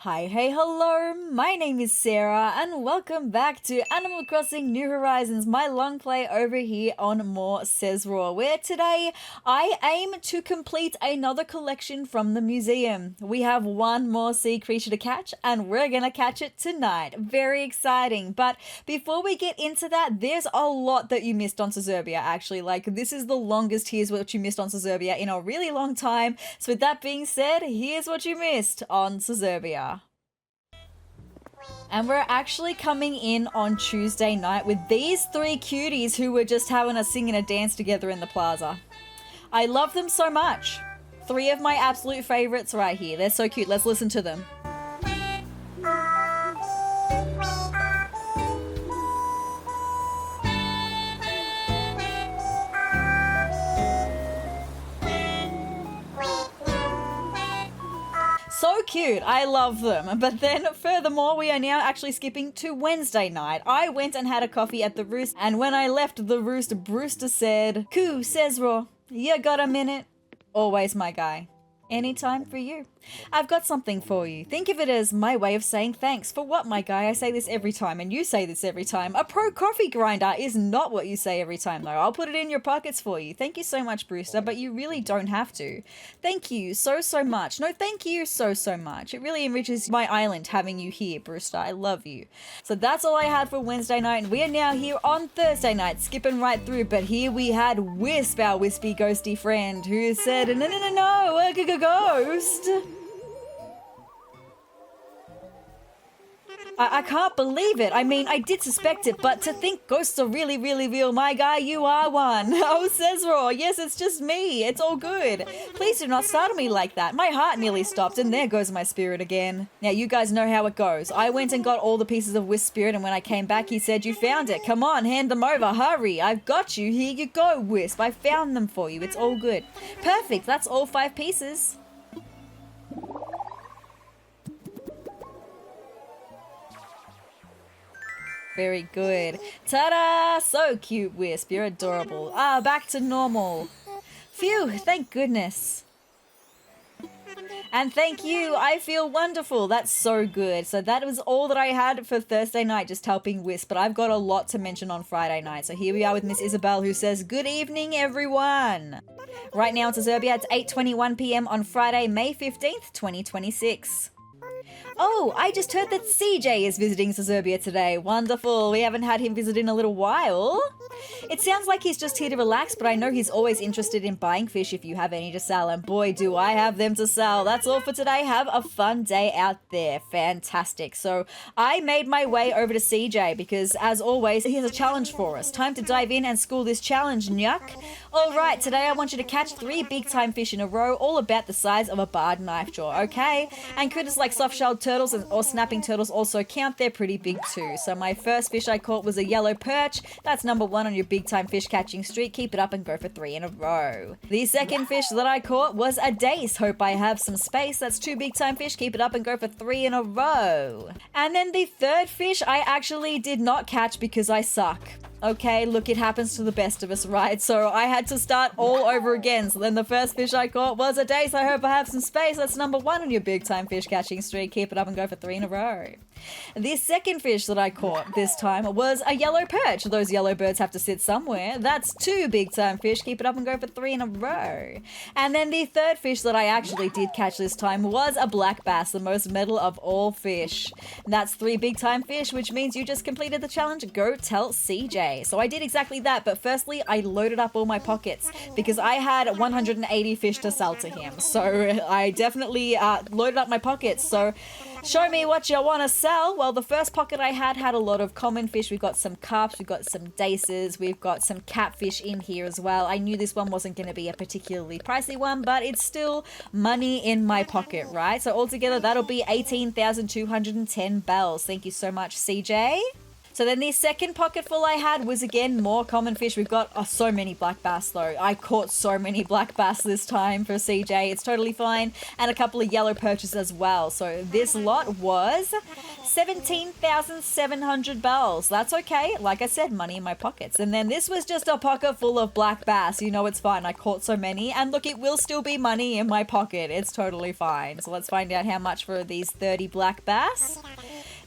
Hi, hey, hello, my name is Sarah and welcome back to Animal Crossing New Horizons, my long play over here on more sezrawrr, where today I aim to complete another collection from the museum. We have one more sea creature to catch and we're gonna catch it tonight. Very exciting, but before we get into that, there's a lot that you missed on Sezurbia actually. Like, this is the longest Here's What You Missed on Sezurbia in a really long time. So with that being said, here's what you missed on Sezurbia. And we're actually coming in on Tuesday night with these three cuties who were just having a sing and a dance together in the plaza. I love them so much. Three of my absolute favorites right here. They're so cute. Let's listen to them. So cute, I love them. But then furthermore, we are now actually skipping to Wednesday night. I went and had a coffee at the Roost, and when I left the Roost, Brewster said, "Coo, sezrawrr, you got a minute?" Always my guy. Anytime for you. I've got something for you. Think of it as my way of saying thanks. For what, my guy? I say this every time, and you say this every time. A pro coffee grinder is not what you say every time, though. I'll put it in your pockets for you. Thank you so much, Brewster, but you really don't have to. Thank you so much. No, thank you so much. It really enriches my island having you here, Brewster. I love you. So that's all I had for Wednesday night, and we are now here on Thursday night, skipping right through. But here we had Wisp, our wispy ghosty friend, who said, no, ghost. I can't believe it. I mean, I did suspect it, but to think ghosts are really real, my guy, you are one. Oh, sezrawrr, yes, it's just me. It's all good. Please do not startle me like that. My heart nearly stopped, and there goes my spirit again. Now, you guys know how it goes. I went and got all the pieces of Wisp spirit, and when I came back, he said, "You found it. Come on, hand them over. Hurry. I've got you. Here you go, Wisp. I found them for you. It's all good." Perfect. That's all 5 pieces. Very good. Ta-da! So cute, Wisp. You're adorable. Ah, back to normal. Phew, thank goodness. And thank you. I feel wonderful. That's so good. So that was all that I had for Thursday night, just helping Wisp. But I've got a lot to mention on Friday night. So here we are with Miss Isabel, who says, "Good evening, everyone." Right now in Sezurbia, it's 8:21 p.m. on Friday, May 15th, 2026. Oh, I just heard that CJ is visiting Sezurbia today. Wonderful. We haven't had him visit in a little while. It sounds like he's just here to relax, but I know he's always interested in buying fish if you have any to sell, and boy, do I have them to sell. That's all for today. Have a fun day out there. Fantastic. So I made my way over to CJ because, as always, he has a challenge for us. Time to dive in and school this challenge, Nook. All right, today I want you to catch 3 big-time fish in a row, all about the size of a barred knife jaw, okay? And critters like soft-shelled turtles or snapping turtles also count. They're pretty big too. So my first fish I caught was a yellow perch. That's number 1 on your big time fish catching streak. Keep it up and go for 3 in a row. The second fish that I caught was a dace. Hope I have some space. That's 2 big time fish. Keep it up and go for 3 in a row. And then the third fish I actually did not catch because I suck. Okay, look, it happens to the best of us, right? So I had to start all over again. So then the first fish I caught was a dace. I hope I have some space. That's number 1 on your big time fish catching streak. Keep it up and go for 3 in a row. The second fish that I caught this time was a yellow perch. Those yellow birds have to sit somewhere. That's 2 big time fish. Keep it up and go for 3 in a row. And then the third fish that I actually did catch this time was a black bass, the most metal of all fish. And that's 3 big time fish, which means you just completed the challenge. Go tell CJ. So I did exactly that, but firstly, I loaded up all my pockets because I had 180 fish to sell to him. So I definitely loaded up my pockets. So show me what you want to sell. Well, the first pocket I had a lot of common fish. We've got some carps, we've got some daces, we've got some catfish in here as well. I knew this one wasn't going to be a particularly pricey one, but it's still money in my pocket, right? So altogether, that'll be 18,210 bells. Thank you so much, CJ. So then the second pocketful I had was again more common fish. We've got so many black bass though. I caught so many black bass this time for CJ. It's totally fine. And a couple of yellow perches as well. So this lot was 17,700 bells. That's okay. Like I said, money in my pockets. And then this was just a pocket full of black bass. You know it's fine. I caught so many. And look, it will still be money in my pocket. It's totally fine. So let's find out how much for these 30 black bass.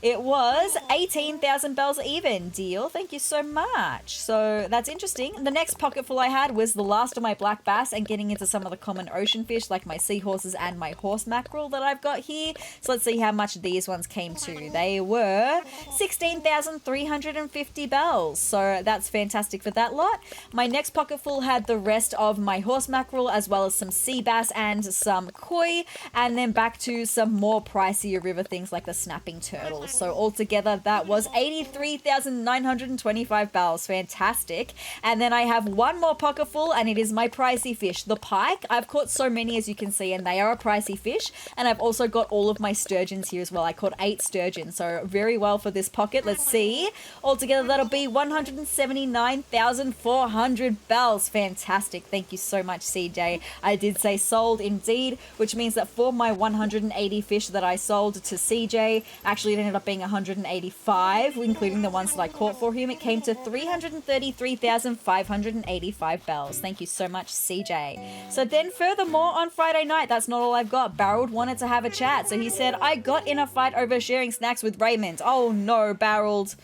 It was 18,000 bells even. Deal. Thank you so much. So that's interesting. The next pocketful I had was the last of my black bass and getting into some of the common ocean fish like my seahorses and my horse mackerel that I've got here. So let's see how much these ones came to. They were 16,350 bells. So that's fantastic for that lot. My next pocketful had the rest of my horse mackerel as well as some sea bass and some koi. And then back to some more pricier river things like the snapping turtles. So altogether, that was 83,925 bells. Fantastic. And then I have one more pocketful, and it is my pricey fish, the pike. I've caught so many, as you can see, and they are a pricey fish. And I've also got all of my sturgeons here as well. I caught 8 sturgeons, so very well for this pocket. Let's see. Altogether, that'll be 179,400 bells. Fantastic. Thank you so much, CJ. I did say sold indeed, which means that for my 180 fish that I sold to CJ, actually it ended up being 185, including the ones that I caught for him. It came to 333,585 bells. Thank you so much, CJ. So then furthermore, on Friday night, that's not all I've got. Barreled wanted to have a chat. So he said, I got in a fight over sharing snacks with Raymond. Oh no, Barreled.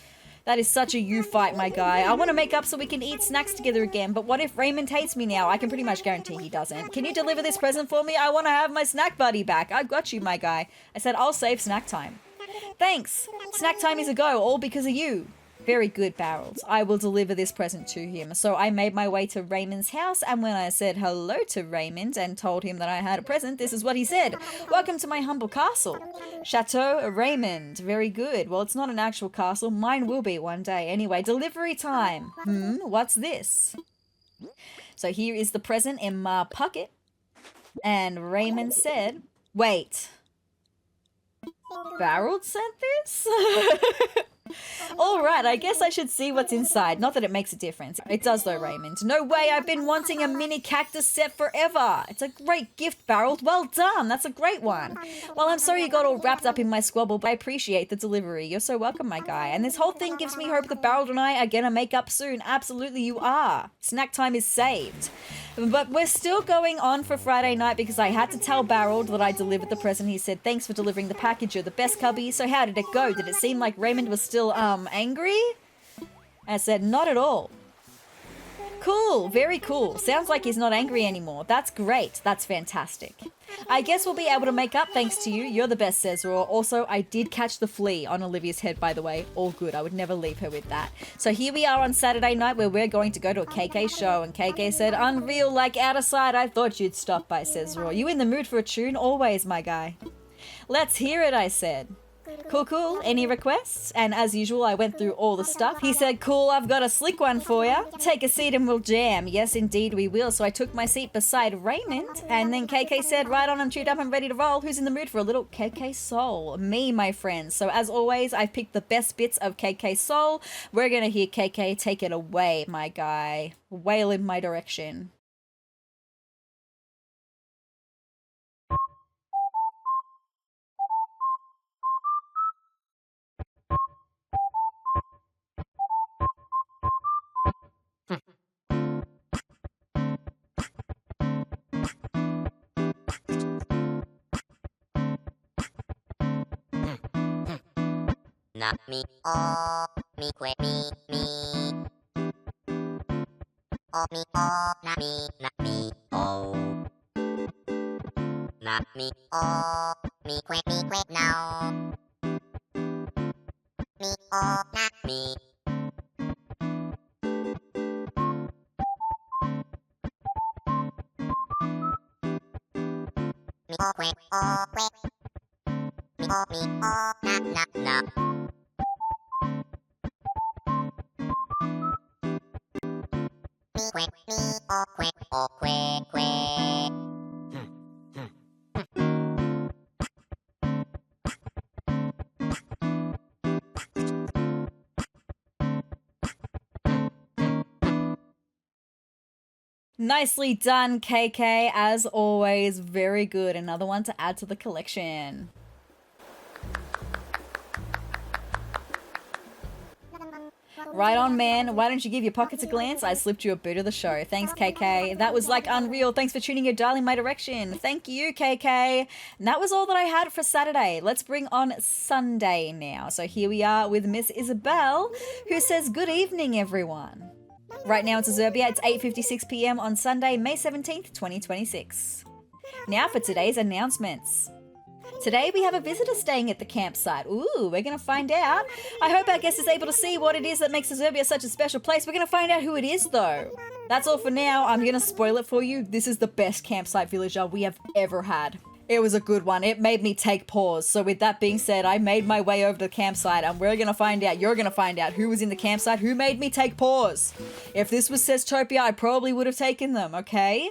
That is such a you fight, my guy. I want to make up so we can eat snacks together again, but what if Raymond hates me now? I can pretty much guarantee he doesn't. Can you deliver this present for me? I want to have my snack buddy back. I got you, my guy. I said, I'll save snack time. Thanks. Snack time is a go, all because of you. Very good, Barrels. I will deliver this present to him. So I made my way to Raymond's house, and when I said hello to Raymond and told him that I had a present, this is what he said. Welcome to my humble castle. Chateau Raymond. Very good. Well, it's not an actual castle. Mine will be one day. Anyway, delivery time. What's this? So here is the present in my pocket. And Raymond said, wait. Barrel sent this? Alright, I guess I should see what's inside. Not that it makes a difference. It does though, Raymond. No way, I've been wanting a mini cactus set forever. It's a great gift, Barrel. Well done, that's a great one. Well, I'm sorry you got all wrapped up in my squabble, but I appreciate the delivery. You're so welcome, my guy. And this whole thing gives me hope that Barrel and I are gonna make up soon. Absolutely, you are. Snack time is saved. But we're still going on for Friday night because I had to tell Barrel that I delivered the present. He said, thanks for delivering the package. You're the best, cubby. So how did it go? Did it seem like Raymond was still, angry? I said, not at all. Cool. Very cool. Sounds like he's not angry anymore. That's great. That's fantastic. I guess we'll be able to make up thanks to you. You're the best, sezrawrr. Also, I did catch the flea on Olivia's head, by the way. All good. I would never leave her with that. So here we are on Saturday night where we're going to go to a KK show. And KK said, unreal, like out of sight. I thought you'd stop by, sezrawrr. You in the mood for a tune? Always, my guy. Let's hear it, I said. Cool, cool. Any requests? And as usual, I went through all the stuff. He said, cool, I've got a slick one for you. Take a seat and we'll jam. Yes, indeed we will. So I took my seat beside Raymond. And then KK said, right on, I'm chewed up and ready to roll. Who's in the mood for a little KK Soul? Me, my friends. So as always, I've picked the best bits of KK Soul. We're going to hear KK take it away, my guy. Wail in my direction. Not me, oh, me, que, me, oh, me, oh, not me, oh, not me, oh, me, que, now, me, oh, not me. Me, oh, que, me, oh, not. Me, oh, que. Nicely done, KK. As always, very good. Another one to add to the collection. Right on, man. Why don't you give your pockets a glance? I slipped you a boot of the show. Thanks, KK. That was like unreal. Thanks for tuning your dial in my direction. Thank you, KK. And that was all that I had for Saturday. Let's bring on Sunday now. So here we are with Miss Isabel, who says, good evening, everyone. Right now in Sezurbia, it's 8:56 p.m. on Sunday, May 17th, 2026. Now for today's announcements. Today we have a visitor staying at the campsite. Ooh, we're going to find out. I hope our guest is able to see what it is that makes Sezurbia such a special place. We're going to find out who it is though. That's all for now. I'm going to spoil it for you. This is the best campsite villager we have ever had. It was a good one. It made me take pause. So with that being said, I made my way over to the campsite and we're going to find out, you're going to find out who was in the campsite, who made me take pause. If this was Seztopia, I probably would have taken them, okay?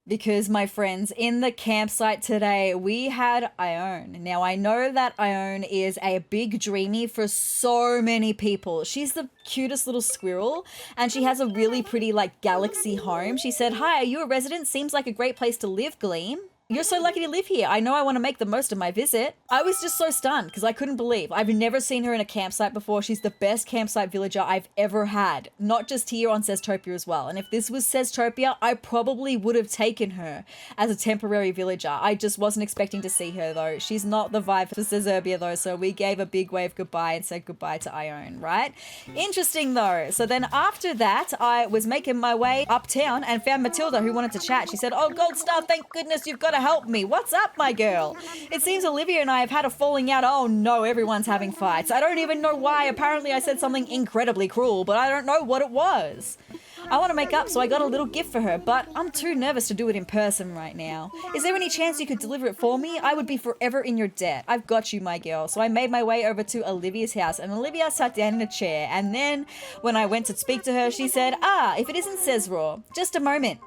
Because, my friends, in the campsite today, we had Ione. Now, I know that Ione is a big dreamy for so many people. She's the cutest little squirrel, and she has a really pretty, like, galaxy home. She said, hi, are you a resident? Seems like a great place to live, Gleam. You're so lucky to live here. I know I want to make the most of my visit. I was just so stunned because I couldn't believe. I've never seen her in a campsite before. She's the best campsite villager I've ever had. Not just here on Seztopia as well. And if this was Seztopia, I probably would have taken her as a temporary villager. I just wasn't expecting to see her though. She's not the vibe for Sezurbia though. So we gave a big wave goodbye and said goodbye to Ione, right? Interesting though. So then after that, I was making my way uptown and found Matilda who wanted to chat. She said, oh, Gold Star, thank goodness you've got to help me. What's up, my girl? It seems Olivia and I have had a falling out. Oh no, everyone's having fights. I don't even know why. Apparently I said something incredibly cruel, but I don't know what it was. I want to make up, so I got a little gift for her, but I'm too nervous to do it in person right now. Is there any chance you could deliver it for me? I would be forever in your debt. I've got you, my girl. So I made my way over to Olivia's house, and Olivia sat down in a chair, and then when I went to speak to her, she said, if it isn't sezrawrr, just a moment.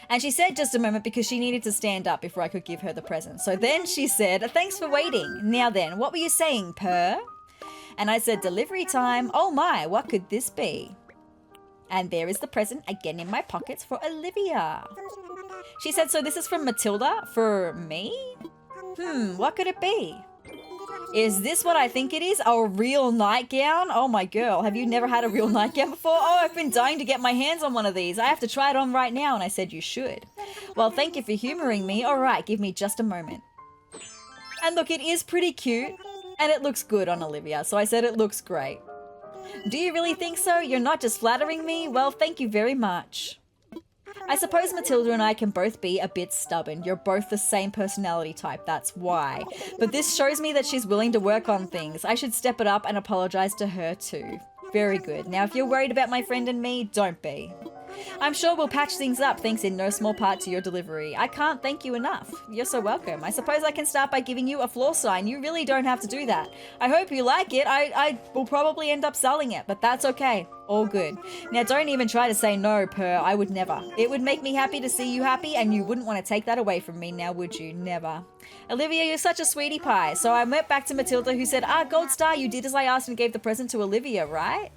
And she said just a moment because she needed to stand up before I could give her the present. So then she said, thanks for waiting. Now then, what were you saying, Purr? And I said, delivery time. Oh my, what could this be? And there is the present again in my pockets for Olivia. She said, so this is from Matilda for me? What could it be? Is this what I think it is? A real nightgown? Oh my girl, have you never had a real nightgown before? Oh, I've been dying to get my hands on one of these. I have to try it on right now. And I said, you should. Well, thank you for humoring me. All right, give me just a moment. And look, it is pretty cute and it looks good on Olivia. So I said, it looks great. Do you really think so? You're not just flattering me? Well, thank you very much. I suppose Matilda and I can both be a bit stubborn. You're both the same personality type, that's why. But this shows me that she's willing to work on things. I should step it up and apologize to her too. Very good. Now, if you're worried about my friend and me, don't be. I'm sure we'll patch things up thanks in no small part to your delivery. I can't thank you enough. You're so welcome. I suppose I can start by giving you a floor sign. You really don't have to do that. I hope you like it. I will probably end up selling it, but that's okay. All good. Now don't even try to say no, Purr. I would never. It would make me happy to see you happy and you wouldn't want to take that away from me now, would you? Never. Olivia, you're such a sweetie pie. So I went back to Matilda who said, Gold Star, you did as I asked and gave the present to Olivia, right?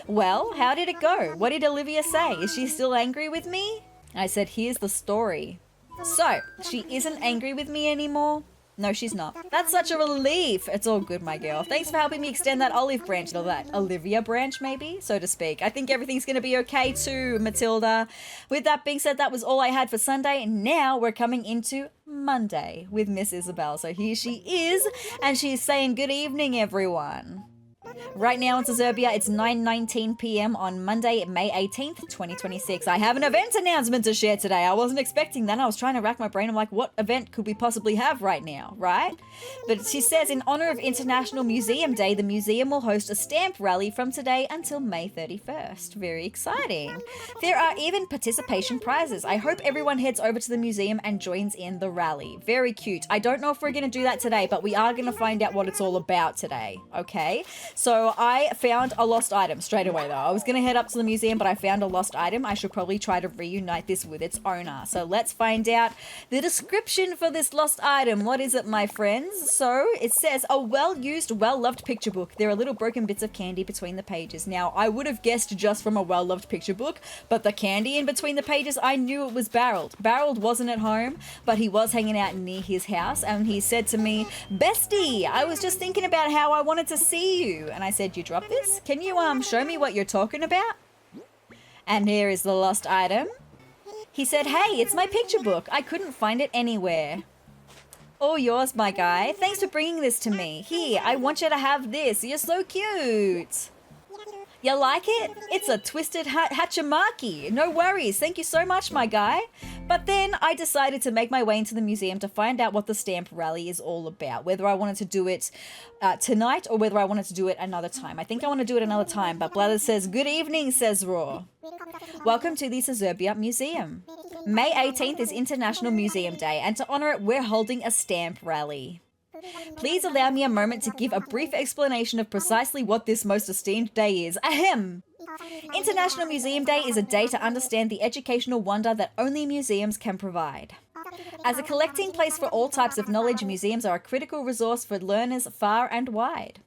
Well, how did it go? What did Olivia say? Is she still angry with me? I said, here's the story. So, she isn't angry with me anymore? No, she's not. That's such a relief. It's all good, my girl. Thanks for helping me extend that olive branch, or that Olivia branch, maybe, so to speak. I think everything's going to be okay too, Matilda. With that being said, that was all I had for Sunday. Now we're coming into Monday with Miss Isabel. So here she is, and she's saying good evening, everyone. Right now in Sezurbia, it's 9:19 p.m. on Monday, May 18th, 2026. I have an event announcement to share today. I wasn't expecting that. I was trying to rack my brain. I'm like, what event could we possibly have right now, right? But she says, in honor of International Museum Day, the museum will host a stamp rally from today until May 31st. Very exciting. There are even participation prizes. I hope everyone heads over to the museum and joins in the rally. Very cute. I don't know if we're going to do that today, but we are going to find out what it's all about today, okay? So I found a lost item straight away though. I was going to head up to the museum, but I found a lost item. I should probably try to reunite this with its owner. So let's find out the description for this lost item. What is it, my friends? So it says, a well-used, well-loved picture book. There are little broken bits of candy between the pages. Now, I would have guessed just from a well-loved picture book, but the candy in between the pages, I knew it was Barreled. Barreled wasn't at home, but he was hanging out near his house, and he said to me, Bestie, I was just thinking about how I wanted to see you. And I said, you dropped this? Can you show me what you're talking about? And here is the lost item. He said, hey, it's my picture book. I couldn't find it anywhere. All yours, my guy. Thanks for bringing this to me. Here, I want you to have this. You're so cute. You like it? It's a twisted hachimaki. No worries. Thank you so much, my guy. But then I decided to make my way into the museum to find out what the stamp rally is all about. Whether I wanted to do it tonight or whether I wanted to do it another time. I think I want to do it another time. But Blathers says, good evening, sezrawrr. Welcome to the Sezurbia Museum. May 18th is International Museum Day, and to honor it, we're holding a stamp rally. Please allow me a moment to give a brief explanation of precisely what this most esteemed day is. Ahem! International Museum Day is a day to understand the educational wonder that only museums can provide. As a collecting place for all types of knowledge, museums are a critical resource for learners far and wide.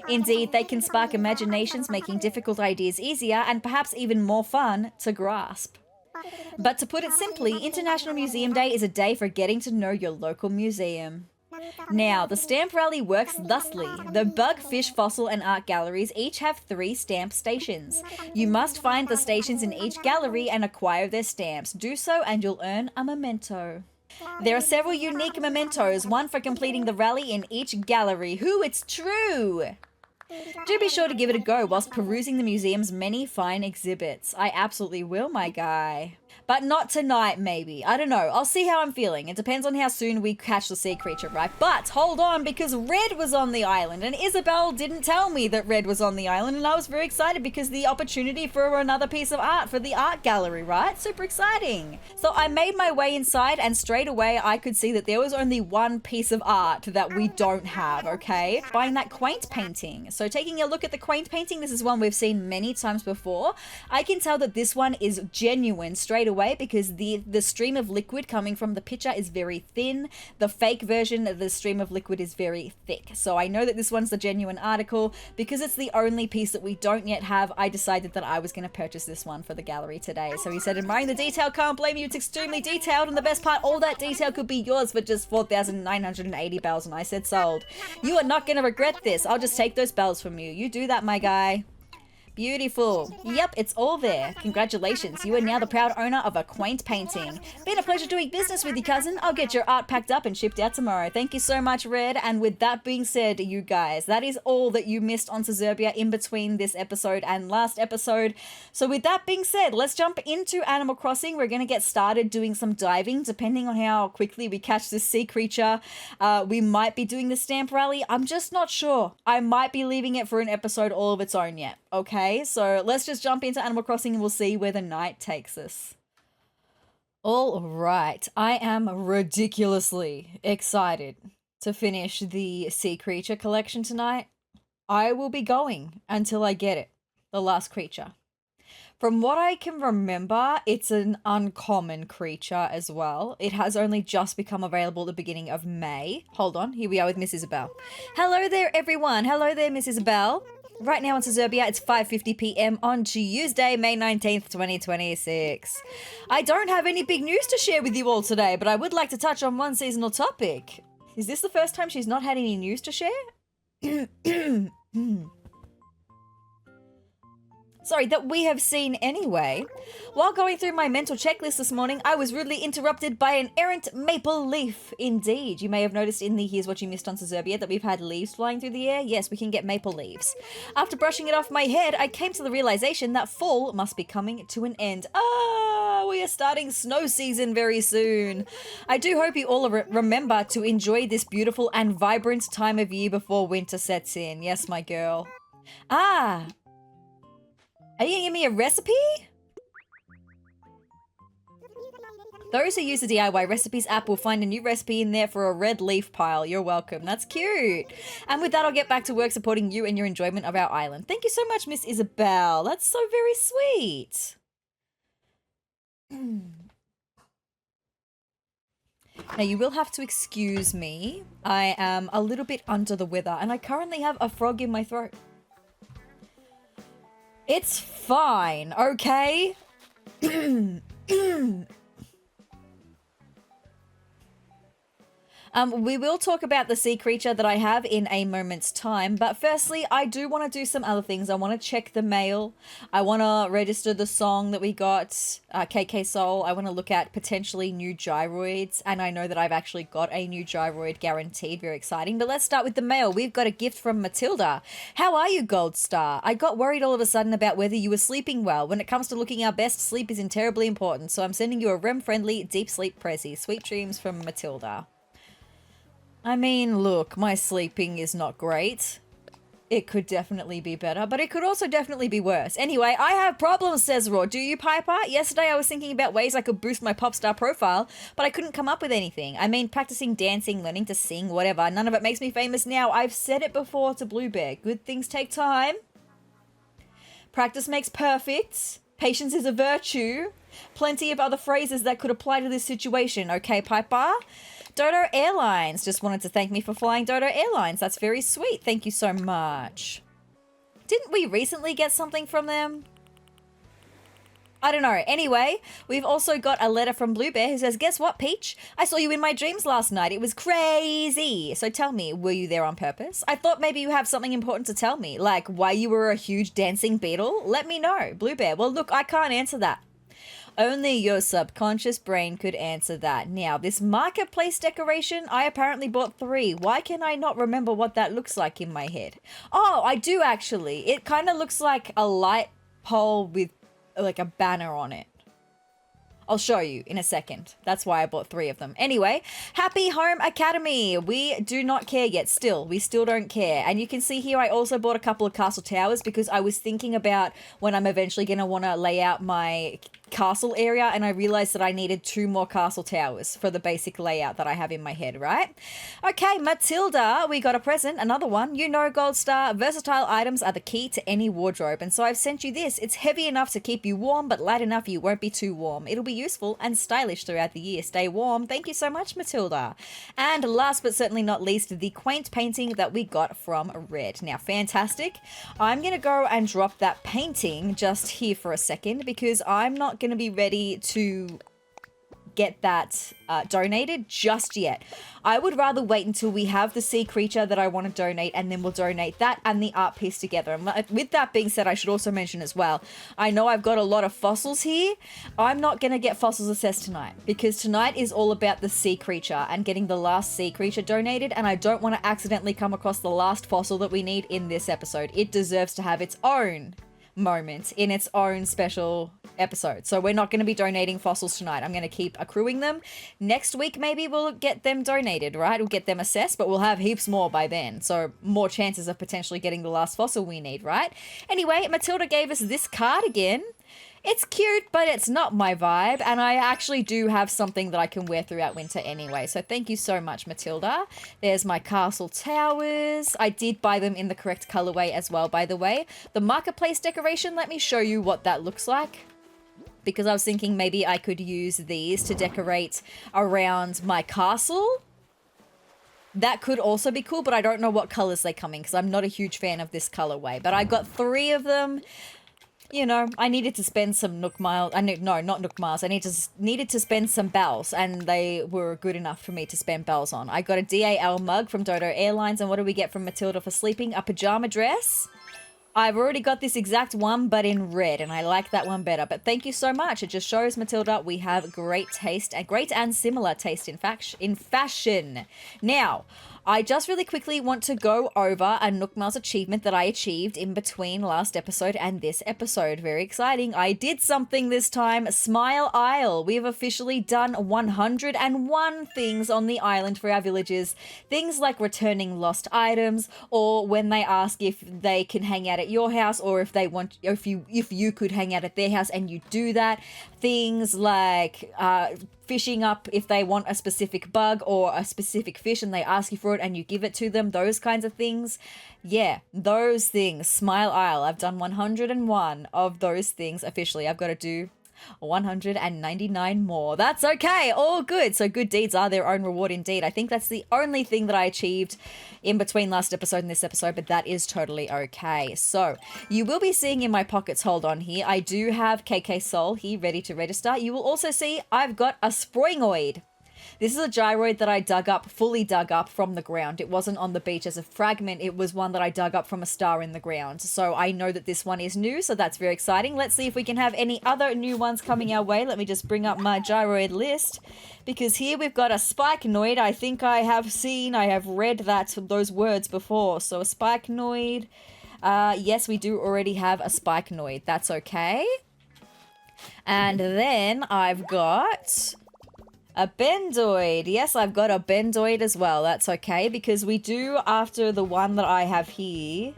Indeed, they can spark imaginations, making difficult ideas easier and perhaps even more fun to grasp. But to put it simply, International Museum Day is a day for getting to know your local museum. Now, the stamp rally works thusly. The bug, fish, fossil and art galleries each have 3 stamp stations. You must find the stations in each gallery and acquire their stamps. Do so and you'll earn a memento. There are several unique mementos, one for completing the rally in each gallery. Who, it's true! Do be sure to give it a go whilst perusing the museum's many fine exhibits. I absolutely will, my guy. But not tonight, maybe. I don't know. I'll see how I'm feeling. It depends on how soon we catch the sea creature, right? But hold on, because Red was on the island, and Isabel didn't tell me that Red was on the island, and I was very excited because the opportunity for another piece of art for the art gallery, right? Super exciting. So I made my way inside, and straight away I could see that there was only one piece of art that we don't have, okay? Buying that quaint painting. So taking a look at the quaint painting, this is one we've seen many times before. I can tell that this one is genuine straight away because the stream of liquid coming from the picture is very thin. The fake version of the stream of liquid is very thick. So I know that this one's the genuine article. Because it's the only piece that we don't yet have, I decided that I was going to purchase this one for the gallery today. So he said, admiring the detail, can't blame you, it's extremely detailed, and the best part, all that detail could be yours for just 4,980 bells. And I said, sold. You are not going to regret this. I'll just take those bells from you. You do that, my guy. Beautiful. Yep, it's all there. Congratulations, you are now the proud owner of a quaint painting. Been a pleasure doing business with you, cousin. I'll get your art packed up and shipped out tomorrow. Thank you so much, Red. And with that being said, you guys, that is all that you missed on Sezurbia in between this episode and last episode. So with that being said, let's jump into Animal Crossing. We're going to get started doing some diving, depending on how quickly we catch this sea creature. We might be doing the stamp rally. I'm just not sure. I might be leaving it for an episode all of its own yet. Okay, so let's just jump into Animal Crossing and we'll see where the night takes us. All right, I am ridiculously excited to finish the Sea Creature collection tonight. I will be going until I get it, the last creature. From what I can remember, it's an uncommon creature as well. It has only just become available at the beginning of May. Hold on, here we are with Miss Isabel. Hello there, everyone. Hello there, Miss Isabel. Right now in Sezurbia, it's 5:50 p.m. on Tuesday, May 19th, 2026. I don't have any big news to share with you all today, but I would like to touch on one seasonal topic. Is this the first time she's not had any news to share? Sorry, that we have seen anyway. While going through my mental checklist this morning, I was rudely interrupted by an errant maple leaf. Indeed, you may have noticed in the Here's What You Missed on Sezurbia that we've had leaves flying through the air. Yes, we can get maple leaves. After brushing it off my head, I came to the realization that fall must be coming to an end. We are starting snow season very soon. I do hope you all remember to enjoy this beautiful and vibrant time of year before winter sets in. Yes, my girl. Are you gonna give me a recipe? Those who use the DIY recipes app will find a new recipe in there for a red leaf pile. You're welcome. That's cute. And with that, I'll get back to work supporting you and your enjoyment of our island. Thank you so much, Miss Isabel. That's so very sweet. Now, you will have to excuse me. I am a little bit under the weather, and I currently have a frog in my throat. It's fine, okay? We will talk about the sea creature that I have in a moment's time, but firstly, I do want to do some other things. I want to check the mail. I want to register the song that we got, KK Soul. I want to look at potentially new gyroids, and I know that I've actually got a new gyroid guaranteed. Very exciting. But let's start with the mail. We've got a gift from Matilda. How are you, Gold Star? I got worried all of a sudden about whether you were sleeping well. When it comes to looking our best, sleep is terribly important, so I'm sending you a REM-friendly deep sleep prezi. Sweet dreams from Matilda. I mean, look, my sleeping is not great. It could definitely be better, but it could also definitely be worse. Anyway, I have problems, sezrawrr. Do you, Piper? Yesterday I was thinking about ways I could boost my pop star profile, but I couldn't come up with anything. I mean, practicing dancing, learning to sing, whatever. None of it makes me famous now. I've said it before to Bluebear. Good things take time. Practice makes perfect. Patience is a virtue. Plenty of other phrases that could apply to this situation. Okay, Piper? Dodo Airlines just wanted to thank me for flying Dodo Airlines. That's very sweet. Thank you so much. Didn't we recently get something from them? I don't know. Anyway, we've also got a letter from Bluebear who says, guess what, Peach? I saw you in my dreams last night. It was crazy. So tell me, were you there on purpose? I thought maybe you have something important to tell me, like why you were a huge dancing beetle. Let me know, Bluebear. Well, look, I can't answer that. Only your subconscious brain could answer that. Now, this marketplace decoration, I apparently bought 3. Why can I not remember what that looks like in my head? Oh, I do actually. It kind of looks like a light pole with like a banner on it. I'll show you in a second. That's why I bought 3 of them. Anyway, Happy Home Academy. We do not care yet still. We still don't care. And you can see here I also bought a couple of castle towers because I was thinking about when I'm eventually going to want to lay out my castle area, and I realized that I needed 2 more castle towers for the basic layout that I have in my head, right? Okay, Matilda, we got a present, another one. You know, Gold Star, versatile items are the key to any wardrobe, and so I've sent you this. It's heavy enough to keep you warm, but light enough you won't be too warm. It'll be useful and stylish throughout the year. Stay warm. Thank you so much, Matilda. And last but certainly not least, the quaint painting that we got from Red. Now, fantastic. I'm going to go and drop that painting just here for a second because I'm not going to be ready to get that donated just yet. I would rather wait until we have the sea creature that I want to donate, and then we'll donate that and the art piece together. And with that being said, I should also mention as well, I know I've got a lot of fossils here. I'm not going to get fossils assessed tonight because tonight is all about the sea creature and getting the last sea creature donated, and I don't want to accidentally come across the last fossil that we need in this episode. It deserves to have its own moment in its own special episode. So we're not going to be donating fossils tonight. I'm going to keep accruing them. Next week, maybe we'll get them donated, right? We'll get them assessed, but we'll have heaps more by then. So more chances of potentially getting the last fossil we need, right? Anyway, Matilda gave us this card again. It's cute, but it's not my vibe, and I actually do have something that I can wear throughout winter anyway, so thank you so much, Matilda. There's my castle towers. I did buy them in the correct colorway as well, by the way. The marketplace decoration, let me show you what that looks like, because I was thinking maybe I could use these to decorate around my castle. That could also be cool, but I don't know what colors they come in, because I'm not a huge fan of this colorway, but I got 3 of them. You know, I needed to spend some Nook miles. No, not Nook miles. I needed to spend some bells, and they were good enough for me to spend bells on. I got a DAL mug from Dodo Airlines, and what do we get from Matilda for sleeping? A pajama dress. I've already got this exact one, but in red, and I like that one better. But thank you so much. It just shows, Matilda, we have great taste, and great and similar taste in fashion. Now, I just really quickly want to go over a Nook Miles achievement that I achieved in between last episode and this episode. Very exciting. I did something this time. Smile Isle. We have officially done 101 things on the island for our villagers. Things like returning lost items, or when they ask if they can hang out at your house, or if they want, if you could hang out at their house and you do that. Things like fishing up if they want a specific bug or a specific fish and they ask you for it and you give it to them, those kinds of things. Yeah, those things. Smile Isle. I've done 101 of those things officially. I've got to do 199 more. That's okay. All good. So good deeds are their own reward indeed. I think that's the only thing that I achieved in between last episode and this episode, but that is totally okay. So you will be seeing in my pockets, hold on here, I do have KK Soul here ready to register. You will also see I've got a Sproingoid. This is a gyroid that I dug up, fully dug up from the ground. It wasn't on the beach as a fragment. It was one that I dug up from a star in the ground. So I know that this one is new, so that's very exciting. Let's see if we can have any other new ones coming our way. Let me just bring up my gyroid list, because here we've got a Spikenoid. I think I have read those words before. So a Spikenoid. Yes, we do already have a Spikenoid. That's okay. And then I've got a Bendoid. Yes, I've got a Bendoid as well. That's okay, because we do, after the one that I have here,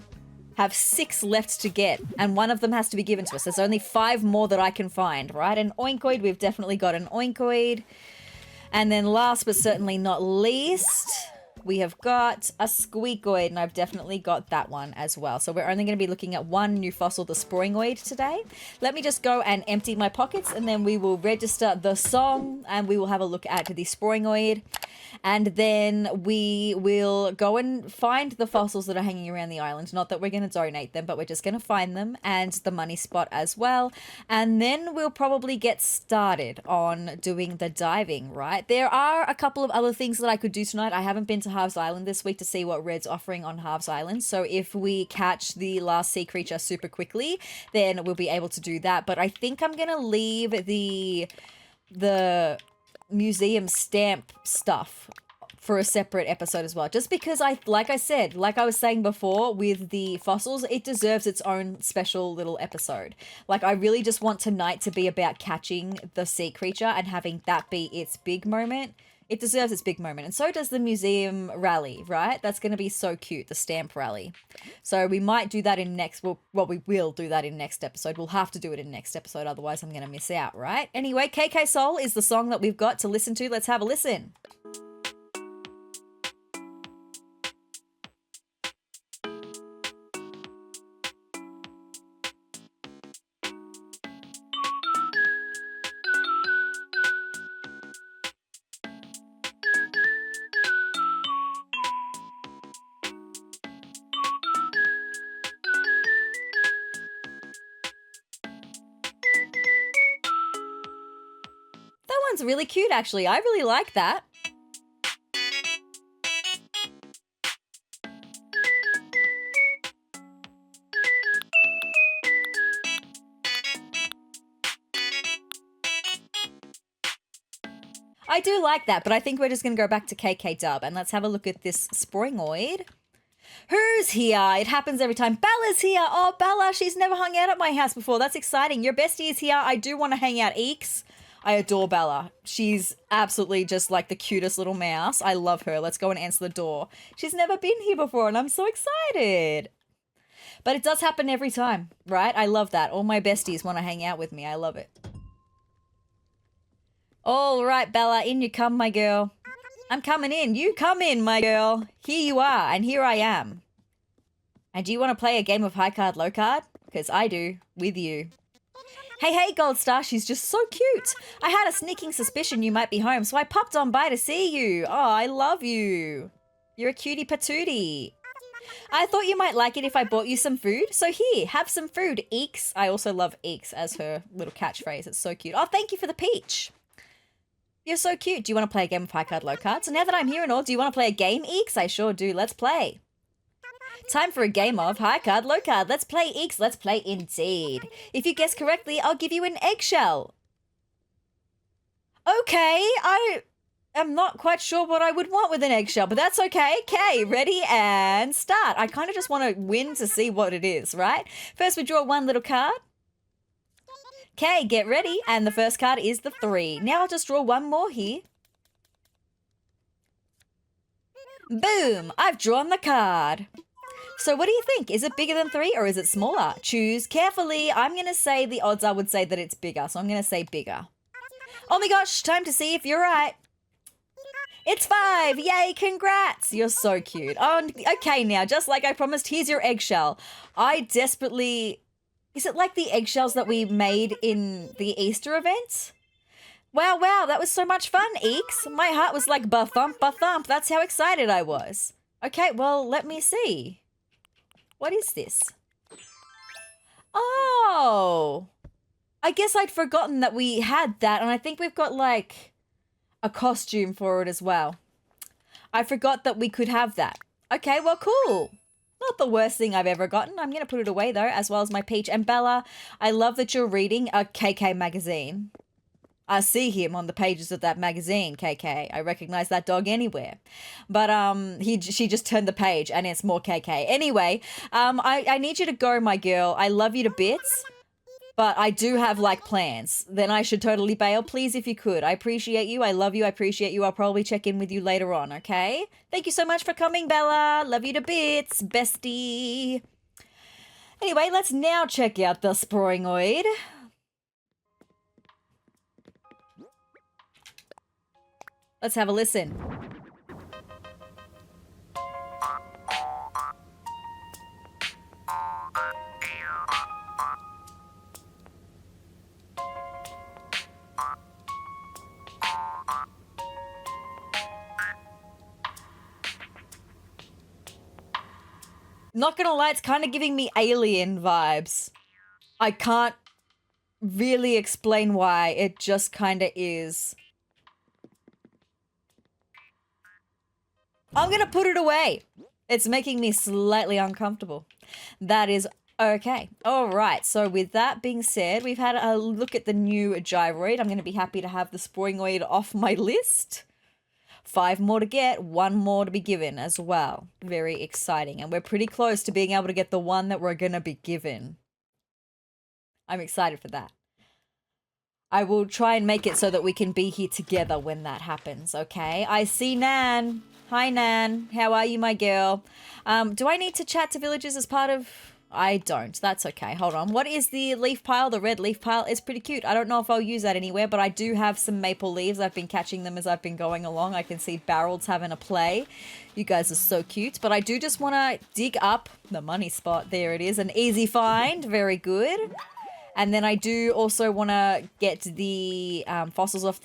have 6 left to get, and one of them has to be given to us. There's only 5 more that I can find, right? An Oinkoid, we've definitely got an Oinkoid. And then last but certainly not least, we have got a Squeakoid, and I've definitely got that one as well. So we're only going to be looking at one new fossil, the Sproingoid, today. Let me just go and empty my pockets, and then we will register the song, and we will have a look at the Sproingoid. And then we will go and find the fossils that are hanging around the island. Not that we're going to donate them, but we're just going to find them, and the money spot as well. And then we'll probably get started on doing the diving, right? There are a couple of other things that I could do tonight. I haven't been to Harv's Island this week to see what Red's offering on Harv's Island. So if we catch the last sea creature super quickly, then we'll be able to do that. But I think I'm going to leave the museum stamp stuff for a separate episode as well, just because like I was saying before with the fossils, it deserves its own special little episode. Like, I really just want tonight to be about catching the sea creature and having that be its big moment. It deserves its big moment, and so does the museum rally, right? That's going to be so cute, the stamp rally. So we might do that in we will do that in next episode. We'll have to do it in next episode, otherwise I'm going to miss out, right? Anyway, KK Soul is the song that we've got to listen to. Let's have a listen. One's really cute, actually. I really like that. I do like that, but I think we're just going to go back to KK Dub and let's have a look at this Sproingoid. Who's here? It happens every time. Bella's here. Oh, Bella, she's never hung out at my house before. That's exciting. Your bestie is here. I do want to hang out, Eeks. I adore Bella. She's absolutely just like the cutest little mouse. I love her. Let's go and answer the door. She's never been here before and I'm so excited. But it does happen every time, right? I love that. All my besties want to hang out with me. I love it. All right, Bella, in you come, my girl. I'm coming in. You come in, my girl. Here you are, and here I am. And do you want to play a game of high card, low card? Because I do, with you. Hey, Gold Star, she's just so cute. I had a sneaking suspicion you might be home, so I popped on by to see you. Oh, I love you. You're a cutie patootie. I thought you might like it if I bought you some food, so here, have some food, Eeks. I also love Eeks as her little catchphrase. It's so cute. Oh, thank you for the peach. You're so cute. Do you want to play a game of high card, low card? So now that I'm here and all, do you want to play a game, Eeks? I sure do. Let's play. Time for a game of high card, low card. Let's play, Eeks. Let's play indeed. If you guess correctly, I'll give you an eggshell. Okay, I am not quite sure what I would want with an eggshell, but that's okay. Okay, ready and start. I kind of just want to win to see what it is, right? First, we draw one little card. Okay, get ready. And the first card is the 3. Now I'll just draw one more here. Boom! I've drawn the card. So what do you think? Is it bigger than 3 or is it smaller? Choose carefully. I'm going to say the odds I would say that it's bigger. So I'm going to say bigger. Oh my gosh, time to see if you're right. It's 5. Yay, congrats. You're so cute. Oh, okay now, just like I promised, here's your eggshell. I desperately... Is it like the eggshells that we made in the Easter event? Wow, that was so much fun, Eeks. My heart was like ba-thump, ba-thump. That's how excited I was. Okay, well, let me see. What is this? Oh, I guess I'd forgotten that we had that, and I think we've got like a costume for it as well. I forgot that we could have that. Okay, well, cool. Not the worst thing I've ever gotten. I'm going to put it away, though, as well as my Peach. And Bella, I love that you're reading a KK magazine. I see him on the pages of that magazine, KK. I recognize that dog anywhere. But she just turned the page and it's more KK. Anyway, I need you to go, my girl. I love you to bits. But I do have, like, plans. Then I should totally bail. Please, if you could. I appreciate you. I love you. I appreciate you. I'll probably check in with you later on, okay? Thank you so much for coming, Bella. Love you to bits, bestie. Anyway, let's now check out the Sproingoid. Let's have a listen. Not gonna lie, it's kind of giving me alien vibes. I can't really explain why, it just kind of is. I'm gonna put it away. It's making me slightly uncomfortable. That is okay. All right, so with that being said, we've had a look at the new gyroid. I'm gonna be happy to have the Sproingoid off my list. 5 more to get, 1 more to be given as well. Very exciting. And we're pretty close to being able to get the one that we're going to be given. I'm excited for that. I will try and make it so that we can be here together when that happens, okay? I see Nan. Hi, Nan. How are you, my girl? Do I need to chat to villagers as part of... I don't. That's okay. Hold on. What is the leaf pile? The red leaf pile? It's pretty cute. I don't know if I'll use that anywhere, but I do have some maple leaves. I've been catching them as I've been going along. I can see Barrel's having a play. You guys are so cute. But I do just want to dig up the money spot. There it is. An easy find. Very good. And then I do also want to get the fossils off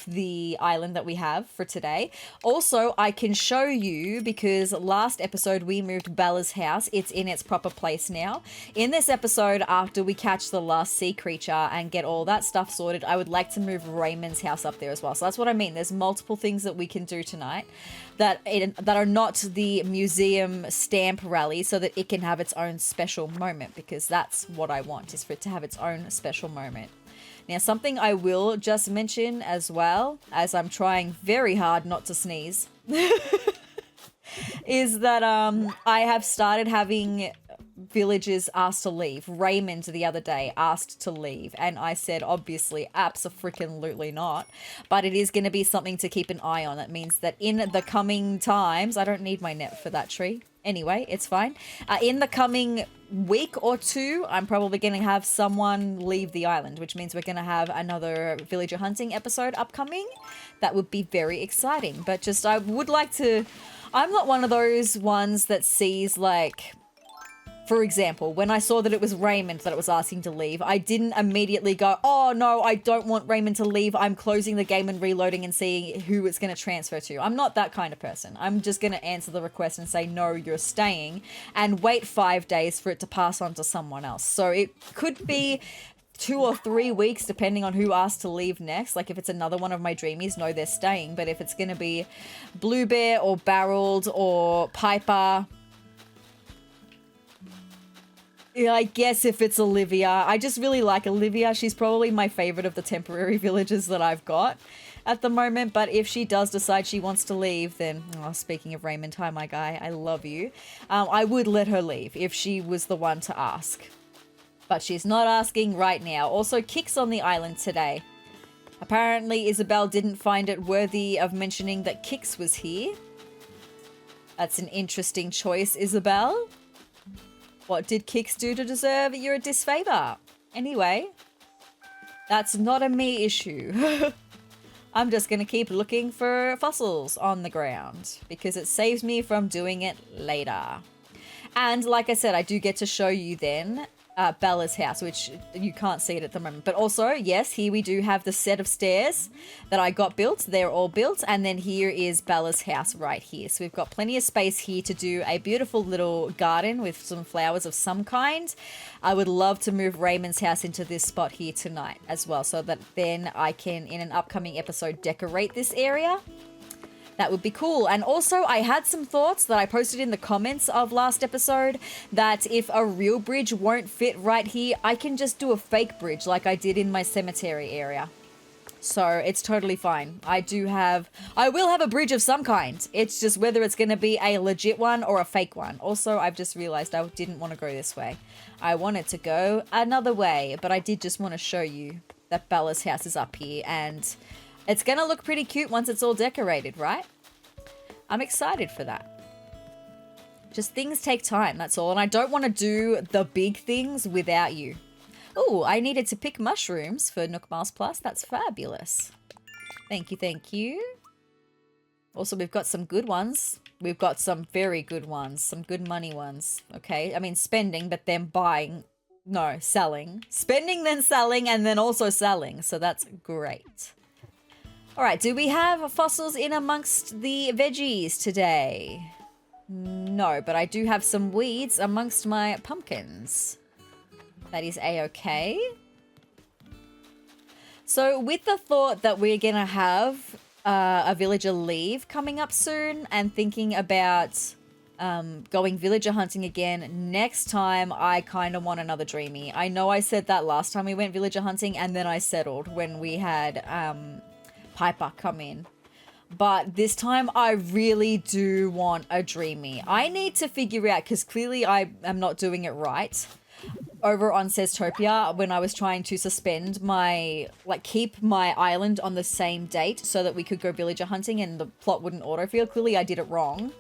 the island that we have for today. Also, I can show you, because last episode we moved Bella's house. It's in its proper place now. In this episode, after we catch the last sea creature and get all that stuff sorted, I would like to move Raymond's house up there as well. So that's what I mean. There's multiple things that we can do tonight that are not the museum stamp rally, so that it can have its own special moment, because that's what I want, is for it to have its own special moment. Now, something I will just mention as well, as I'm trying very hard not to sneeze, is that I have started having villagers asked to leave. Raymond the other day asked to leave, and I said, obviously, abso-freaking-lutely not. But it is going to be something to keep an eye on. That means that in the coming times, I don't need my net for that tree. Anyway, it's fine. In the coming week or 2, I'm probably going to have someone leave the island, which means we're going to have another villager hunting episode upcoming. That would be very exciting. But just, I would like to... I'm not one of those ones that sees, like... For example, when I saw that it was Raymond that it was asking to leave, I didn't immediately go, oh no, I don't want Raymond to leave. I'm closing the game and reloading and seeing who it's going to transfer to. I'm not that kind of person. I'm just going to answer the request and say, no, you're staying, and wait 5 days for it to pass on to someone else. So it could be 2 or 3 weeks, depending on who asked to leave next. Like if it's another one of my dreamies, no, they're staying. But if it's going to be Blue Bear or Barreled or Piper... Yeah, I guess if it's Olivia. I just really like Olivia. She's probably my favorite of the temporary villagers that I've got at the moment. But if she does decide she wants to leave, then, oh, speaking of Raymond, hi, my guy, I love you. I would let her leave if she was the one to ask. But she's not asking right now. Also, Kick's on the island today. Apparently, Isabel didn't find it worthy of mentioning that Kix was here. That's an interesting choice, Isabel. What did Kix do to deserve your disfavor? Anyway, That's not a me issue. I'm just going to keep looking for fossils on the ground because it saves me from doing it later. And like I said, I do get to show you then Bella's house, which you can't see it at the moment. But also, yes, here we do have the set of stairs that I got built. They're all built. And then here is Bella's house right here. So we've got plenty of space here to do a beautiful little garden with some flowers of some kind. I would love to move Raymond's house into this spot here tonight as well, so that then I can, in an upcoming episode, decorate this area. That would be cool. And also, I had some thoughts that I posted in the comments of last episode that if a real bridge won't fit right here, I can just do a fake bridge like I did in my cemetery area. So it's totally fine. I will have a bridge of some kind. It's just whether it's going to be a legit one or a fake one. Also, I've just realized I didn't want to go this way. I wanted to go another way, but I did just want to show you that Bella's house is up here and it's going to look pretty cute once it's all decorated, right? I'm excited for that. Just things take time, that's all. And I don't want to do the big things without you. Oh, I needed to pick mushrooms for Nook Miles Plus. That's fabulous. Thank you, thank you. Also, we've got some good ones. We've got some very good ones. Some good money ones. Okay, I mean spending, but then buying. No, selling. Spending, then selling, and then also selling. So that's great. All right, do we have fossils in amongst the veggies today? No, but I do have some weeds amongst my pumpkins. That is a-okay. So with the thought that we're going to have a villager leave coming up soon and thinking about going villager hunting again, next time I kind of want another dreamy. I know I said that last time we went villager hunting and then I settled when we had Piper come in. But this time I really do want a dreamy. I need to figure out, because clearly I am not doing it right. Over on Sezurbia, when I was trying to suspend my, keep my island on the same date so that we could go villager hunting and the plot wouldn't autofill. Clearly I did it wrong.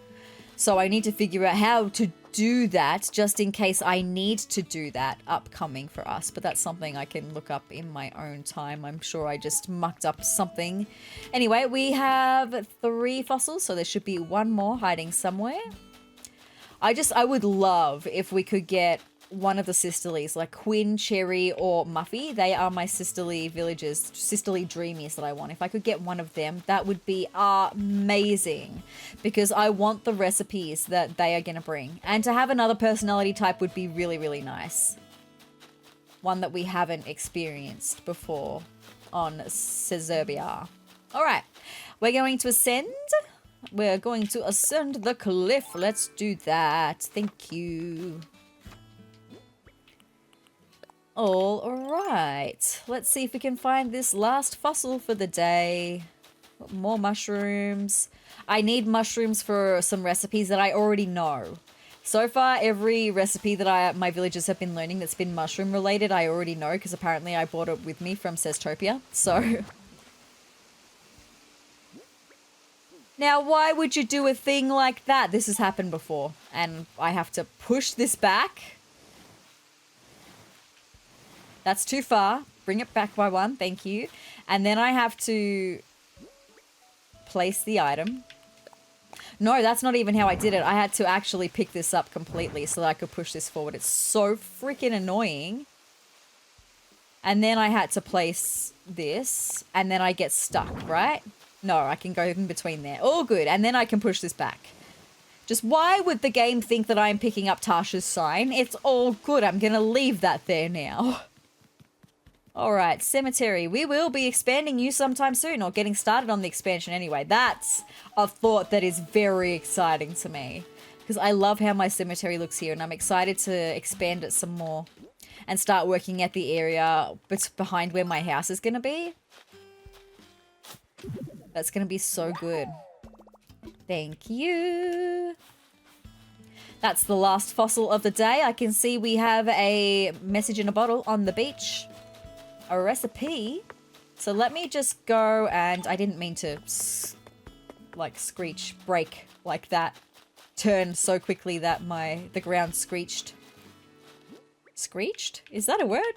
So I need to figure out how to do that just in case I need to do that upcoming for us. But that's something I can look up in my own time. I'm sure I just mucked up something. Anyway, we have 3 fossils, so there should be 1 more hiding somewhere. I would love if we could get one of the sisterlies, like Quinn, Cherry, or Muffy. They are my sisterly villagers, sisterly dreamies that I want. If I could get one of them, that would be amazing, because I want the recipes that they are going to bring. And to have another personality type would be really, really nice. One that we haven't experienced before on Sezurbia. All right, we're going to ascend. We're going to ascend the cliff. Let's do that. Thank you. All right, let's see if we can find this last fossil for the day. More mushrooms. I need mushrooms for some recipes that I already know. So far, every recipe that my villagers have been learning that's been mushroom related, I already know, because apparently I brought it with me from Sezurbia. So now, why would you do a thing like that? This has happened before, and I have to push this back. That's too far. Bring it back by 1. Thank you. And then I have to place the item. No, that's not even how I did it. I had to actually pick this up completely so that I could push this forward. It's so freaking annoying. And then I had to place this, and then I get stuck, right? No, I can go in between there. All good. And then I can push this back. Just why would the game think that I'm picking up Tasha's sign? It's all good. I'm going to leave that there now. All right, cemetery. We will be expanding you sometime soon, or getting started on the expansion anyway. That's a thought that is very exciting to me, because I love how my cemetery looks here, and I'm excited to expand it some more and start working at the area behind where my house is going to be. That's going to be so good. Thank you. That's the last fossil of the day. I can see we have a message in a bottle on the beach. A recipe. So let me just go, and I didn't mean to break like that. Turn so quickly that the ground screeched. Screeched? Is that a word?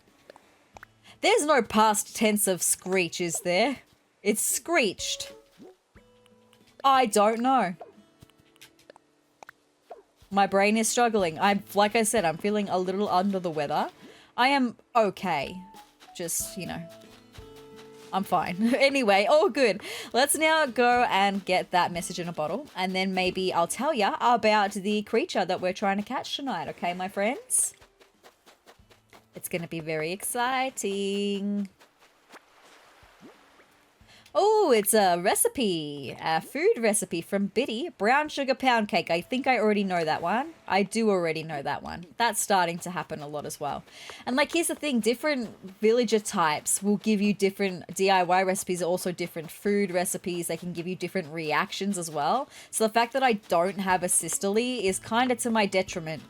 There's no past tense of screech, is there? It's screeched. I don't know. My brain is struggling. Like I said, I'm feeling a little under the weather. I am okay. Just, you know, I'm fine. Anyway, all good. Let's now go and get that message in a bottle. And then maybe I'll tell you about the creature that we're trying to catch tonight. Okay, my friends? It's going to be very exciting. Oh, it's a recipe, a food recipe from Biddy. Brown sugar pound cake. I think I already know that one. I do already know that one. That's starting to happen a lot as well. And like, here's the thing, different villager types will give you different DIY recipes, also different food recipes. They can give you different reactions as well. So the fact that I don't have a sisterly is kind of to my detriment.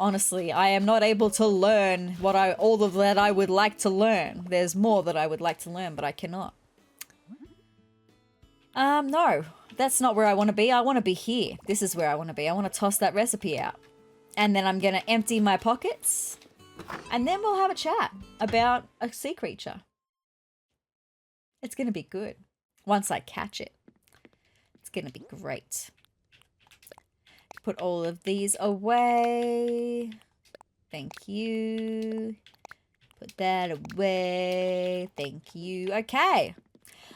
Honestly, I am not able to learn all of that I would like to learn. There's more that I would like to learn, but I cannot. No, that's not where I want to be. I want to be here. This is where I want to be. I want to toss that recipe out. And then I'm going to empty my pockets. And then we'll have a chat about a sea creature. It's going to be good. Once I catch it. It's going to be great. Put all of these away. Thank you. Put that away. Thank you. Okay.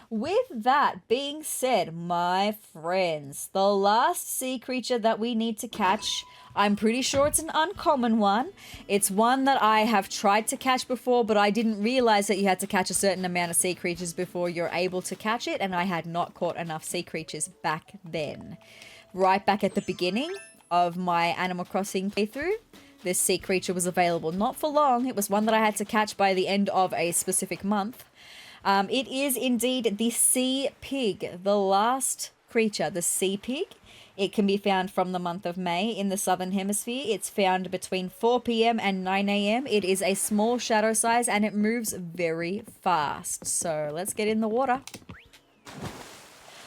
With that being said, my friends, the last sea creature that we need to catch, I'm pretty sure it's an uncommon one. It's one that I have tried to catch before, but I didn't realize that you had to catch a certain amount of sea creatures before you're able to catch it, and I had not caught enough sea creatures back then. Right back at the beginning of my Animal Crossing playthrough, this sea creature was available. Not for long. It was one that I had to catch by the end of a specific month. It is indeed the sea pig, the last creature, the sea pig. It can be found from the month of May in the Southern Hemisphere. It's found between 4 p.m. and 9 a.m. It is a small shadow size and it moves very fast. So let's get in the water.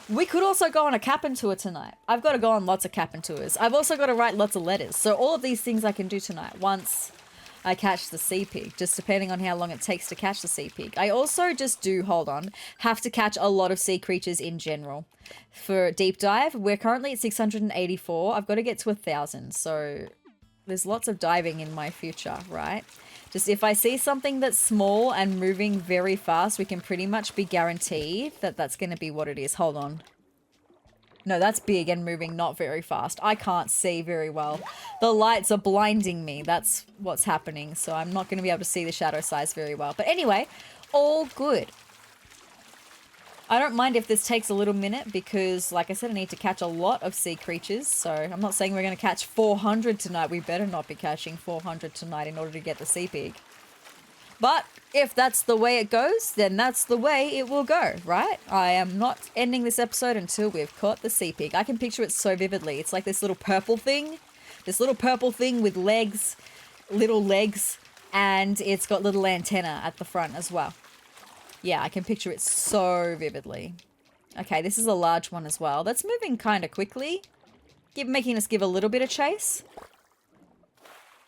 We could also go on a cabin tour tonight. I've got to go on lots of cabin tours. I've also got to write lots of letters. So all of these things I can do tonight once I catch the sea pig, just depending on how long it takes to catch the sea pig. I also just have to catch a lot of sea creatures in general. For deep dive, we're currently at 684. I've got to get to 1,000. So there's lots of diving in my future, right? Just if I see something that's small and moving very fast, we can pretty much be guaranteed that that's going to be what it is. Hold on. No, that's big and moving not very fast. I can't see very well. The lights are blinding me. That's what's happening. So I'm not going to be able to see the shadow size very well. But anyway, all good. I don't mind if this takes a little minute because, like I said, I need to catch a lot of sea creatures. So I'm not saying we're going to catch 400 tonight. We better not be catching 400 tonight in order to get the sea pig. But if that's the way it goes, then that's the way it will go, right? I am not ending this episode until we've caught the sea pig. I can picture it so vividly. It's like this little purple thing. This little purple thing with legs, little legs, and it's got little antenna at the front as well. Yeah, I can picture it so vividly. Okay, this is a large one as well. That's moving kind of quickly. Making us give a little bit of chase.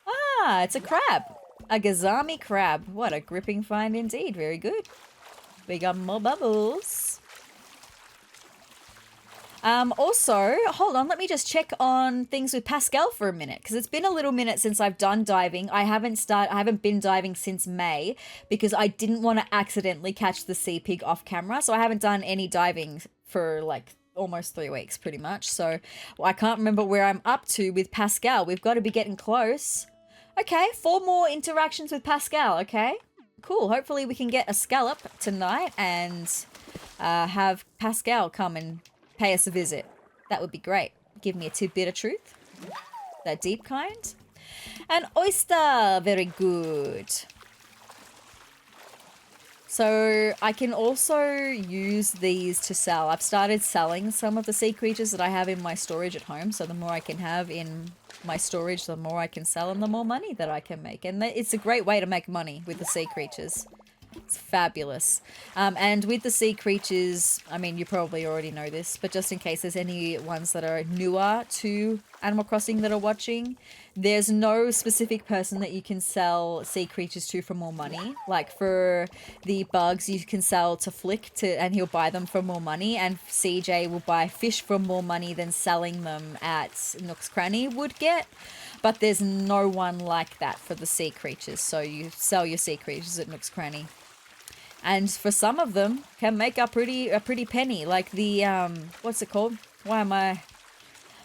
Ah, it's a crab. A Gazami crab. What a gripping find indeed. Very good. We got more bubbles. Also, hold on, let me just check on things with Pascal for a minute, because it's been a little minute since I've done diving. I haven't been diving since May because I didn't want to accidentally catch the sea pig off camera. So I haven't done any diving for like almost 3 weeks pretty much. So I can't remember where I'm up to with Pascal. We've got to be getting close. Okay, 4 more interactions with Pascal, okay? Cool, hopefully we can get a scallop tonight and have Pascal come and pay us a visit. That would be great. Give me a tidbit of truth. That deep kind. An oyster, very good. So I can also use these to sell. I've started selling some of the sea creatures that I have in my storage at home. So the more I can have in my storage, the more I can sell and the more money that I can make. And it's a great way to make money with the sea creatures. It's fabulous. And with the sea creatures, I mean, you probably already know this, but just in case there's any ones that are newer to Animal Crossing that are watching, there's no specific person that you can sell sea creatures to for more money. Like for the bugs, you can sell to Flick and he'll buy them for more money, and CJ will buy fish for more money than selling them at Nook's Cranny would get. But there's no one like that for the sea creatures, so you sell your sea creatures at Nook's Cranny. And for some of them, can make a pretty penny. Like the, what's it called? Why am I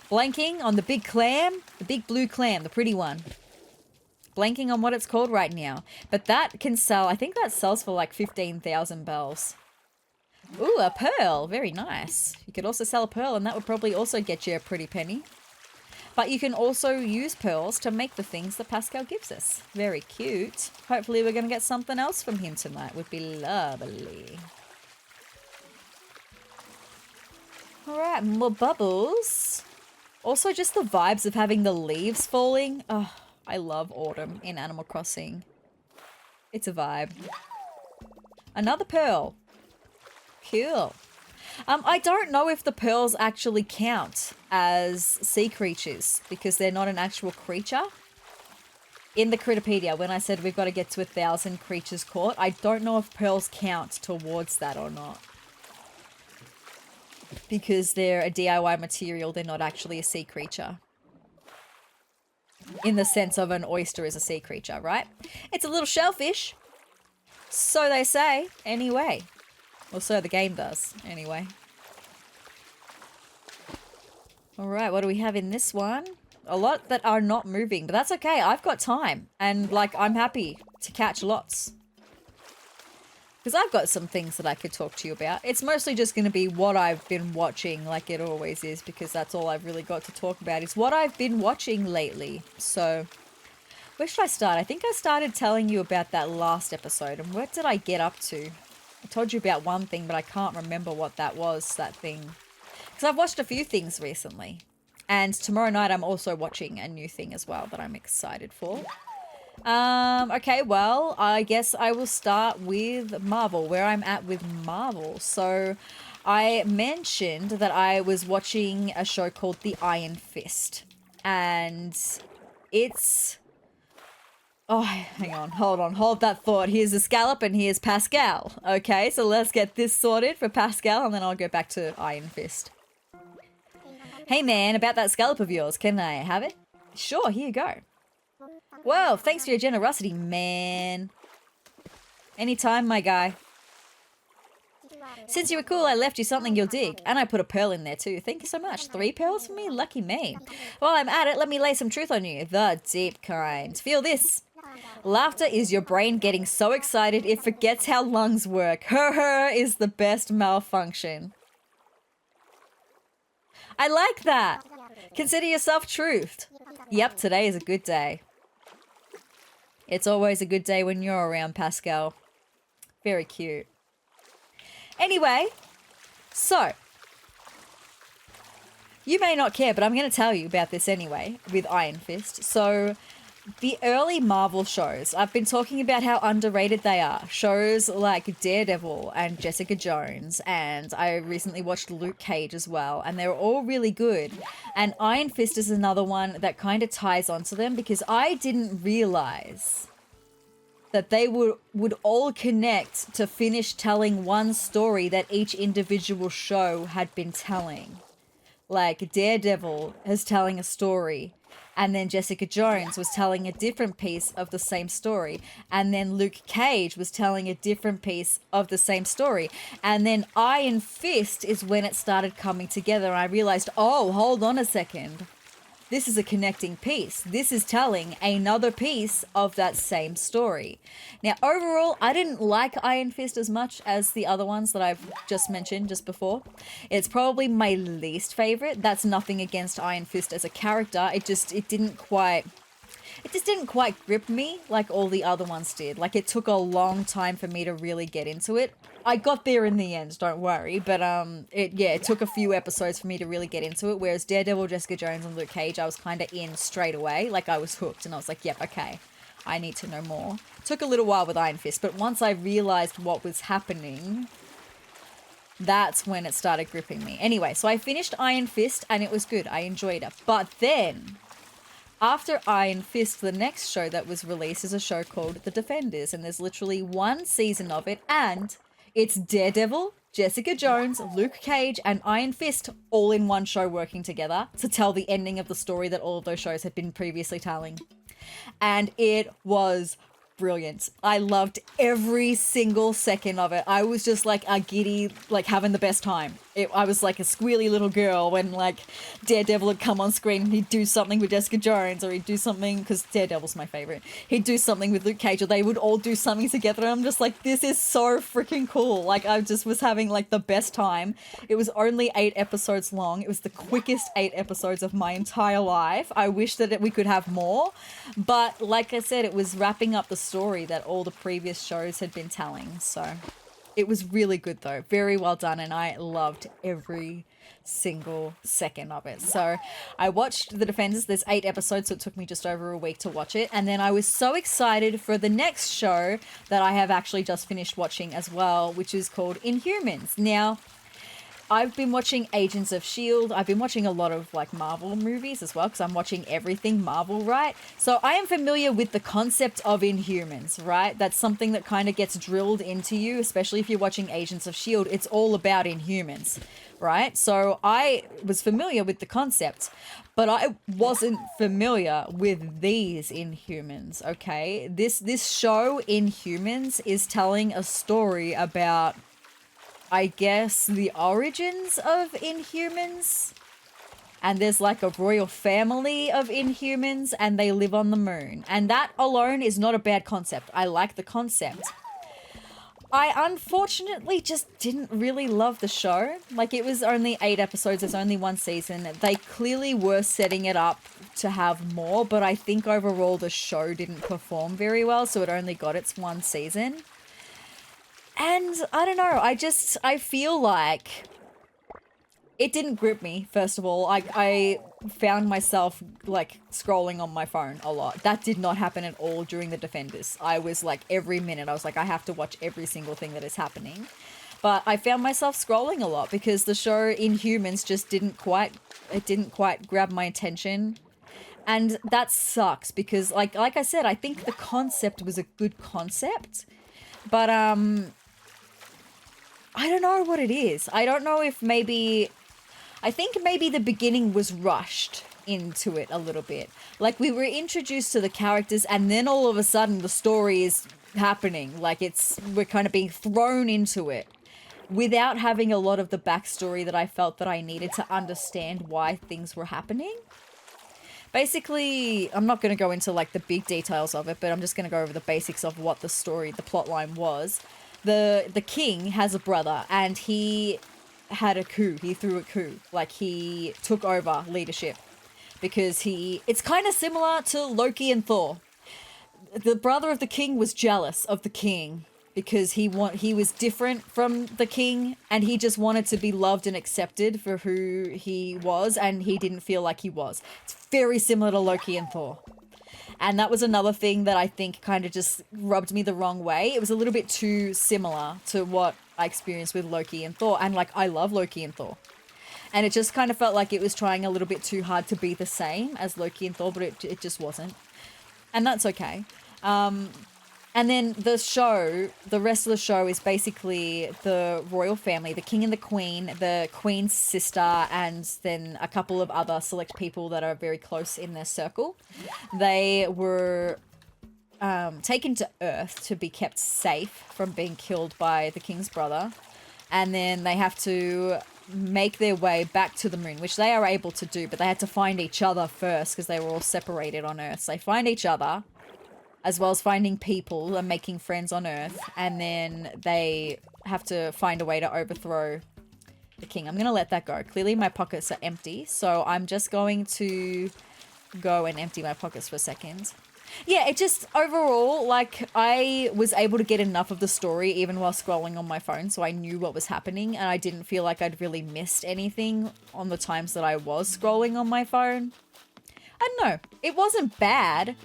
blanking on the big clam? The big blue clam, the pretty one. Blanking on what it's called right now. But that can sell, I think that sells for like 15,000 bells. Ooh, a pearl. Very nice. You could also sell a pearl, and that would probably also get you a pretty penny. But you can also use pearls to make the things that Pascal gives us. Very cute. Hopefully we're going to get something else from him tonight. Would be lovely. Alright, more bubbles. Also just the vibes of having the leaves falling. Oh, I love autumn in Animal Crossing. It's a vibe. Another pearl. Cool. I don't know if the pearls actually count as sea creatures because they're not an actual creature. In the Critterpedia, when I said we've got to get to 1,000 creatures caught, I don't know if pearls count towards that or not. Because they're a DIY material, they're not actually a sea creature. In the sense of an oyster is a sea creature, right? It's a little shellfish. So they say, anyway. Well, so the game does, anyway. Alright, what do we have in this one? A lot that are not moving, but that's okay. I've got time. And, like, I'm happy to catch lots. Because I've got some things that I could talk to you about. It's mostly just going to be what I've been watching, like it always is, because that's all I've really got to talk about, is what I've been watching lately. So, where should I start? I think I started telling you about that last episode, and what did I get up to? I told you about one thing, but I can't remember what that was, that thing. Because I've watched a few things recently. And tomorrow night I'm also watching a new thing as well that I'm excited for. Okay, well, I guess I will start with Marvel, where I'm at with Marvel. So I mentioned that I was watching a show called The Iron Fist. And it's... Oh, hang on, hold that thought. Here's the scallop and here's Pascal. Okay, so let's get this sorted for Pascal and then I'll go back to Iron Fist. Hey man, about that scallop of yours, can I have it? Sure, here you go. Whoa, thanks for your generosity, man. Anytime, my guy. Since you were cool, I left you something you'll dig. And I put a pearl in there too. Thank you so much. 3 pearls for me? Lucky me. While I'm at it, let me lay some truth on you. The deep kind. Feel this. Laughter is your brain getting so excited it forgets how lungs work. Her is the best malfunction. I like that. Consider yourself truthed. Yep, today is a good day. It's always a good day when you're around, Pascal. Very cute. Anyway, so, you may not care, but I'm going to tell you about this anyway, with Iron Fist. So, the early Marvel shows, I've been talking about how underrated they are. Shows like Daredevil and Jessica Jones, and I recently watched Luke Cage as well, and they're all really good. And Iron Fist is another one that kind of ties onto them, because I didn't realize that they would all connect to finish telling one story that each individual show had been telling. Like, Daredevil is telling a story, and then Jessica Jones was telling a different piece of the same story, and then Luke Cage was telling a different piece of the same story, and then Iron Fist is when it started coming together, and I realized, oh, hold on a second. This is a connecting piece. This is telling another piece of that same story. Now, overall, I didn't like Iron Fist as much as the other ones that I've just mentioned just before. It's probably my least favorite. That's nothing against Iron Fist as a character. It just didn't quite grip me like all the other ones did. Like, it took a long time for me to really get into it. I got there in the end, don't worry. But it took a few episodes for me to really get into it. Whereas Daredevil, Jessica Jones, and Luke Cage, I was kind of in straight away. Like, I was hooked, and I was like, yep, okay, I need to know more. Took a little while with Iron Fist, but once I realized what was happening, That's when it started gripping me. Anyway, so I finished Iron Fist and it was good. I enjoyed it. But then after Iron Fist, the next show that was released is a show called The Defenders, and there's literally one season of it, and it's Daredevil, Jessica Jones, Luke Cage, and Iron Fist all in one show working together to tell the ending of the story that all of those shows had been previously telling. And it was brilliant. I loved every single second of it. I was just like a giddy, like having the best time. I was like a squealy little girl when like Daredevil would come on screen and he'd do something with Jessica Jones, or he'd do something, because Daredevil's my favorite. He'd do something with Luke Cage, or they would all do something together. And I'm just like, this is so freaking cool. Like I just was having like the best time. It was only 8 episodes long. It was the quickest 8 episodes of my entire life. I wish that we could have more, but like I said, it was wrapping up the story that all the previous shows had been telling. So it was really good though. Very well done, and I loved every single second of it. So I watched The Defenders. There's 8 episodes, so it took me just over a week to watch it. And then I was so excited for the next show that I have actually just finished watching as well, which is called Inhumans. Now, I've been watching Agents of S.H.I.E.L.D. I've been watching a lot of like Marvel movies as well, because I'm watching everything Marvel, right? So I am familiar with the concept of Inhumans, right? That's something that kind of gets drilled into you, especially if you're watching Agents of S.H.I.E.L.D. It's all about Inhumans, right? So I was familiar with the concept, but I wasn't familiar with these Inhumans, okay? This show, Inhumans, is telling a story about, I guess, the origins of Inhumans. And there's like a royal family of Inhumans, and they live on the moon. And that alone is not a bad concept. I like the concept. I unfortunately just didn't really love the show. Like, it was only 8 episodes. There's only one season. They clearly were setting it up to have more, but I think overall the show didn't perform very well, so it only got its one season. And I don't know, I feel like it didn't grip me, first of all. I found myself, like, scrolling on my phone a lot. That did not happen at all during The Defenders. I was, like, every minute, I was like, I have to watch every single thing that is happening. But I found myself scrolling a lot because the show Inhumans just didn't quite grab my attention. And that sucks because, like I said, I think the concept was a good concept. But, I don't know what it is. I don't know if I think maybe the beginning was rushed into it a little bit. Like, we were introduced to the characters and then all of a sudden the story is happening. Like, we're kind of being thrown into it without having a lot of the backstory that I felt that I needed to understand why things were happening. Basically, I'm not going to go into like the big details of it, but I'm just going to go over the basics of what the plotline was. The king has a brother, and he had a coup. He threw a coup. Like, he took over leadership because it's kind of similar to Loki and Thor. The brother of the king was jealous of the king because he was different from the king, and he just wanted to be loved and accepted for who he was, and he didn't feel like he was. It's very similar to Loki and Thor. And that was another thing that I think kind of just rubbed me the wrong way. It was a little bit too similar to what I experienced with Loki and Thor. And, like, I love Loki and Thor. And it just kind of felt like it was trying a little bit too hard to be the same as Loki and Thor, but it just wasn't. And that's okay. And then the rest of the show is basically the royal family, the king and the queen's sister, and then a couple of other select people that are very close in their circle. They were taken to Earth to be kept safe from being killed by the king's brother. And then they have to make their way back to the moon, which they are able to do, but they had to find each other first because they were all separated on Earth. So they find each other, as well as finding people and making friends on Earth, and then they have to find a way to overthrow the king. I'm going to let that go. Clearly my pockets are empty, so I'm just going to go and empty my pockets for a second. Yeah, it just, overall, like, I was able to get enough of the story even while scrolling on my phone, so I knew what was happening, and I didn't feel like I'd really missed anything on the times that I was scrolling on my phone. I don't know. It wasn't bad.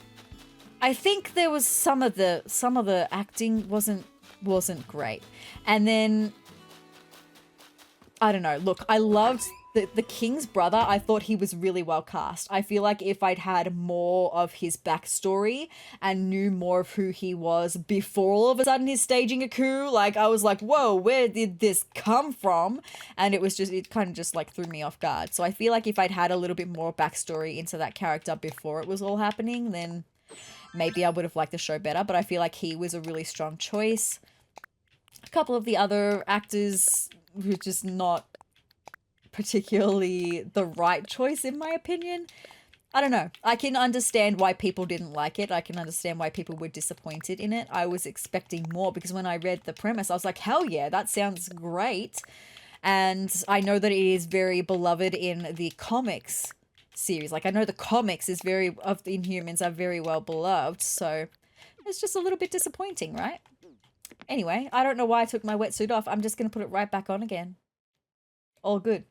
I think there was some of the acting wasn't great. And then I don't know. Look, I loved the king's brother. I thought he was really well cast. I feel like if I'd had more of his backstory and knew more of who he was before all of a sudden he's staging a coup, like I was like, whoa, where did this come from? And it kind of just like threw me off guard. So I feel like if I'd had a little bit more backstory into that character before it was all happening, then maybe I would have liked the show better. But I feel like he was a really strong choice. A couple of the other actors were just not particularly the right choice in my opinion. I don't know. I can understand why people didn't like it. I can understand why people were disappointed in it. I was expecting more because when I read the premise, I was like, hell yeah, that sounds great. And I know that it is very beloved in the comics series. Like I know the comics of the Inhumans are very well beloved. So it's just a little bit disappointing, right? Anyway, I don't know why I took my wetsuit off. I'm just going to put it right back on again. All good.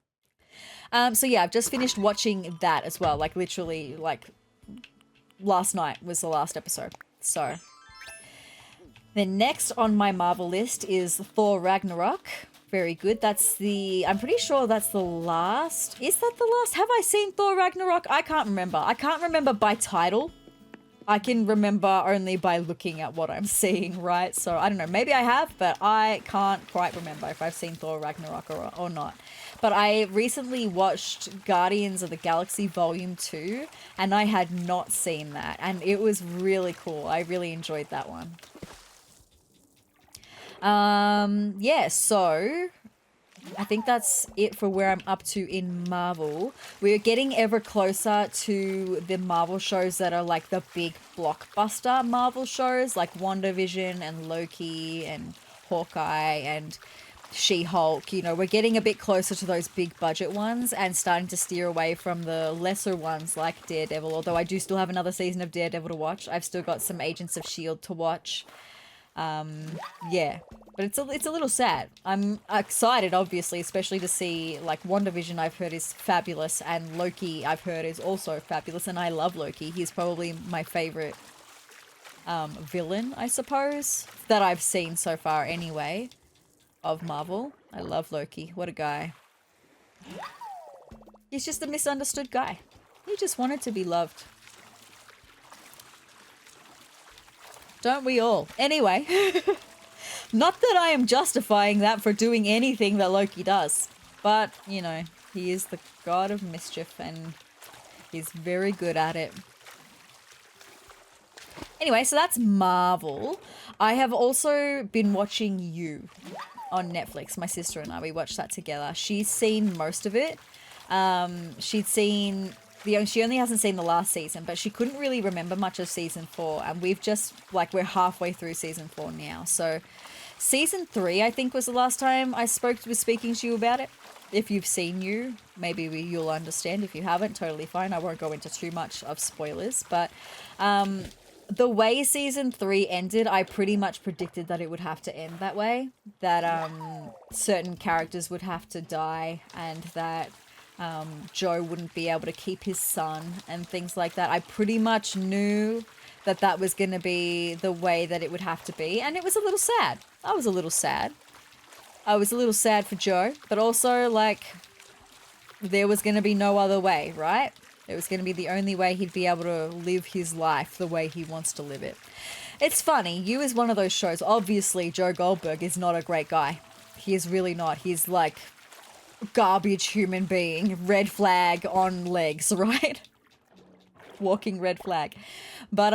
So yeah, I've just finished watching that as well. Like literally, like last night was the last episode. So then next on my Marvel list is Thor Ragnarok. Very good. I'm pretty sure that's the last. Is that the last? Have I seen Thor Ragnarok? I can't remember. I can't remember by title. I can remember only by looking at what I'm seeing, right? So I don't know. Maybe I have, but I can't quite remember if I've seen Thor Ragnarok or not. But I recently watched Guardians of the Galaxy Volume 2, and I had not seen that. And it was really cool. I really enjoyed that one. Yeah, so I think that's it for where I'm up to in Marvel. We're getting ever closer to the Marvel shows that are like the big blockbuster Marvel shows, like WandaVision and Loki and Hawkeye and She-Hulk. You know, we're getting a bit closer to those big budget ones and starting to steer away from the lesser ones like Daredevil, although I do still have another season of Daredevil to watch. I've still got some Agents of S.H.I.E.L.D. to watch. Yeah, but it's a little sad. I'm excited, obviously, especially to see, like, WandaVision I've heard is fabulous, and Loki I've heard is also fabulous, and I love Loki. He's probably my favorite villain, I suppose, that I've seen so far anyway, of Marvel. I love Loki. What a guy. He's just a misunderstood guy. He just wanted to be loved. Don't we all? Anyway, not that I am justifying that for doing anything that Loki does, but, you know, he is the god of mischief and he's very good at it. Anyway, so that's Marvel. I have also been watching You on Netflix. My sister and I, we watched that together. She's seen most of it. She only hasn't seen the last season, but she couldn't really remember much of season 4, and we're halfway through season 4 now. So season 3, I think, was the last time I was speaking to you about it. If you've seen You, maybe you'll understand. If you haven't, totally fine. I won't go into too much of spoilers, but the way season 3 ended, I pretty much predicted that it would have to end that way, that certain characters would have to die, and that Joe wouldn't be able to keep his son and things like that. I pretty much knew that that was going to be the way that it would have to be, and it was a little sad. I was a little sad. I was a little sad for Joe, but also, like, there was going to be no other way, right? It was going to be the only way he'd be able to live his life the way he wants to live it. It's funny, You is one of those shows. Obviously, Joe Goldberg is not a great guy. He is really not. He's like garbage human being, red flag on legs, right? Walking red flag. But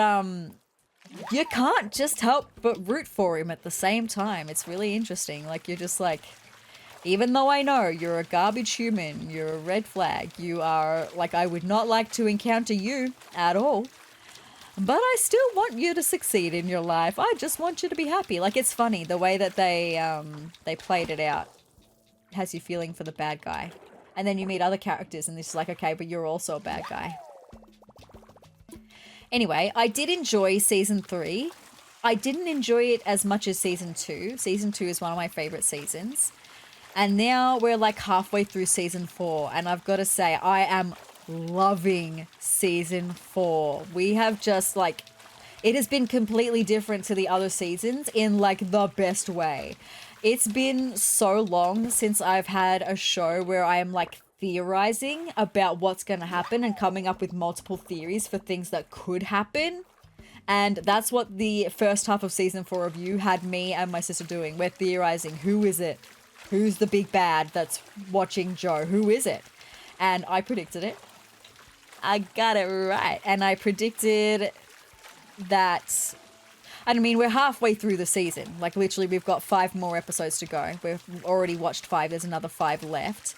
you can't just help but root for him at the same time. It's really interesting. Like, you're just like, even though I know you're a garbage human, you're a red flag, you are, like, I would not like to encounter you at all, but I still want you to succeed in your life. I just want you to be happy. Like, it's funny the way that they played it out. Has you feeling for the bad guy, and then you meet other characters and it's like, okay, but you're also a bad guy. Anyway, I did enjoy season 3. I didn't enjoy it as much as season 2. Season 2 is one of my favorite seasons, and now we're like halfway through season 4, and I've got to say I am loving season 4. We have just, like, it has been completely different to the other seasons in, like, the best way. It's been so long since I've had a show where I am like theorizing about what's going to happen and coming up with multiple theories for things that could happen. And that's what the first half of season 4 of You had me and my sister doing. We're theorizing. Who is it? Who's the big bad that's watching Joe? Who is it? And I predicted it. I got it right. And I predicted that... I mean, we're halfway through the season. Like, literally, we've got 5 more episodes to go. We've already watched 5. There's another 5 left.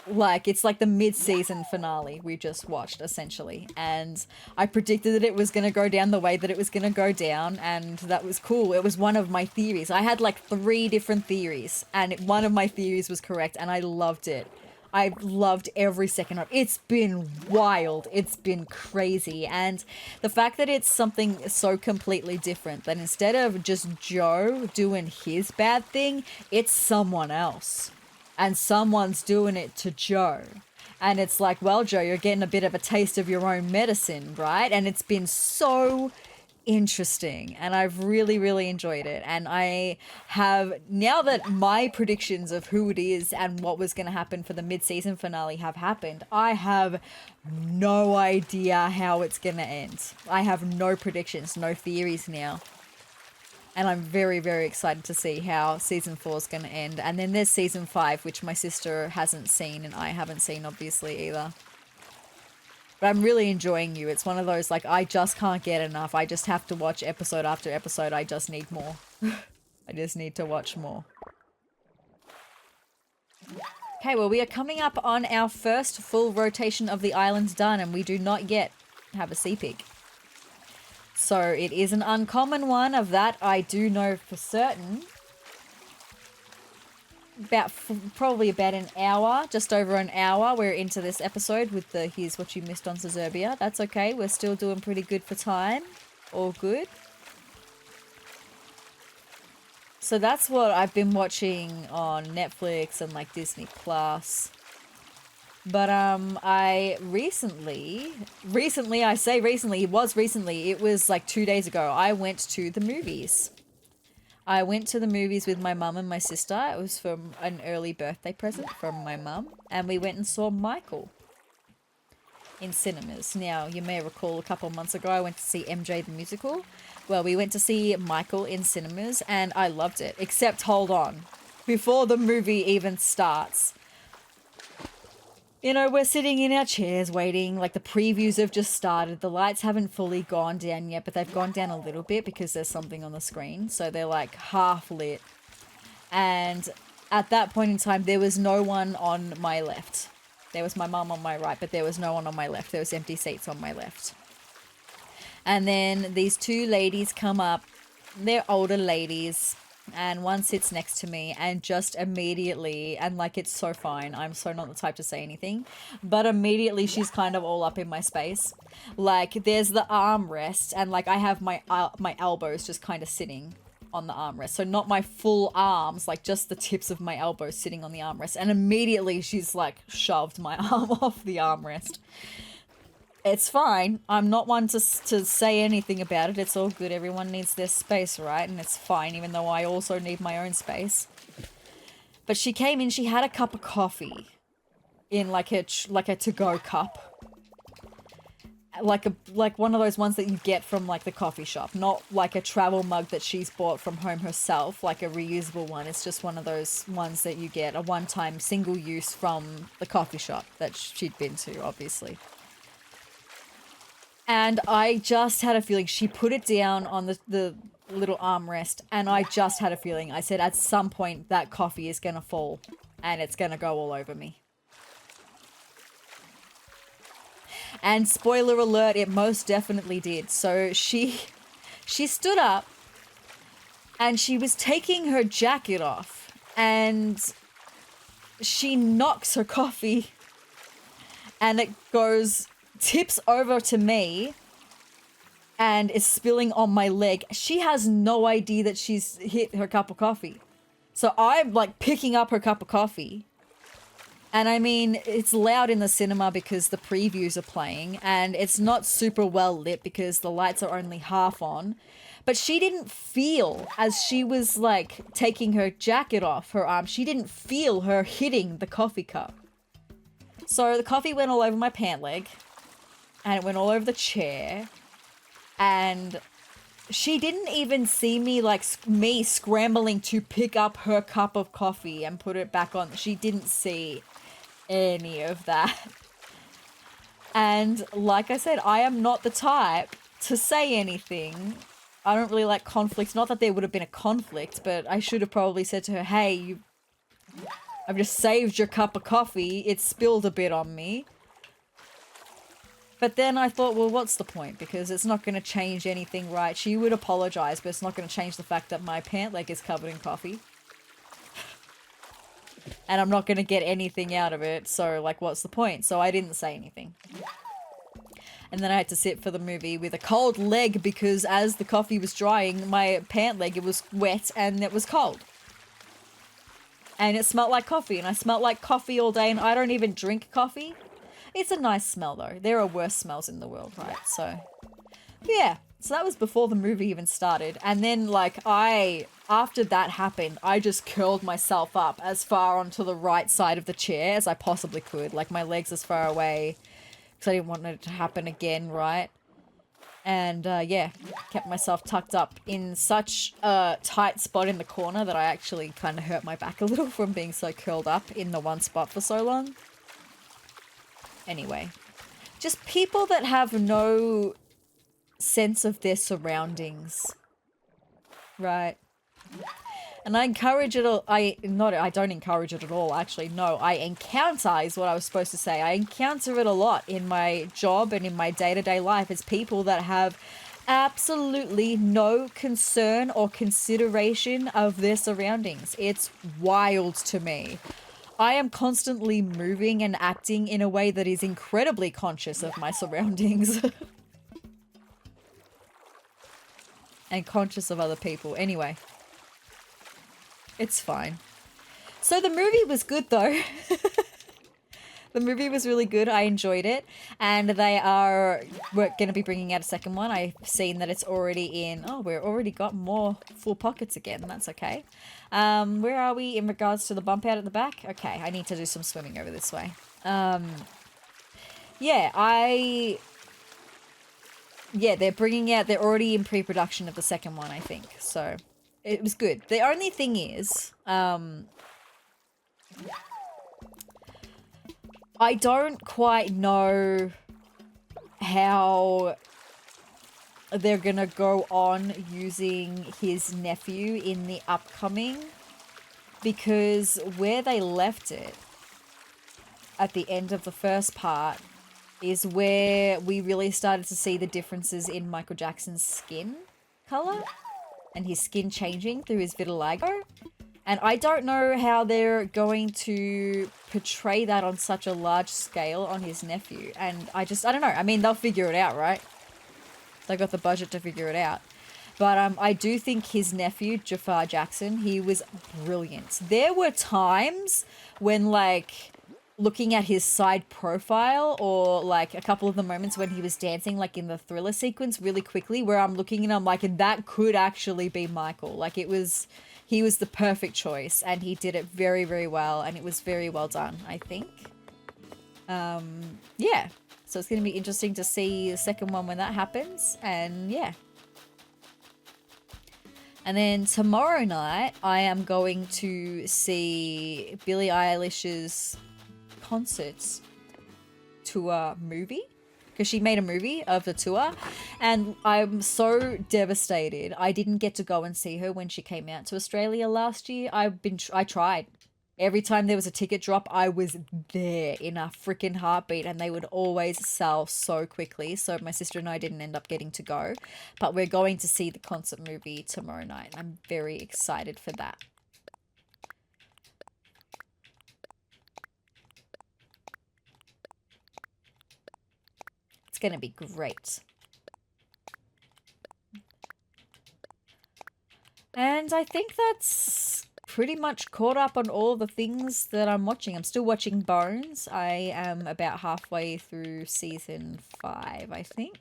Like, it's like the mid-season finale we just watched, essentially. And I predicted that it was going to go down the way that it was going to go down, and that was cool. It was one of my theories. I had, like, 3 different theories, and one of my theories was correct, and I loved it. I loved every second of it. It's been wild. It's been crazy. And the fact that it's something so completely different, that instead of just Joe doing his bad thing, it's someone else. And someone's doing it to Joe. And it's like, well, Joe, you're getting a bit of a taste of your own medicine, right? And it's been so interesting, and I've really, really enjoyed it. And I have, now that my predictions of who it is and what was going to happen for the mid-season finale have happened, I have no idea how it's going to end. I have no predictions, no theories now. And I'm very, very excited to see how season 4 is going to end. And then there's season 5, which my sister hasn't seen and I haven't seen, obviously, either. But I'm really enjoying You. It's one of those, like, I just can't get enough. I just have to watch episode after episode. I just need more. I just need to watch more. Okay, well, we are coming up on our first full rotation of the islands done, and we do not yet have a sea pig. So it is an uncommon one. Of that I do know for certain. Probably about an hour, just over an hour, we're into this episode with the Here's What You Missed on Sezurbia. That's okay, we're still doing pretty good for time. All good. So that's what I've been watching on Netflix and like Disney Plus. But I recently, I say recently, it was like 2 days ago, I went to the movies. I went to the movies with my mum and my sister. It was from an early birthday present from my mum. And we went and saw Michael in cinemas. Now, you may recall a couple of months ago I went to see MJ the Musical. Well, we went to see Michael in cinemas and I loved it. Except, hold on. Before the movie even starts, you know, we're sitting in our chairs waiting, like the previews have just started. The lights haven't fully gone down yet, but they've gone down a little bit because there's something on the screen. So they're like half lit. And at that point in time, there was no one on my left. There was my mum on my right, but there was no one on my left. There was empty seats on my left. And then these 2 ladies come up. They're older ladies. And one sits next to me and just immediately, and like it's so fine, I'm so not the type to say anything, but immediately she's kind of all up in my space. Like there's the armrest and like I have my elbows just kind of sitting on the armrest. So not my full arms, like just the tips of my elbows sitting on the armrest. And immediately she's like shoved my arm off the armrest. It's fine. I'm not one to say anything about it. It's all good. Everyone needs their space, right? And it's fine, even though I also need my own space. But she came in, she had a cup of coffee in like a to-go cup. Like one of those ones that you get from like the coffee shop. Not like a travel mug that she's bought from home herself, like a reusable one. It's just one of those ones that you get, a one-time single use from the coffee shop that she'd been to, obviously. And I just had a feeling, she put it down on the little armrest, and I just had a feeling. I said, at some point, that coffee is going to fall, and it's going to go all over me. And spoiler alert, it most definitely did. So she stood up, and she was taking her jacket off, and she knocks her coffee, and it tips over to me and is spilling on my leg. She has no idea that she's hit her cup of coffee. So I'm like picking up her cup of coffee. And I mean, it's loud in the cinema because the previews are playing and it's not super well lit because the lights are only half on. But she didn't feel, as she was like taking her jacket off her arm, she didn't feel her hitting the coffee cup. So the coffee went all over my pant leg, and it went all over the chair, and she didn't even see me, like, me scrambling to pick up her cup of coffee and put it back on. She didn't see any of that. And like I said, I am not the type to say anything. I don't really like conflicts. Not that there would have been a conflict, but I should have probably said to her, hey, I've just saved your cup of coffee. It spilled a bit on me. But then I thought, well, what's the point? Because it's not going to change anything, right? She would apologize, but it's not going to change the fact that my pant leg is covered in coffee. And I'm not going to get anything out of it. So, like, what's the point? So I didn't say anything. And then I had to sit for the movie with a cold leg because as the coffee was drying, my pant leg, it was wet and it was cold. And it smelled like coffee, and I smelled like coffee all day, and I don't even drink coffee. It's a nice smell, though. There are worse smells in the world, right? So, yeah. So that was before the movie even started. And then, like, after that happened, I just curled myself up as far onto the right side of the chair as I possibly could. Like, my legs as far away, because I didn't want it to happen again, right? And, yeah, kept myself tucked up in such a tight spot in the corner that I actually kind of hurt my back a little from being so curled up in the one spot for so long. Anyway, just people that have no sense of their surroundings, right? And I encourage it all. I don't encourage it at all, actually. No, I encounter is what I was supposed to say. I encounter it a lot in my job and in my day-to-day life. It's people that have absolutely no concern or consideration of their surroundings. It's wild to me. I am constantly moving and acting in a way that is incredibly conscious of my surroundings. And conscious of other people. Anyway. It's fine. So the movie was good, though. The movie was really good. I enjoyed it. And we're going to be bringing out a second one. I've seen that it's already in... Oh, we've already got more full pockets again. That's okay. Where are we in regards to the bump out at the back? Okay, I need to do some swimming over this way. Yeah, they're bringing out... They're already in pre-production of the second one, I think. So... It was good. The only thing is, I don't quite know how they're gonna go on using his nephew in the upcoming, because where they left it at the end of the first part is where we really started to see the differences in Michael Jackson's skin color. And his skin changing through his vitiligo. And I don't know how they're going to portray that on such a large scale on his nephew. And I don't know. I mean, they'll figure it out, right? They got the budget to figure it out. But I do think his nephew, Jafar Jackson, he was brilliant. There were times when, like... looking at his side profile, or like a couple of the moments when he was dancing, like in the Thriller sequence really quickly, where I'm looking and I'm like, that could actually be Michael. Like he was the perfect choice, and he did it very, very well, and it was very well done, I think. Yeah. So it's going to be interesting to see the second one when that happens, and yeah. And then tomorrow night, I am going to see Billie Eilish's concerts tour movie, because she made a movie of the tour, and I'm so devastated I didn't get to go and see her when she came out to Australia last year. I tried. Every time there was a ticket drop, I was there in a freaking heartbeat, and they would always sell so quickly. So my sister and I didn't end up getting to go, but we're going to see the concert movie tomorrow night. I'm very excited for that. Gonna be great. And I think that's pretty much caught up on all the things that I'm watching. I'm still watching Bones. I am about halfway through season 5, I think.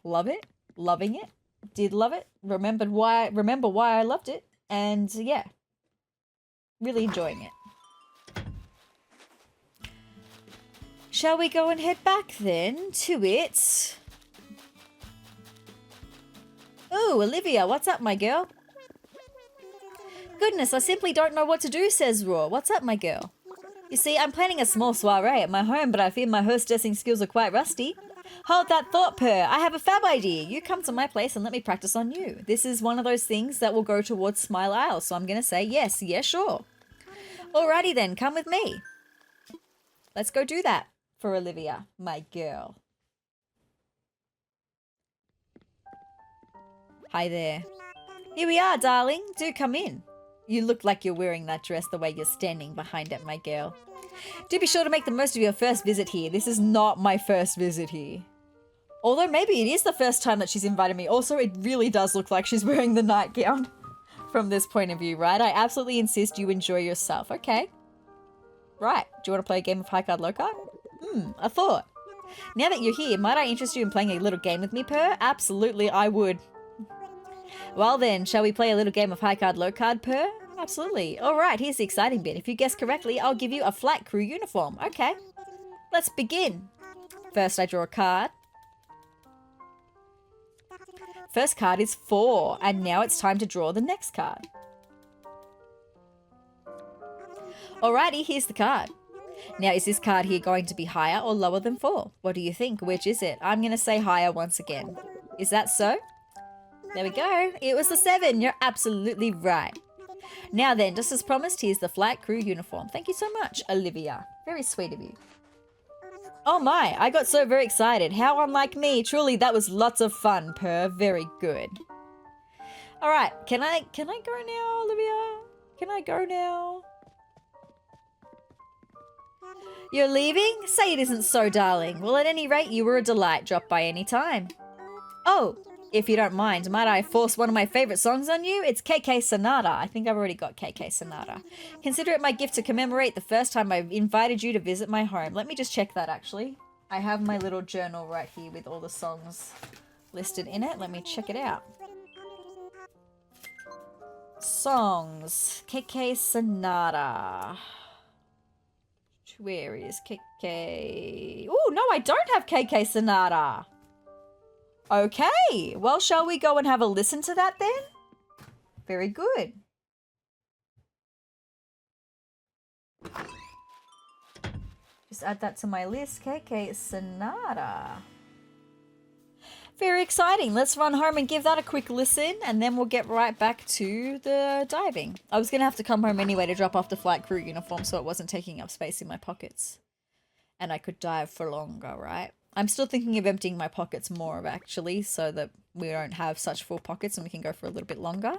Love it. loving it. Did love it. Remember why I loved it. And yeah, really enjoying it. Shall we go and head back then to it? Ooh, Olivia, what's up, my girl? Goodness, I simply don't know what to do, sezrawrr. What's up, my girl? You see, I'm planning a small soiree at my home, but I fear my hostessing skills are quite rusty. Hold that thought, Purr. I have a fab idea. You come to my place and let me practice on you. This is one of those things that will go towards Smile Isle, so I'm going to say yes, sure. Alrighty then, come with me. Let's go do that for Olivia, my girl. Hi there. Here we are, darling. Do come in. You look like you're wearing that dress the way you're standing behind it, my girl. Do be sure to make the most of your first visit here. This is not my first visit here. Although maybe it is the first time that she's invited me. Also, it really does look like she's wearing the nightgown from this point of view, right? I absolutely insist you enjoy yourself. Okay. Right. Do you want to play a game of high card, low card? A thought. Now that you're here, might I interest you in playing a little game with me, Purr? Absolutely, I would. Well then, shall we play a little game of high card, low card, Purr? Absolutely. Alright, here's the exciting bit. If you guess correctly, I'll give you a flight crew uniform. Okay. Let's begin. First, I draw a card. First card is 4, and now it's time to draw the next card. Alrighty, here's the card. Now, is this card here going to be higher or lower than 4? What do you think? Which is it? I'm going to say higher once again. Is that so? There we go. It was the 7. You're absolutely right. Now then, just as promised, here's the flight crew uniform. Thank you so much, Olivia. Very sweet of you. Oh my, I got so very excited. How unlike me. Truly, that was lots of fun, Purr. Very good. All right, can I go now, Olivia? Can I go now? You're leaving? Say it isn't so, darling. Well, at any rate, you were a delight. Drop by any time. Oh, if you don't mind, might I force one of my favorite songs on you? It's KK Sonata. I think I've already got KK Sonata. Consider it my gift to commemorate the first time I've invited you to visit my home. Let me just check that, actually. I have my little journal right here with all the songs listed in it. Let me check it out. Songs. KK Sonata. Where is KK? Oh, no, I don't have KK Sonata. Okay, well, shall we go and have a listen to that then? Very good. Just add that to my list. KK Sonata. Very exciting. Let's run home and give that a quick listen, and then we'll get right back to the diving. I was going to have to come home anyway to drop off the flight crew uniform so it wasn't taking up space in my pockets. And I could dive for longer, right? I'm still thinking of emptying my pockets more, actually, so that we don't have such full pockets and we can go for a little bit longer.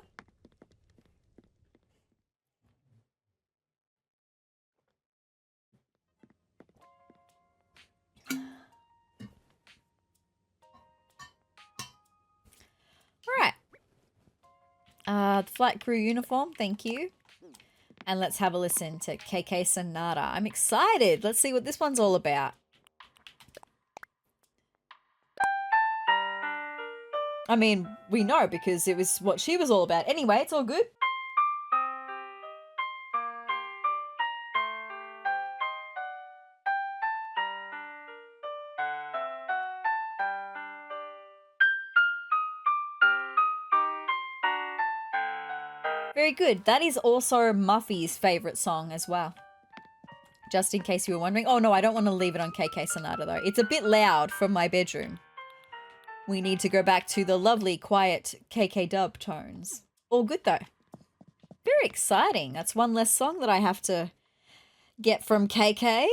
Alright. The flight crew uniform, thank you. And let's have a listen to KK Sonata. I'm excited. Let's see what this one's all about. I mean, we know because it was what she was all about. Anyway, it's all good. Very good. That is also Muffy's favourite song as well. Just in case you were wondering. Oh no, I don't want to leave it on KK Sonata though. It's a bit loud from my bedroom. We need to go back to the lovely, quiet KK dub tones. All good though. Very exciting. That's one less song that I have to get from KK.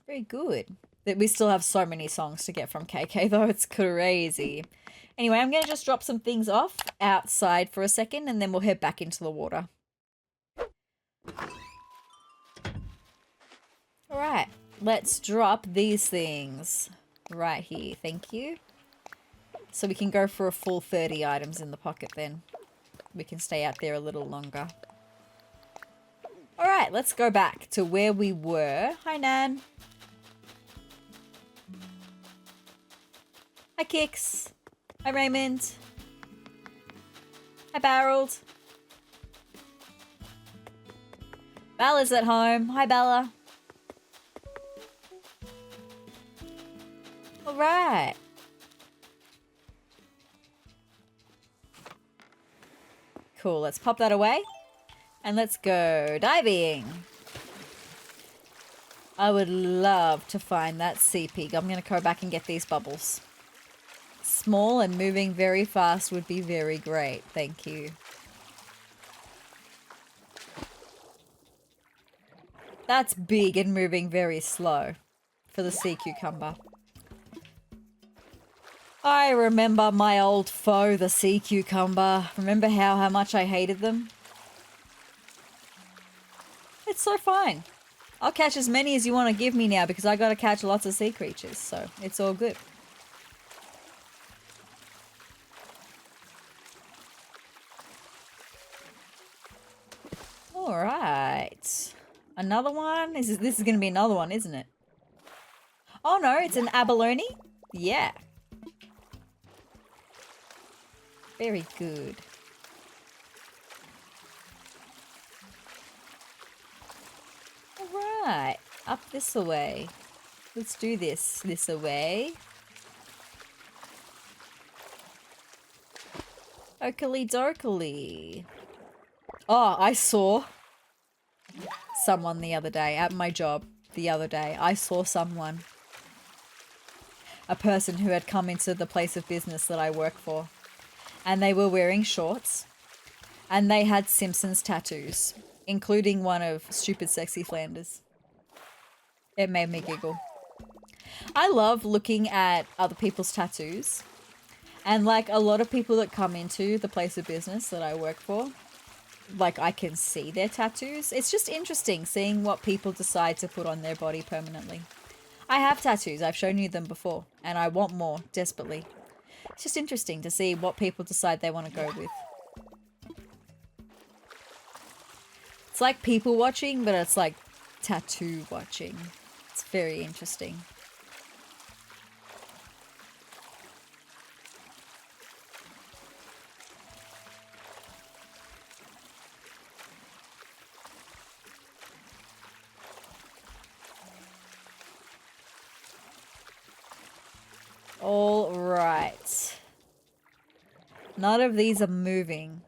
Very good. We still have so many songs to get from KK though. It's crazy. Anyway, I'm going to just drop some things off outside for a second and then we'll head back into the water. All right, let's drop these things right here. Thank you. So we can go for a full 30 items in the pocket then. We can stay out there a little longer. All right, let's go back to where we were. Hi, Nan. Hi, Kix. Hi, Raymond. Hi, Barreled. Bella's at home. Hi, Bella. All right. Cool. Let's pop that away. And let's go diving. I would love to find that sea pig. I'm going to go back and get these bubbles. Small and moving very fast would be very great. Thank you. That's big and moving very slow for the sea cucumber. I remember my old foe, the sea cucumber. Remember how much I hated them? It's so fine. I'll catch as many as you want to give me now because I got to catch lots of sea creatures, so it's all good. All right. Another one? This is going to be another one, isn't it? Oh no, it's an abalone? Yeah. Very good. Alright, up this away. Let's do this away. Oakley dokley. Oh, I saw someone the other day at my job the other day. I saw someone. A person who had come into the place of business that I work for. And they were wearing shorts. And they had Simpsons tattoos. Including one of Stupid Sexy Flanders. It made me giggle. I love looking at other people's tattoos. And like a lot of people that come into the place of business that I work for, like I can see their tattoos. It's just interesting seeing what people decide to put on their body permanently. I have tattoos. I've shown you them before. And I want more, desperately. It's just interesting to see what people decide they want to go with. It's like people watching, but it's like tattoo watching. It's very interesting. All right. None of these are moving.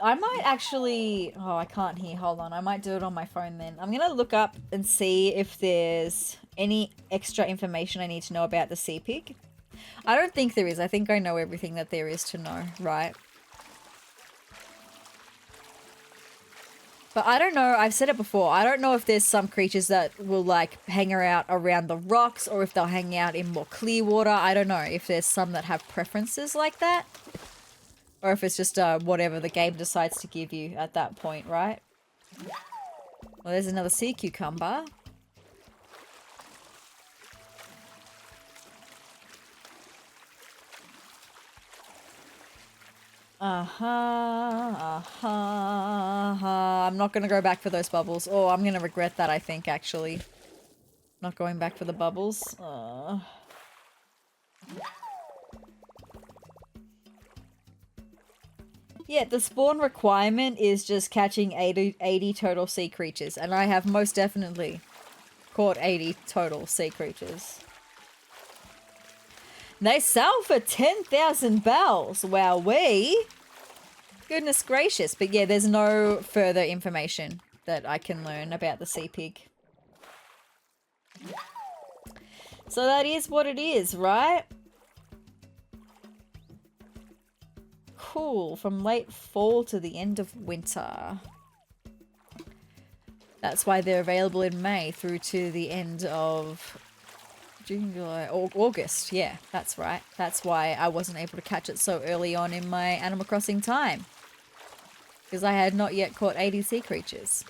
I might actually... Oh, I can't hear. Hold on. I might do it on my phone then. I'm going to look up and see if there's any extra information I need to know about the sea pig. I don't think there is. I think I know everything that there is to know, right? But I don't know. I've said it before. I don't know if there's some creatures that will like hang out around the rocks or if they'll hang out in more clear water. I don't know if there's some that have preferences like that. Or if it's just whatever the game decides to give you at that point, right? Well, there's another sea cucumber. I'm not going to go back for those bubbles. Oh, I'm going to regret that, I think, actually. Not going back for the bubbles. Yeah, the spawn requirement is just catching 80 total sea creatures. And I have most definitely caught 80 total sea creatures. They sell for 10,000 bells. Wowee. Goodness gracious. But yeah, there's no further information that I can learn about the sea pig. So that is what it is, right? Cool. From late fall to the end of winter. That's why they're available in May through to the end of June, July, August. Yeah, that's right. That's why I wasn't able to catch it so early on in my Animal Crossing time. Because I had not yet caught 80 sea creatures.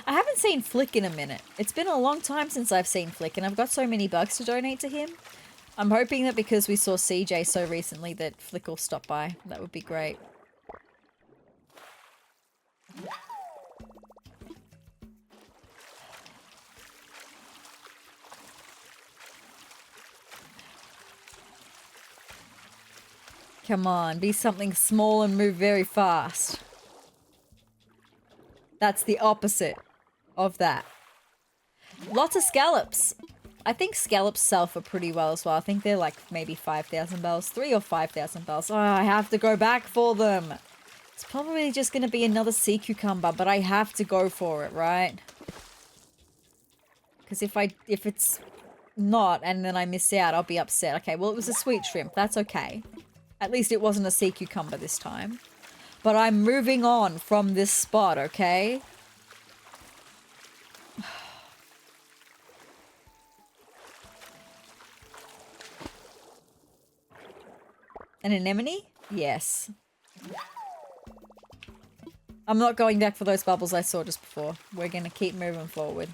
I haven't seen Flick in a minute. It's been a long time since I've seen Flick, and I've got so many bugs to donate to him. I'm hoping that because we saw CJ so recently that Flick will stop by. That would be great. Come on, be something small and move very fast. That's the opposite of that. Lots of scallops. I think scallops sell for pretty well as well. I think they're like maybe 5,000 bells. 3 or 5,000 bells. Oh, I have to go back for them. It's probably just going to be another sea cucumber, but I have to go for it, right? Because if it's not and then I miss out, I'll be upset. Okay, well, it was a sweet shrimp. That's okay. At least it wasn't a sea cucumber this time. But I'm moving on from this spot, okay? An anemone? Yes. I'm not going back for those bubbles I saw just before. We're going to keep moving forward.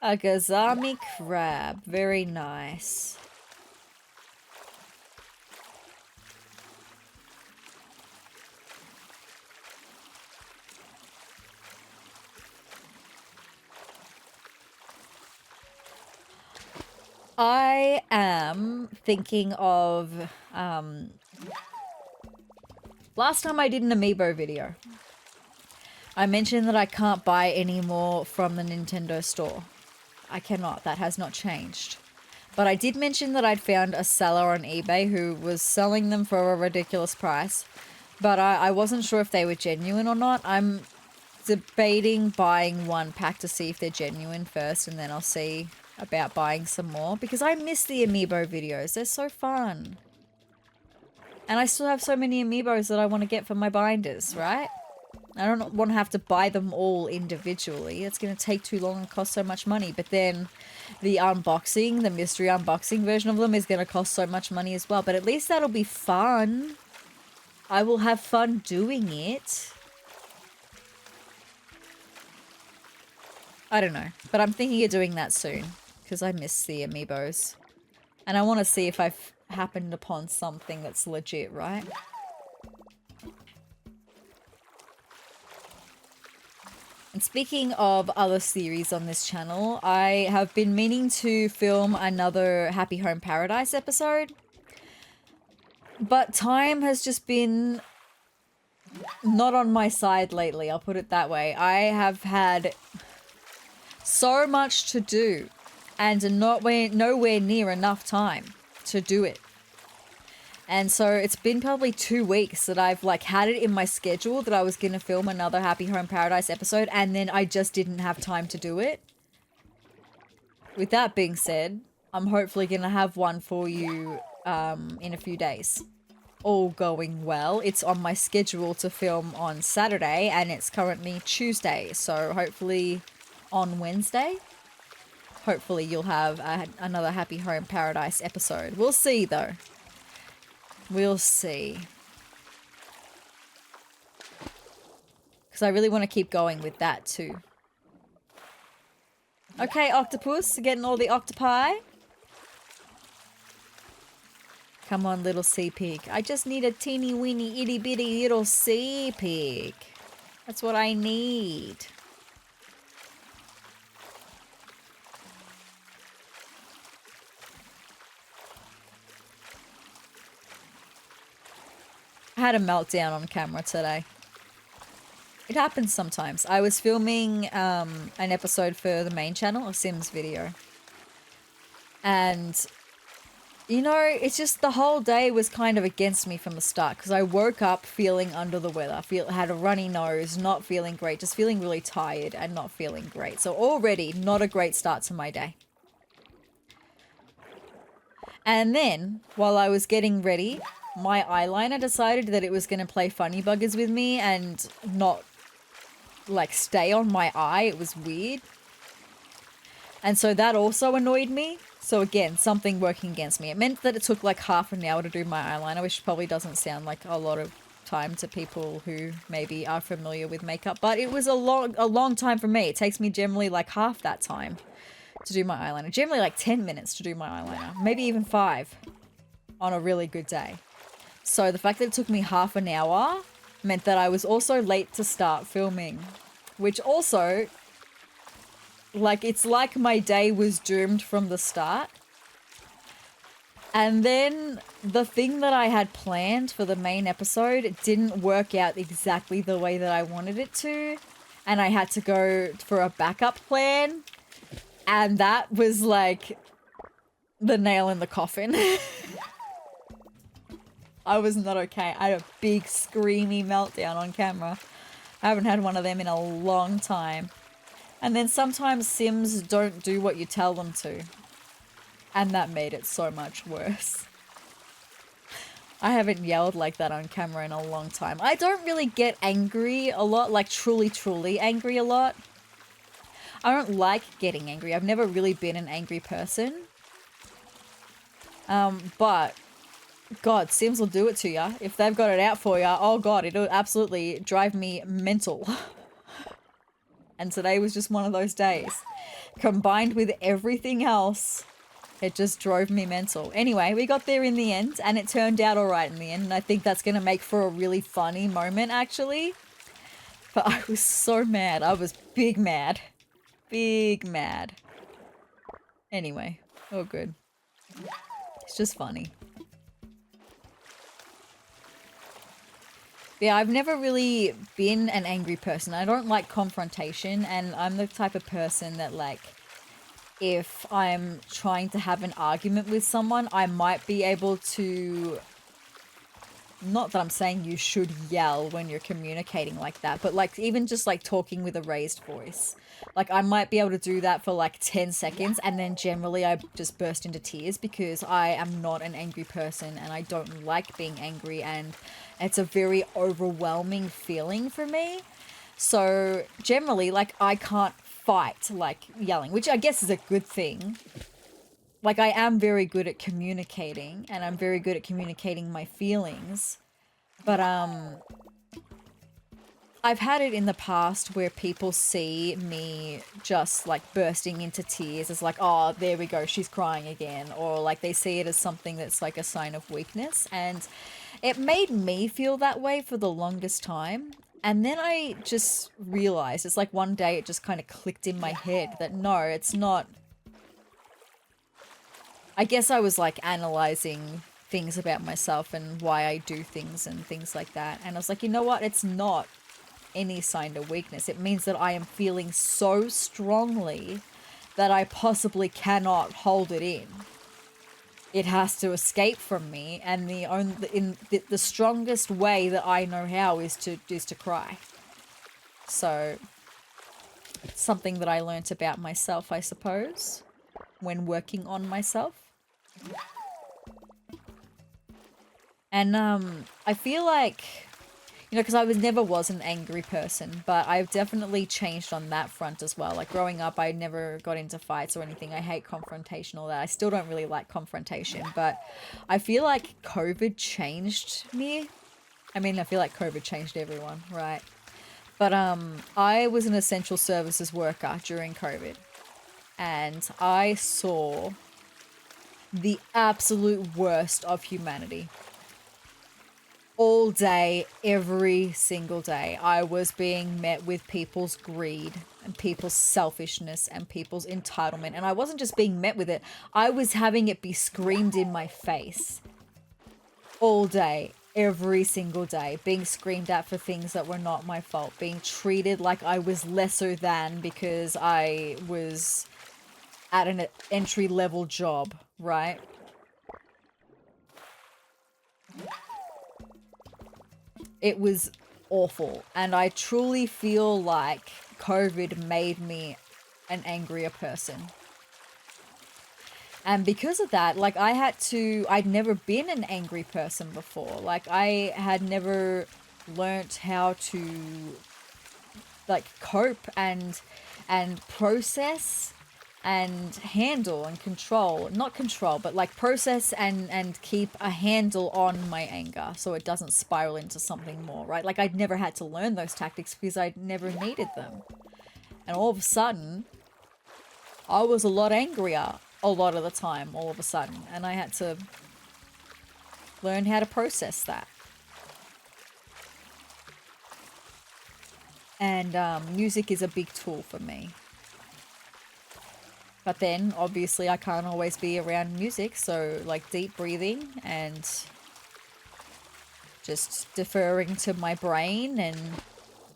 A gazami crab. Very nice. I am thinking of, last time I did an amiibo video, I mentioned that I can't buy any more from the Nintendo store. I cannot. That has not changed. But I did mention that I'd found a seller on eBay who was selling them for a ridiculous price. But I wasn't sure if they were genuine or not. I'm debating buying one pack to see if they're genuine first, and then I'll see about buying some more. Because I miss the amiibo videos. They're so fun. And I still have so many amiibos that I want to get for my binders, right? I don't want to have to buy them all individually. It's going to take too long and cost so much money. But then the unboxing, the mystery unboxing version of them is going to cost so much money as well. But at least that'll be fun. I will have fun doing it. I don't know. But I'm thinking of doing that soon. Because I miss the amiibos. And I want to see if I've happened upon something that's legit, right? And speaking of other series on this channel, I have been meaning to film another Happy Home Paradise episode. But time has just been not on my side lately, I'll put it that way. I have had so much to do and nowhere near enough time to do it. And so it's been probably 2 weeks that I've like had it in my schedule that I was going to film another Happy Home Paradise episode, and then I just didn't have time to do it. With that being said, I'm hopefully going to have one for you in a few days. All going well. It's on my schedule to film on Saturday, and it's currently Tuesday. So hopefully on Wednesday, hopefully you'll have another Happy Home Paradise episode. We'll see though. We'll see. Because I really want to keep going with that too. Okay, octopus, getting all the octopi. Come on, little sea pig. I just need a teeny weeny itty bitty little sea pig. That's what I need. I had a meltdown on camera today. It happens sometimes. I was filming an episode for the main channel, a Sims video. And, you know, it's just the whole day was kind of against me from the start. Because I woke up feeling under the weather. Had a runny nose, not feeling great. Just feeling really tired and not feeling great. So already not a great start to my day. And then, while I was getting ready, my eyeliner decided that it was going to play funny buggers with me and not, like, stay on my eye. It was weird. And so that also annoyed me. So again, something working against me. It meant that it took like half an hour to do my eyeliner, which probably doesn't sound like a lot of time to people who maybe are familiar with makeup. But it was a long time for me. It takes me generally like half that time to do my eyeliner. Generally like 10 minutes to do my eyeliner. Maybe even 5 on a really good day. So the fact that it took me half an hour meant that I was also late to start filming, which also, like, it's like my day was doomed from the start. And then the thing that I had planned for the main episode didn't work out exactly the way that I wanted it to. And I had to go for a backup plan. And that was like the nail in the coffin. I was not okay. I had a big screamy meltdown on camera. I haven't had one of them in a long time. And then sometimes Sims don't do what you tell them to. And that made it so much worse. I haven't yelled like that on camera in a long time. I don't really get angry a lot, like truly angry a lot. I don't like getting angry. I've never really been an angry person. But God, Sims will do it to ya. If they've got it out for ya, oh God, it'll absolutely drive me mental. And today was just one of those days. Combined with everything else, it just drove me mental. Anyway, we got there in the end, and it turned out all right in the end. And I think that's going to make for a really funny moment, actually. But I was so mad. I was big mad. Big mad. Anyway, all good. It's just funny. Yeah, I've never really been an angry person. I don't like confrontation, and I'm the type of person that, like, if I'm trying to have an argument with someone, I might be able to... Not that I'm saying you should yell when you're communicating like that, but, like, even just, like, talking with a raised voice. Like, I might be able to do that for, like, 10 seconds, and then generally I just burst into tears because I am not an angry person, and I don't like being angry, and it's a very overwhelming feeling for me. So, generally, like, I can't fight, like, yelling, which I guess is a good thing. Like, I am very good at communicating, and I'm very good at communicating my feelings. But, I've had it in the past where people see me just, like, bursting into tears as, like, oh, there we go, she's crying again. Or, like, they see it as something that's, like, a sign of weakness. And it made me feel that way for the longest time. And then I just realized, it's like one day it just kind of clicked in my head that no, it's not... I guess I was, like, analyzing things about myself and why I do things and things like that. And I was like, you know what? It's not any sign of weakness. It means that I am feeling so strongly that I possibly cannot hold it in. It has to escape from me, and the strongest way that I know how is to cry. So it's something that I learnt about myself, I suppose, when working on myself. And I feel like, you know, because I never was an angry person, but I've definitely changed on that front as well. Like, growing up, I never got into fights or anything. I hate confrontation, all that. I still don't really like confrontation, but I feel like COVID changed me. I mean, I feel like COVID changed everyone, right? But I was an essential services worker during COVID, and I saw the absolute worst of humanity. All day, every single day, I was being met with people's greed and people's selfishness and people's entitlement. And I wasn't just being met with it, I was having it be screamed in my face. All day, every single day, being screamed at for things that were not my fault, being treated like I was lesser than because I was at an entry-level job, right? It was awful, and I truly feel like COVID made me an angrier person. And because of that, like, I'd never been an angry person before. Like, I had never learnt how to, like, cope and process and handle and control, not control, but like process and keep a handle on my anger so it doesn't spiral into something more, right? Like, I'd never had to learn those tactics because I'd never needed them. And all of a sudden, I was a lot angrier a lot of the time, all of a sudden. And I had to learn how to process that. And music is a big tool for me. But then, obviously, I can't always be around music, so like deep breathing and just deferring to my brain and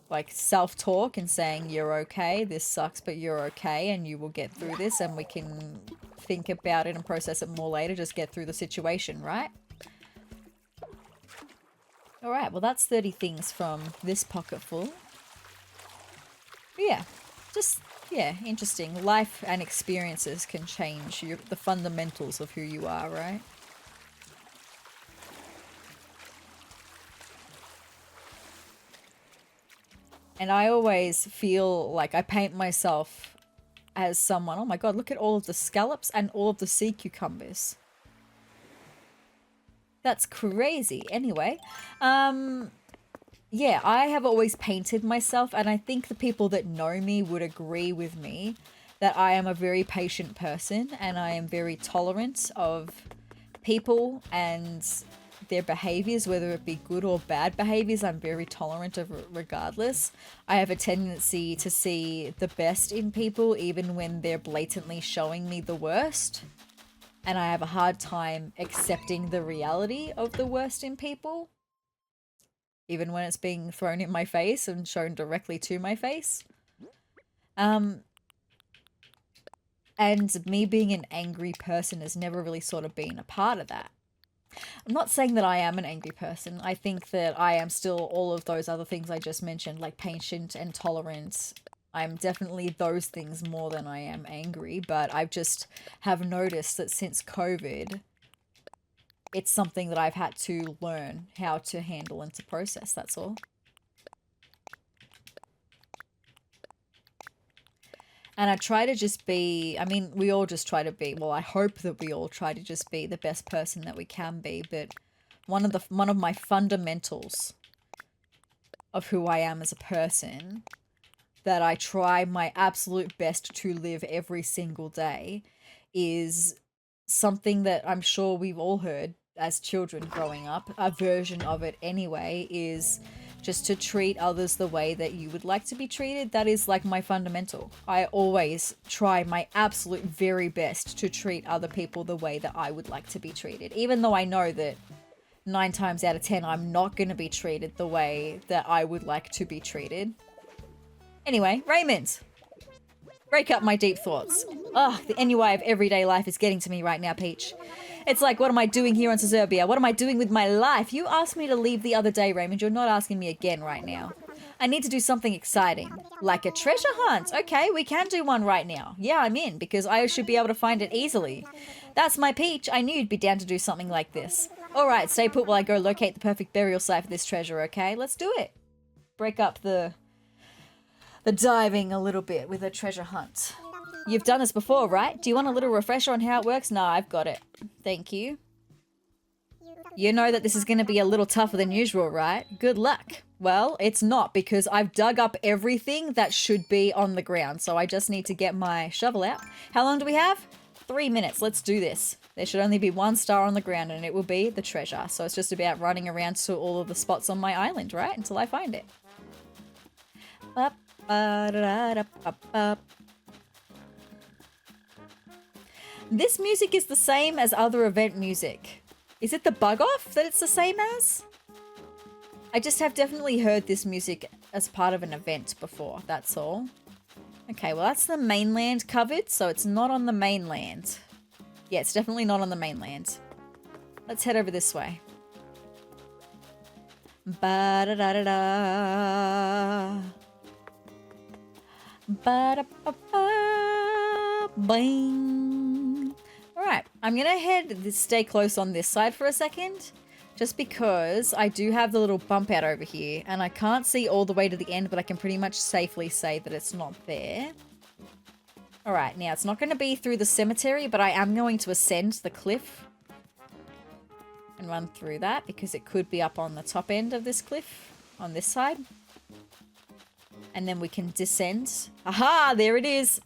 like self-talk and saying, you're okay, this sucks, but you're okay, and you will get through this, and we can think about it and process it more later, just get through the situation, right? Alright, well that's 30 things from this pocketful. Yeah, just, yeah, interesting. Life and experiences can change the fundamentals of who you are, right? And I always feel like I paint myself as someone, oh my god, look at all of the scallops and all of the sea cucumbers. That's crazy. Anyway, yeah, I have always painted myself, and I think the people that know me would agree with me that I am a very patient person and I am very tolerant of people and their behaviors, whether it be good or bad behaviors. I'm very tolerant of regardless. I have a tendency to see the best in people even when they're blatantly showing me the worst. And I have a hard time accepting the reality of the worst in people, even when it's being thrown in my face and shown directly to my face. And me being an angry person has never really sort of been a part of that. I'm not saying that I am an angry person. I think that I am still all of those other things I just mentioned, like patient and tolerant. I'm definitely those things more than I am angry, but I've just have noticed that since COVID, it's something that I've had to learn how to handle and to process, that's all. And I try to just be, I mean, we all just try to be, well, I hope that we all try to just be the best person that we can be, but one of my fundamentals of who I am as a person that I try my absolute best to live every single day is something that I'm sure we've all heard as children growing up, a version of it anyway, is just to treat others the way that you would like to be treated. That is like my fundamental. I always try my absolute very best to treat other people the way that I would like to be treated, even though I know that 9 times out of 10 I'm not going to be treated the way that I would like to be treated. Anyway, Raymond, break up my deep thoughts. Ugh, the NUI of everyday life is getting to me right now, Peach. It's like, what am I doing here on Sezurbia? What am I doing with my life? You asked me to leave the other day, Raymond. You're not asking me again right now. I need to do something exciting. Like a treasure hunt. Okay, we can do one right now. Yeah, I'm in, because I should be able to find it easily. That's my Peach. I knew you'd be down to do something like this. Alright, stay put while I go locate the perfect burial site for this treasure, okay? Let's do it. Break up the diving a little bit with a treasure hunt. You've done this before, right? Do you want a little refresher on how it works? Nah, I've got it. Thank you. You know that this is going to be a little tougher than usual, right? Good luck. Well, it's not, because I've dug up everything that should be on the ground, so I just need to get my shovel out. How long do we have? 3 minutes. Let's do this. There should only be 1 star on the ground, and it will be the treasure. So it's just about running around to all of the spots on my island, right? Until I find it. Up. This music is the same as other event music. Is it the bug off that it's the same as? I just have definitely heard this music as part of an event before, that's all. Okay, well that's the mainland covered, so it's not on the mainland. Yeah, it's definitely not on the mainland. Let's head over this way. Ba-da-da-da-da. Ba-da-ba-ba-bing. Alright, I'm gonna stay close on this side for a second, just because I do have the little bump out over here, and I can't see all the way to the end, but I can pretty much safely say that it's not there. Alright, now it's not going to be through the cemetery, but I am going to ascend the cliff and run through that, because it could be up on the top end of this cliff on this side. And then we can descend. Aha! There it is!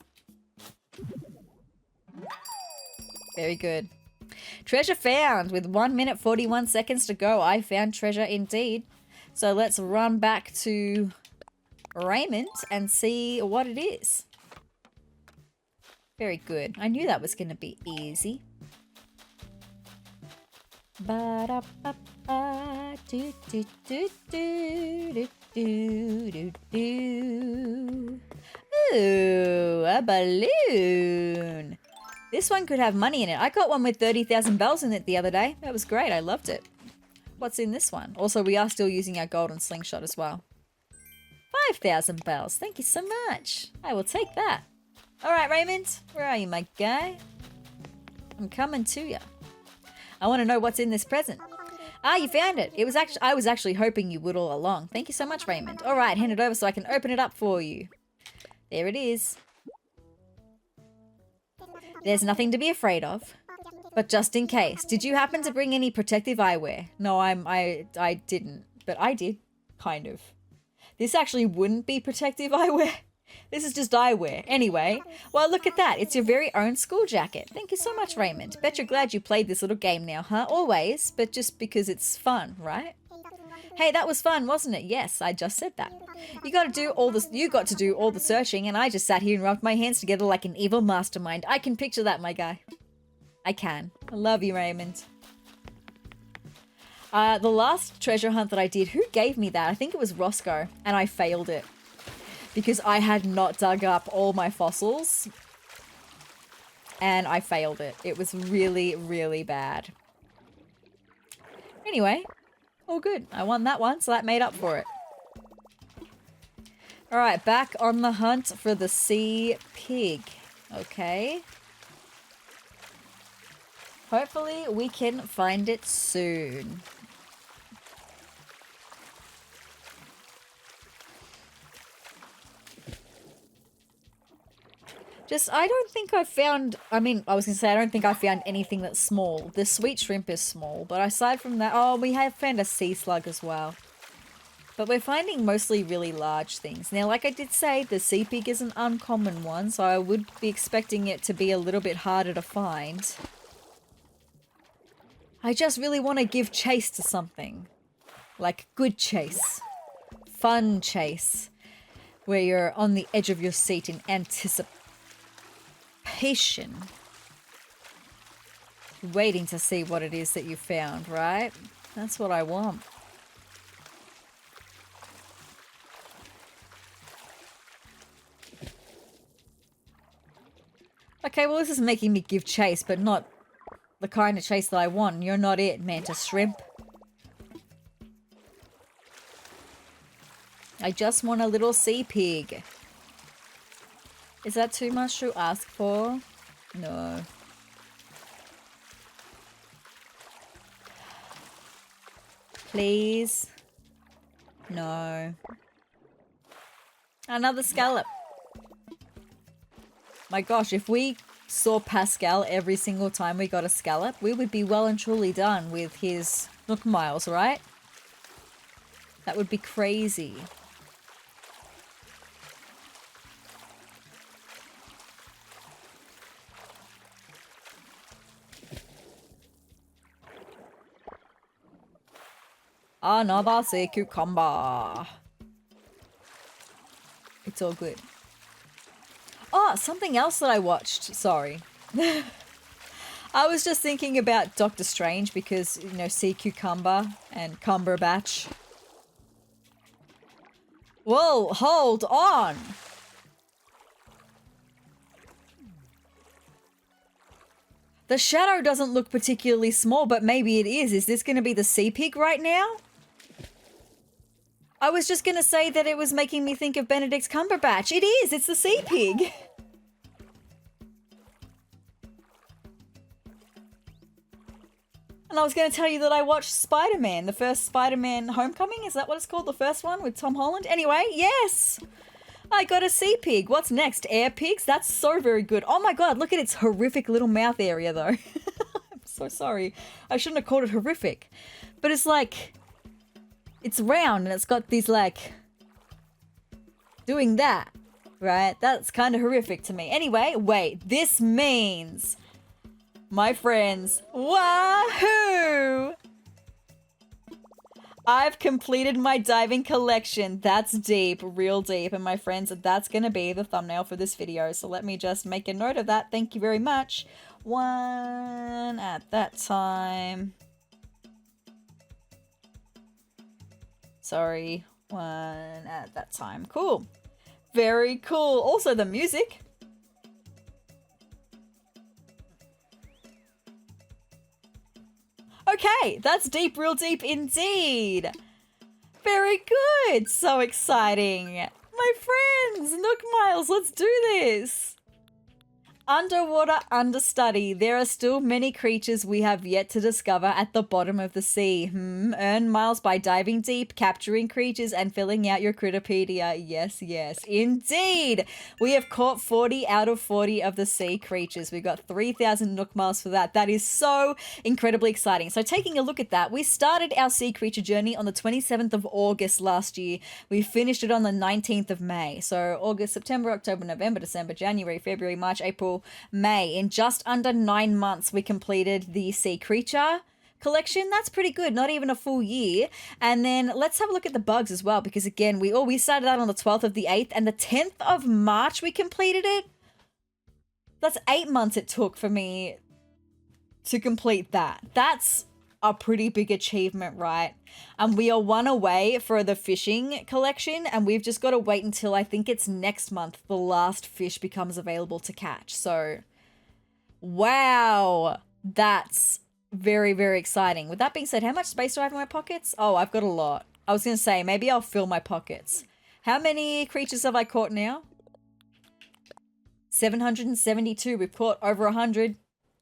Very good. Treasure found with 1 minute 41 seconds to go. I found treasure indeed. So let's run back to Raymond and see what it is. Very good. I knew that was going to be easy. Ba-da-ba-ba, do, do, do, do, do, do, do. Ooh, a balloon. This one could have money in it. I got one with 30,000 bells in it the other day. That was great. I loved it. What's in this one? Also, we are still using our golden slingshot as well. 5,000 bells. Thank you so much. I will take that. All right, Raymond. Where are you, my guy? I'm coming to you. I want to know what's in this present. Ah, you found it. I was actually hoping you would all along. Thank you so much, Raymond. All right, hand it over so I can open it up for you. There it is. There's nothing to be afraid of. But just in case, did you happen to bring any protective eyewear? No, I didn't, but I did, kind of. This actually wouldn't be protective eyewear. This is just eyewear. Anyway, well, look at that. It's your very own school jacket. Thank you so much, Raymond. Bet you're glad you played this little game now, huh? Always, but just because it's fun, right? Hey, that was fun, wasn't it? Yes, I just said that. You got to do all the searching, and I just sat here and rubbed my hands together like an evil mastermind. I can picture that, my guy. I can. I love you, Raymond. The last treasure hunt that I did, who gave me that? I think it was Roscoe, and I failed it because I had not dug up all my fossils, and I failed it. It was really, really bad. Anyway, all good. I won that one, so that made up for it. All right, back on the hunt for the sea pig. Okay. Hopefully we can find it soon. I don't think I found, I was going to say, I don't think I found anything that's small. The sweet shrimp is small, but aside from that, oh, we have found a sea slug as well. But we're finding mostly really large things. Now, like I did say, the sea pig is an uncommon one, so I would be expecting it to be a little bit harder to find. I just really want to give chase to something. Like good chase. Fun chase. Where you're on the edge of your seat in anticipation. Waiting to see what it is that you found, right? That's what I want. Okay, well, this is making me give chase, but not the kind of chase that I want. You're not it, mantis shrimp. I just want a little sea pig. Is that too much to ask for? No. Please? No. Another scallop. My gosh, if we saw Pascal every single time we got a scallop, we would be well and truly done with his Nook miles, right? That would be crazy. Another sea cucumber. It's all good. Oh, something else that I watched. Sorry. I was just thinking about Doctor Strange because, you know, sea cucumber and Cumberbatch. Whoa, hold on. The shadow doesn't look particularly small, but maybe it is. Is this going to be the sea pig right now? I was just going to say that it was making me think of Benedict Cumberbatch. It is. It's the sea pig. And I was going to tell you that I watched Spider-Man, the first Spider-Man Homecoming. Is that what it's called? The first one with Tom Holland? Anyway, yes. I got a sea pig. What's next? Air pigs? That's so very good. Oh my god, look at its horrific little mouth area though. I'm so sorry. I shouldn't have called it horrific. But it's like... it's round and it's got these like... doing that. Right? That's kind of horrific to me. Anyway, wait. This means... My friends. Wahoo! I've completed my diving collection. That's deep, real deep. And my friends, that's going to be the thumbnail for this video. So let me just make a note of that. Thank you very much. One at that time. Sorry, one at that time. Cool. Very cool. Also the music. Okay, that's deep, real deep indeed. Very good. So exciting. My friends, Nook Miles, let's do this. Underwater understudy. There are still many creatures we have yet to discover at the bottom of the sea. Earn miles by diving deep, capturing creatures, and filling out your Critterpedia. Yes, yes, indeed. We have caught 40 out of 40 of the sea creatures. We've got 3,000 Nook miles for that. That is so incredibly exciting. So taking a look at that, we started our sea creature journey on the 27th of August last year. We finished it on the 19th of May. So August, September, October, November, December, January, February, March, April, May. In just under 9 months, we completed the sea creature collection. That's pretty good. Not even a full year. And then let's have a look at the bugs as well, because again, we started out on the 12th of the 8th, and the 10th of March we completed it. That's 8 months it took for me to complete that. That's a pretty big achievement, right? And we are one away for the fishing collection, and we've just got to wait until I think it's next month the last fish becomes available to catch. So, wow, that's very, very exciting. With that being said, how much space do I have in my pockets? Oh, I've got a lot. I was going to say, maybe I'll fill my pockets. How many creatures have I caught now? 772. We've caught over 100.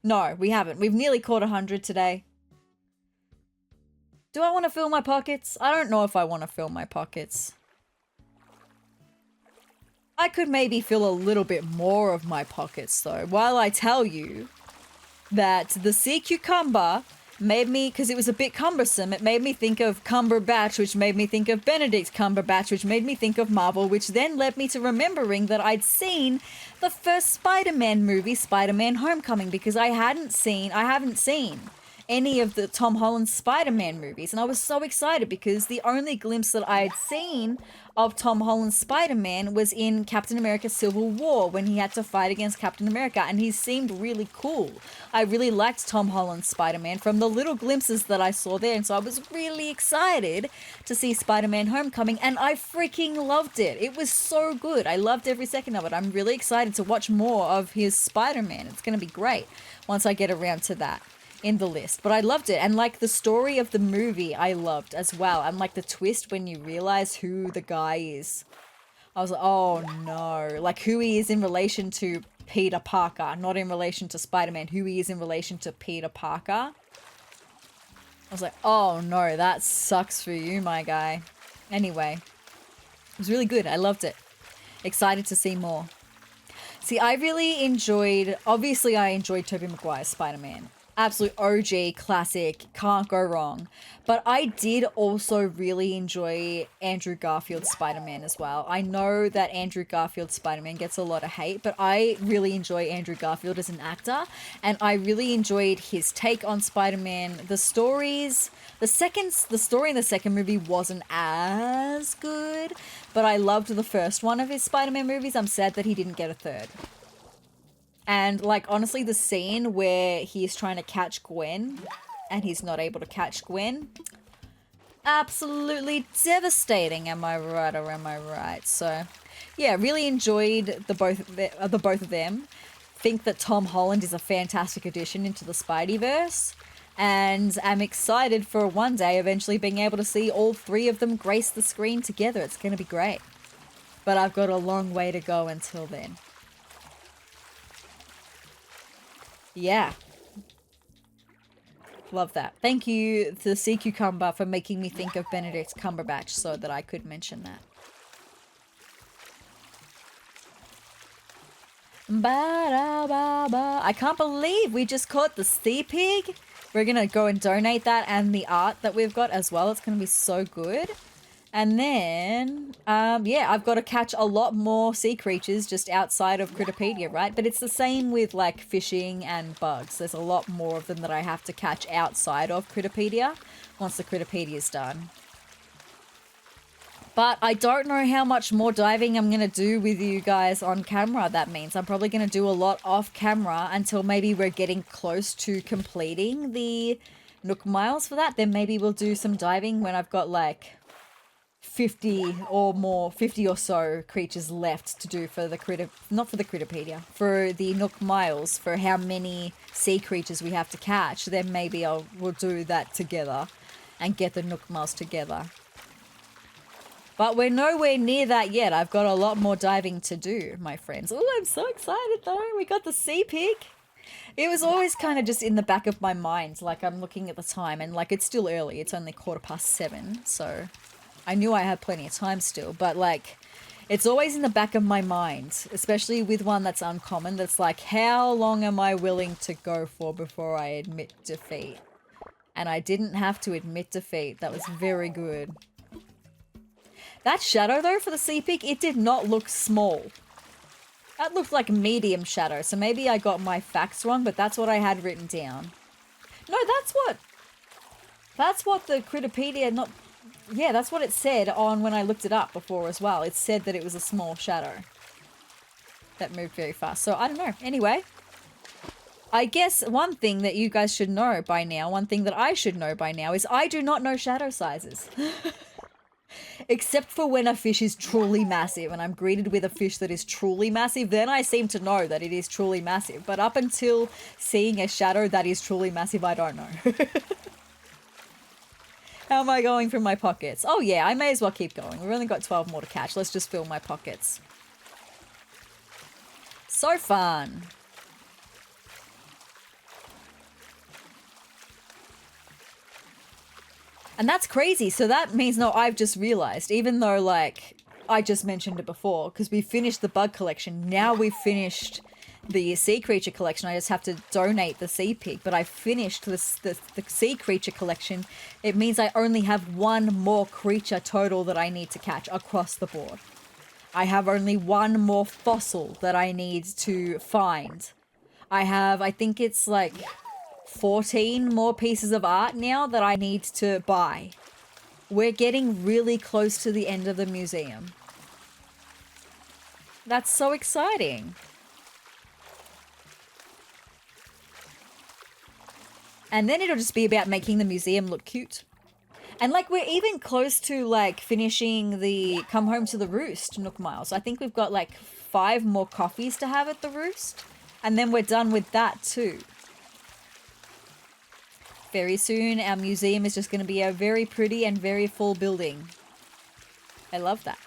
No, we haven't. We've nearly caught 100 today. Do I want to fill my pockets? I don't know if I want to fill my pockets. I could maybe fill a little bit more of my pockets though, while I tell you that the sea cucumber made me, because it was a bit cumbersome, it made me think of Cumberbatch, which made me think of Benedict Cumberbatch, which made me think of Marvel, which then led me to remembering that I'd seen the first Spider-Man movie, Spider-Man Homecoming, because I haven't seen any of the Tom Holland Spider-Man movies. And I was so excited because the only glimpse that I had seen of Tom Holland's Spider-Man was in Captain America Civil War when he had to fight against Captain America, and he seemed really cool. I really liked Tom Holland's Spider-Man from the little glimpses that I saw there, and so I was really excited to see Spider-Man Homecoming, and I freaking loved it. It was so good. I loved every second of it. I'm really excited to watch more of his Spider-Man. It's going to be great once I get around to that in the list. But I loved it, and like the story of the movie I loved as well, and like the twist when you realize who the guy is. I was like, oh no, like who he is in relation to Peter Parker, not in relation to Spider-Man, who he is in relation to Peter Parker. I was like, oh no, that sucks for you, my guy. Anyway, it was really good. I loved it. Excited to see more. See, I really enjoyed, obviously I enjoyed Tobey Maguire's Spider-Man. Absolute OG classic, can't go wrong. But I did also really enjoy Andrew Garfield's Spider-Man as well. I know that Andrew Garfield's Spider-Man gets a lot of hate, but I really enjoy Andrew Garfield as an actor, and I really enjoyed his take on Spider-Man. The story in the second movie wasn't as good, but I loved the first one of his Spider-Man movies. I'm sad that he didn't get a third. And, like, honestly, the scene where he's trying to catch Gwen and he's not able to catch Gwen, absolutely devastating, am I right or am I right? So, yeah, really enjoyed the both of them. Think that Tom Holland is a fantastic addition into the Spideyverse, and I'm excited for one day eventually being able to see all three of them grace the screen together. It's going to be great. But I've got a long way to go until then. Yeah. Love that. Thank you to the Sea Cucumber for making me think of Benedict Cumberbatch so that I could mention that. Ba-da-ba-ba. I can't believe we just caught the sea pig. We're going to go and donate that and the art that we've got as well. It's going to be so good. And then, yeah, I've got to catch a lot more sea creatures just outside of Critterpedia, right? But it's the same with like fishing and bugs. There's a lot more of them that I have to catch outside of Critterpedia once the Critterpedia is done. But I don't know how much more diving I'm going to do with you guys on camera. That means I'm probably going to do a lot off camera until maybe we're getting close to completing the Nook miles for that. Then maybe we'll do some diving when I've got like 50 or so creatures left to do for the not for the Critterpedia, for the Nook miles, for how many sea creatures we have to catch. Then maybe we'll do that together and get the Nook miles together. But we're nowhere near that yet. I've got a lot more diving to do, my friends. Oh, I'm so excited though. We got the sea pig. It was always kind of just in the back of my mind. Like I'm looking at the time and like it's still early. It's only 7:15. So I knew I had plenty of time still. But like it's always in the back of my mind, especially with one that's uncommon. That's like, how long am I willing to go for before I admit defeat? And I didn't have to admit defeat. That was very good. That shadow, though, for the sea pig, it did not look small. That looked like medium shadow, so maybe I got my facts wrong, but that's what I had written down. No, that's what the Critterpedia, yeah, that's what it said on when I looked it up before as well. It said that it was a small shadow that moved very fast. So, I don't know. Anyway, I guess one thing that you guys should know by now, one thing that I should know by now, is I do not know shadow sizes. Except for when a fish is truly massive and I'm greeted with a fish that is truly massive, then I seem to know that it is truly massive. But up until seeing a shadow that is truly massive, I don't know. How am I going through my pockets? Oh yeah, I may as well keep going. We've only got 12 more to catch. Let's just fill my pockets. So fun. And that's crazy. So that means, no, I've just realized, even though like I just mentioned it before, because we finished the bug collection. Now we've finished the sea creature collection. I just have to donate the sea pig, but I finished the sea creature collection. It means I only have one more creature total that I need to catch across the board. I have only one more fossil that I need to find. I think it's like 14 more pieces of art now that I need to buy. We're getting really close to the end of the museum. That's so exciting. And then it'll just be about making the museum look cute. And like we're even close to like finishing the Come Home to the Roost Nook Miles. I think we've got like 5 more coffees to have at the Roost. And then we're done with that too. Very soon, our museum is just going to be a very pretty and very full building. I love that.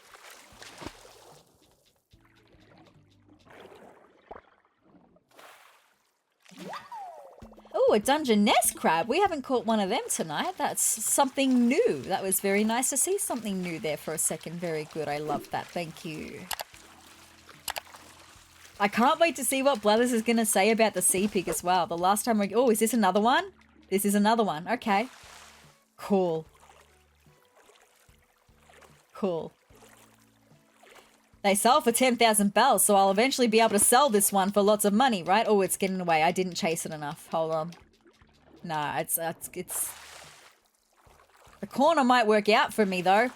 Oh, a Dungeness crab. We haven't caught one of them tonight. That's something new. That was very nice to see something new there for a second. Very good. I love that. Thank you. I can't wait to see what Blathers is going to say about the sea pig as well. The last time we... Oh, is this another one? This is another one. Okay. Cool. Cool. They sell for 10,000 bells, so I'll eventually be able to sell this one for lots of money, right? Oh, it's getting away. I didn't chase it enough. Hold on. Nah, it's... The corner might work out for me, though.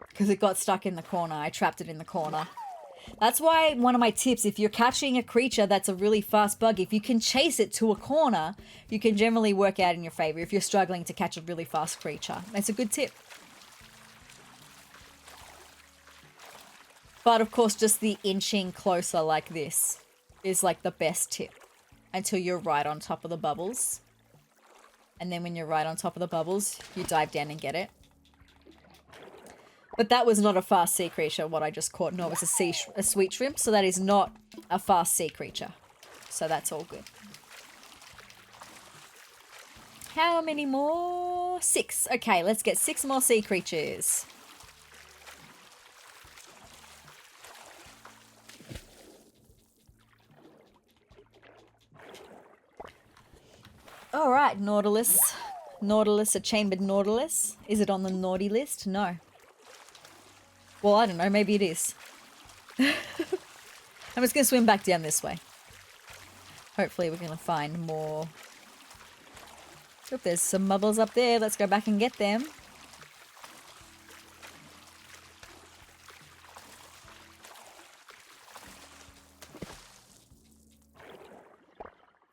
Because it got stuck in the corner. I trapped it in the corner. That's why one of my tips, if you're catching a creature that's a really fast bug, if you can chase it to a corner, you can generally work out in your favor if you're struggling to catch a really fast creature. That's a good tip. But of course, just the inching closer like this is like the best tip until you're right on top of the bubbles. And then when you're right on top of the bubbles, you dive down and get it. But that was not a fast sea creature, what I just caught. No, it was a sweet shrimp, so that is not a fast sea creature. So that's all good. How many more? 6. Okay, let's get 6 more sea creatures. All right, Nautilus. Nautilus, a chambered nautilus. Is it on the naughty list? No. Well, I don't know. Maybe it is. I'm just going to swim back down this way. Hopefully we're going to find more. Oh, there's some bubbles up there. Let's go back and get them.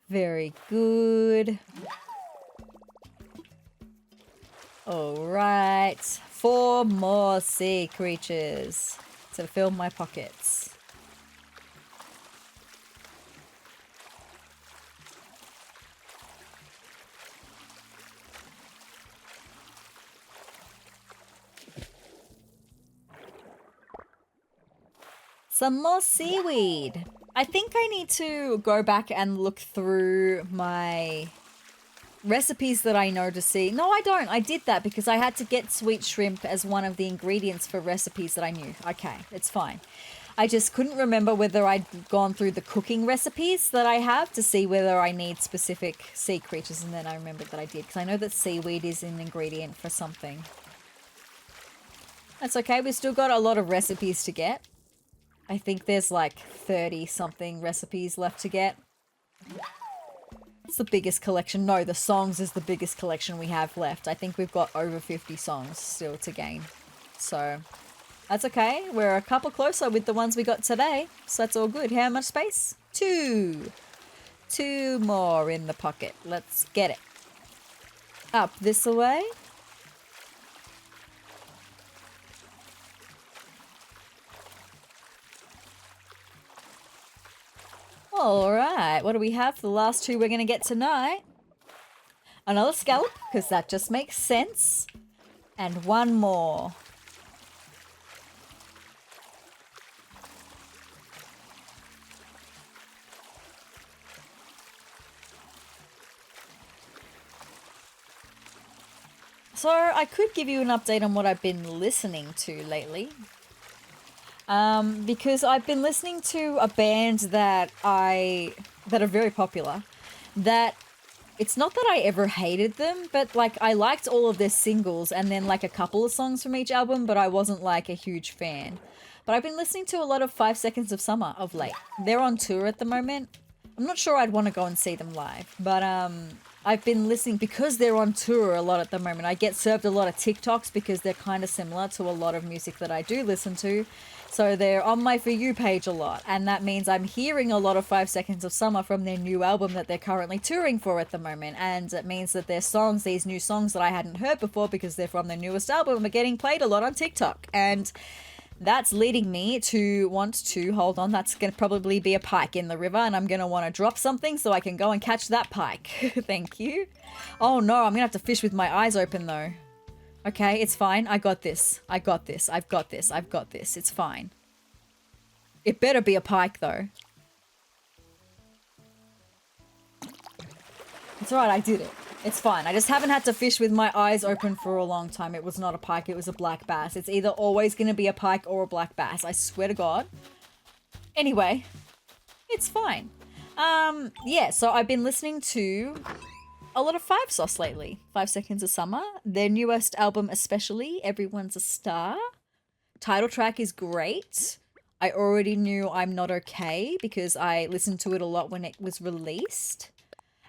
Very good. Alright. 4 more sea creatures to fill my pockets. Some more seaweed. I think I need to go back and look through my recipes that I know to see. No, I don't. I did that because I had to get sweet shrimp as one of the ingredients for recipes that I knew. Okay, it's fine. I just couldn't remember whether I'd gone through the cooking recipes that I have to see whether I need specific sea creatures, and then I remembered that I did because I know that seaweed is an ingredient for something. That's okay. We've still got a lot of recipes to get. I think there's like 30-something recipes left to get. It's the biggest collection. No, the songs is the biggest collection we have left. I think we've got over 50 songs still to gain. So, that's okay. We're a couple closer with the ones we got today. So that's all good. How much space? 2. 2 more in the pocket. Let's get it. Up this way. Alright, what do we have for the last 2 we're going to get tonight? Another scallop, because that just makes sense. And 1 more. So, I could give you an update on what I've been listening to lately. Because I've been listening to a band that are very popular, that it's not that I ever hated them, but like I liked all of their singles and then like a couple of songs from each album, but I wasn't like a huge fan. But I've been listening to a lot of 5 Seconds of Summer of late. They're on tour at the moment. I'm not sure I'd want to go and see them live, but I've been listening because they're on tour a lot at the moment. I get served a lot of TikToks because they're kind of similar to a lot of music that I do listen to. So they're on my For You page a lot, and that means I'm hearing a lot of 5 Seconds of Summer from their new album that they're currently touring for at the moment, and it means that their songs, these new songs that I hadn't heard before because they're from their newest album, are getting played a lot on TikTok, and that's leading me to want to, hold on, that's going to probably be a pike in the river, and I'm going to want to drop something so I can go and catch that pike. Thank you. Oh no, I'm going to have to fish with my eyes open though. Okay, it's fine. I got this. I got this. I've got this. I've got this. It's fine. It better be a pike, though. It's alright, I did it. It's fine. I just haven't had to fish with my eyes open for a long time. It was not a pike. It was a black bass. It's either always going to be a pike or a black bass. I swear to God. Anyway, it's fine. Yeah, so I've been listening to a lot of 5 Sauce lately. 5 Seconds of Summer. Their newest album especially, Everyone's a Star. Title track is great. I already knew I'm Not Okay because I listened to it a lot when it was released.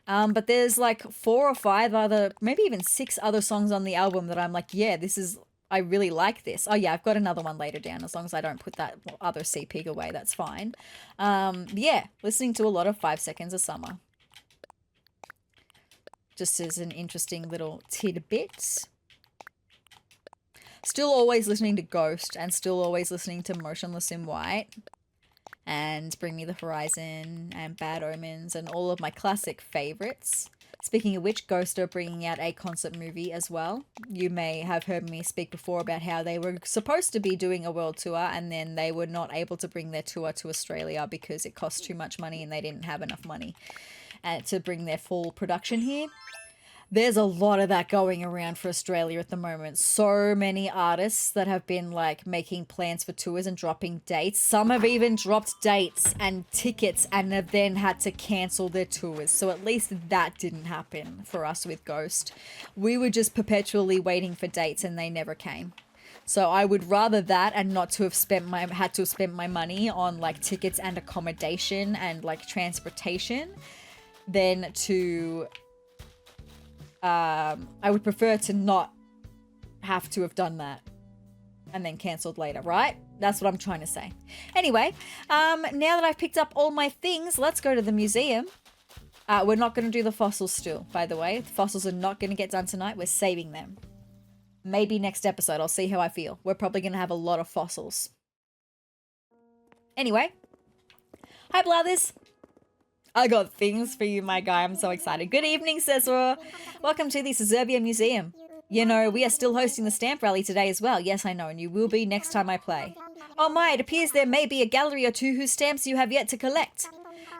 But there's like 4 or 5 other, maybe even 6 other songs on the album that I'm like, yeah, I really like this. Oh yeah, I've got another one later down. As long as I don't put that other CPG away, that's fine. Yeah, listening to a lot of 5 Seconds of Summer. Just as an interesting little tidbit. Still always listening to Ghost and still always listening to Motionless in White and Bring Me the Horizon and Bad Omens and all of my classic favorites. Speaking of which, Ghost are bringing out a concert movie as well. You may have heard me speak before about how they were supposed to be doing a world tour and then they were not able to bring their tour to Australia because it cost too much money and they didn't have enough money to bring their full production here. There's a lot of that going around for Australia at the moment. So many artists that have been like making plans for tours and dropping dates. Some have even dropped dates and tickets and have then had to cancel their tours. So at least that didn't happen for us with Ghost. We were just perpetually waiting for dates and they never came. So I would rather that and not to have had to have spent my money on like tickets and accommodation and like transportation than to I would prefer to not have to have done that and then cancelled later, right? That's what I'm trying to say. Anyway, now that I've picked up all my things, let's go to the museum. We're not going to do the fossils still, by the way. The fossils are not going to get done tonight. We're saving them. Maybe next episode. I'll see how I feel. We're probably going to have a lot of fossils. Anyway. Hi, Blathers. I got things for you, my guy. I'm so excited. Good evening, sezrawrr. Welcome to the Sezurbia Museum. You know, we are still hosting the stamp rally today as well. Yes, I know, and you will be next time I play. Oh my, it appears there may be a gallery or two whose stamps you have yet to collect.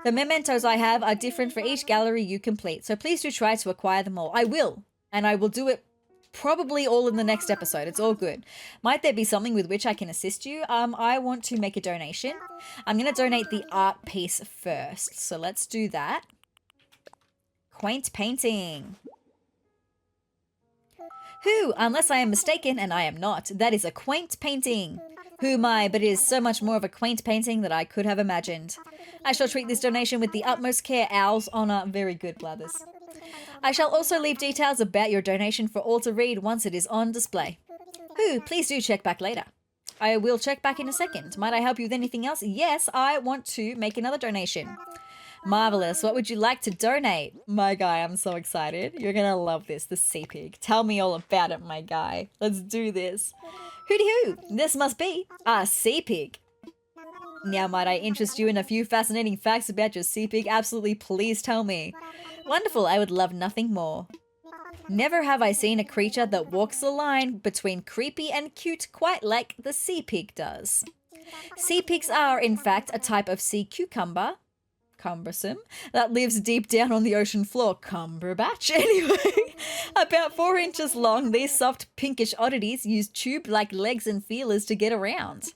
The mementos I have are different for each gallery you complete, so please do try to acquire them all. I will, and I will do it probably all in the next episode. It's all good. Might there be something with which I can assist you? I want to make a donation. I'm going to donate the art piece first. So let's do that. Quaint painting. Who, unless I am mistaken, and I am not, that is a quaint painting. Who my, but it is so much more of a quaint painting than I could have imagined. I shall treat this donation with the utmost care, Owl's honour. Very good, Blathers. I shall also leave details about your donation for all to read once it is on display. Who, please do check back later. I will check back in a second. Might I help you with anything else? Yes, I want to make another donation. Marvellous. What would you like to donate? My guy, I'm so excited. You're going to love this, the sea pig. Tell me all about it, my guy. Let's do this. Hooty hoo. This must be a sea pig. Now, might I interest you in a few fascinating facts about your sea pig? Absolutely, please tell me. Wonderful, I would love nothing more. Never have I seen a creature that walks the line between creepy and cute quite like the sea pig does. Sea pigs are, in fact, a type of sea cucumber, cumbersome, that lives deep down on the ocean floor. Cumberbatch, anyway. About 4 inches long, these soft pinkish oddities use tube-like legs and feelers to get around.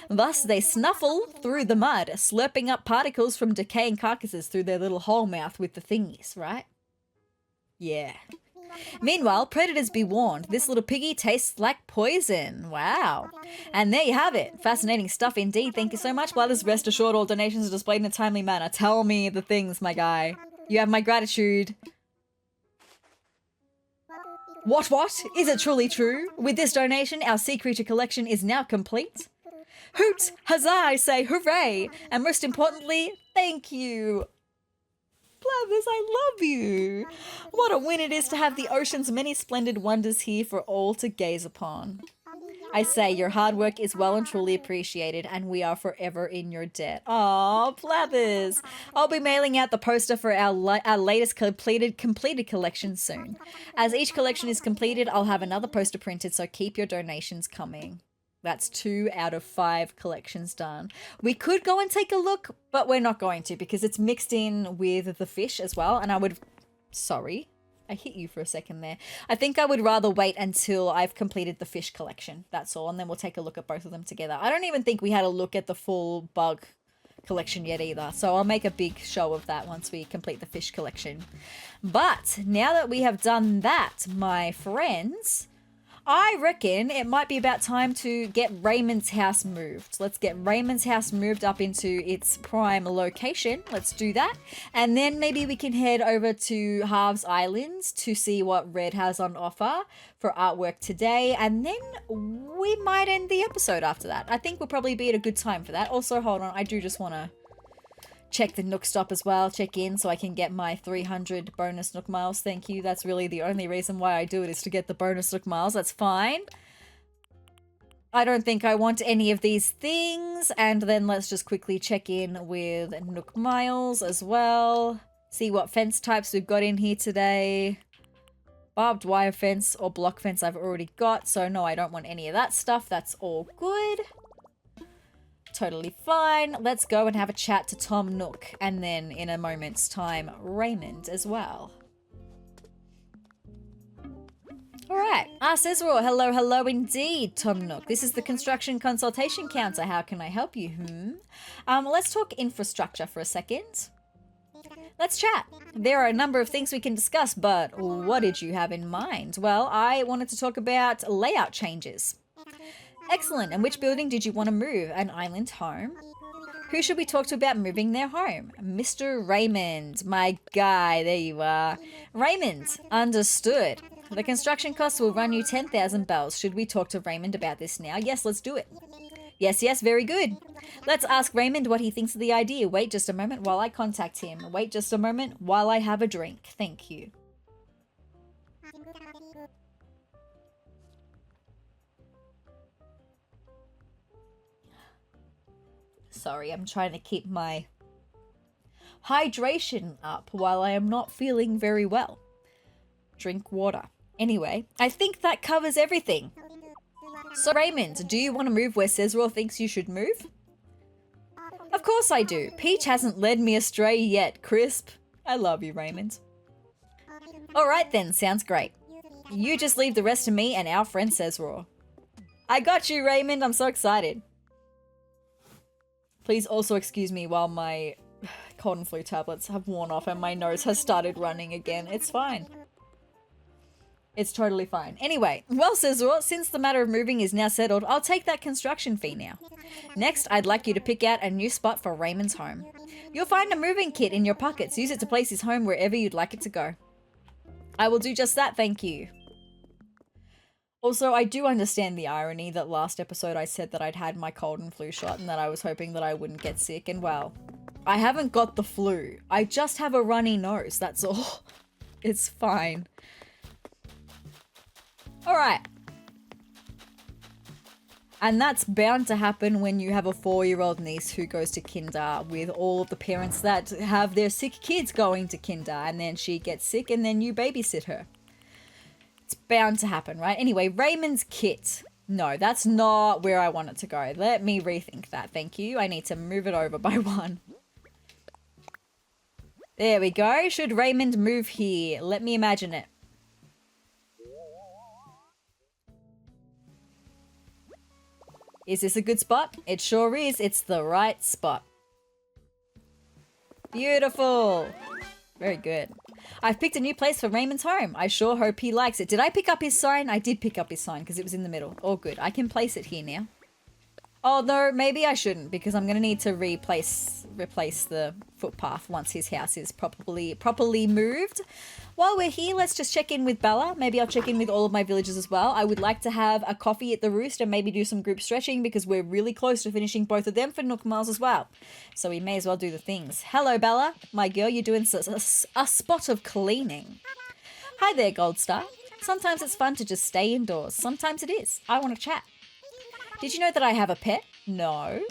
Thus, they snuffle through the mud, slurping up particles from decaying carcasses through their little hole mouth with the thingies, right? Yeah. Meanwhile, predators be warned, this little piggy tastes like poison. Wow. And there you have it. Fascinating stuff indeed. Thank you so much. Blathers, rest assured all donations are displayed in a timely manner. Tell me the things, my guy. You have my gratitude. What? Is it truly true? With this donation, our sea creature collection is now complete. Hoot! Huzzah! I say hooray! And most importantly, thank you. Blathers, I love you. What a win it is to have the ocean's many splendid wonders here for all to gaze upon. I say your hard work is well and truly appreciated, and we are forever in your debt. Aw, Blathers. I'll be mailing out the poster for our latest completed collection soon. As each collection is completed, I'll have another poster printed, so keep your donations coming. That's 2 out of 5 collections done. We could go and take a look, but we're not going to because it's mixed in with the fish as well. And I would... Sorry, I hit you for a second there. I think I would rather wait until I've completed the fish collection. That's all. And then we'll take a look at both of them together. I don't even think we had a look at the full bug collection yet either. So I'll make a big show of that once we complete the fish collection. But now that we have done that, my friends... I reckon it might be about time to get Raymond's house moved. Let's get Raymond's house moved up into its prime location. Let's do that. And then maybe we can head over to Harv's Islands to see what Red has on offer for artwork today. And then we might end the episode after that. I think we'll probably be at a good time for that. Also, hold on. I do just want to check the Nook stop as well, check in so I can get my 300 bonus Nook miles. Thank you. That's really the only reason why I do it is to get the bonus Nook miles. That's fine. I don't think I want any of these things. And then let's just quickly check in with Nook miles as well. See what fence types we've got in here today. Barbed wire fence or block fence I've already got. So no, I don't want any of that stuff. That's all good. Totally fine. Let's go and have a chat to Tom Nook and then in a moment's time Raymond as well. Ah, sezrawrr, hello, hello indeed, Tom Nook. This is the construction consultation counter. How can I help you? Let's talk infrastructure for a second. Let's chat. There are a number of things we can discuss, but what did you have in mind? Well, I wanted to talk about layout changes. Excellent. And which building did you want to move? An island home? Who should we talk to about moving their home? Mr. Raymond, my guy. There you are. Raymond, understood. The construction costs will run you 10,000 bells. Should we talk to Raymond about this now? Yes, let's do it. Yes, yes, very good. Let's ask Raymond what he thinks of the idea. Wait just a moment while I contact him. Wait just a moment while I have a drink. Thank you. Sorry, I'm trying to keep my hydration up while I am not feeling very well. Drink water. Anyway, I think that covers everything. So Raymond, do you want to move where sezrawrr thinks you should move? Of course I do. Peach hasn't led me astray yet, Crisp. I love you, Raymond. Alright then, sounds great. You just leave the rest to me and our friend sezrawrr. I got you, Raymond. I'm so excited. Please also excuse me while my cold and flu tablets have worn off and my nose has started running again. It's fine. It's totally fine. Anyway, well, sezrawrr, since the matter of moving is now settled, I'll take that construction fee now. Next, I'd like you to pick out a new spot for Raymond's home. You'll find a moving kit in your pockets. Use it to place his home wherever you'd like it to go. I will do just that, thank you. Also, I do understand the irony that last episode I said that I'd had my cold and flu shot and that I was hoping that I wouldn't get sick, and well, I haven't got the flu. I just have a runny nose, that's all. It's fine. Alright. And that's bound to happen when you have a 4-year-old niece who goes to kinder with all of the parents that have their sick kids going to kinder, and then she gets sick and then you babysit her. It's bound to happen, right? Anyway, Raymond's kit. No, that's not where I want it to go. Let me rethink that, thank you. I need to move it over by 1. There we go. Should Raymond move here? Let me imagine it. Is this a good spot? It sure is. It's the right spot. Beautiful. Very good. I've picked a new place for Raymond's home. I sure hope he likes it. Did I pick up his sign? I did pick up his sign because it was in the middle. All good. I can place it here now. Oh, no, maybe I shouldn't because I'm going to need to replace the footpath once his house is properly moved. While we're here, let's just check in with Bella. Maybe I'll check in with all of my villagers as well. I would like to have a coffee at the Roost and maybe do some group stretching because we're really close to finishing both of them for Nook Miles as well. So we may as well do the things. Hello, Bella. My girl, you're doing a spot of cleaning. Hi there, Gold Star. Sometimes it's fun to just stay indoors. Sometimes it is. I want to chat. Did you know that I have a pet? No.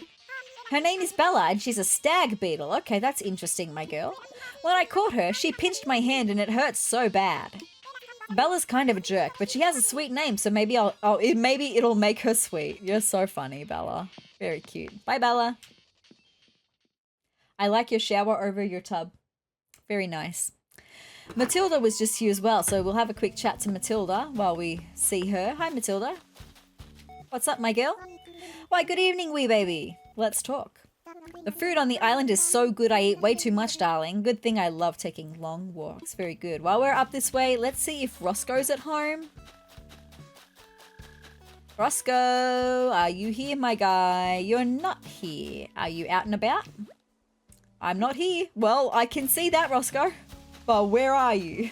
Her name is Bella and she's a stag beetle. Okay, that's interesting, my girl. When I caught her, she pinched my hand and it hurts so bad. Bella's kind of a jerk, but she has a sweet name, so maybe maybe it'll make her sweet. You're so funny, Bella. Very cute. Bye, Bella. I like your shower over your tub. Very nice. Matilda was just here as well, so we'll have a quick chat to Matilda while we see her. Hi, Matilda. What's up, my girl? Why, good evening, wee baby. Let's talk. The food on the island is so good I eat way too much, darling. Good thing I love taking long walks. Very good. While we're up this way, let's see if Roscoe's at home. Roscoe, are you here, my guy? You're not here. Are you out and about? I'm not here. Well, I can see that, Roscoe. But where are you?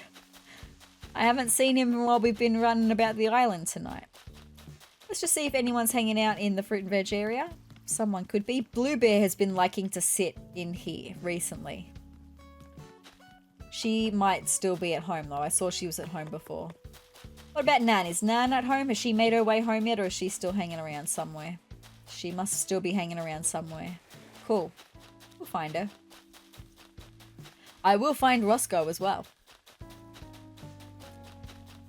I haven't seen him while we've been running about the island tonight. Let's just see if anyone's hanging out in the fruit and veg area. Someone could be. Blue Bear has been liking to sit in here recently. She might still be at home though. I saw she was at home before. What about Nan? Is Nan at home? Has she made her way home yet or is she still hanging around somewhere? She must still be hanging around somewhere. Cool. We'll find her. I will find Roscoe as well.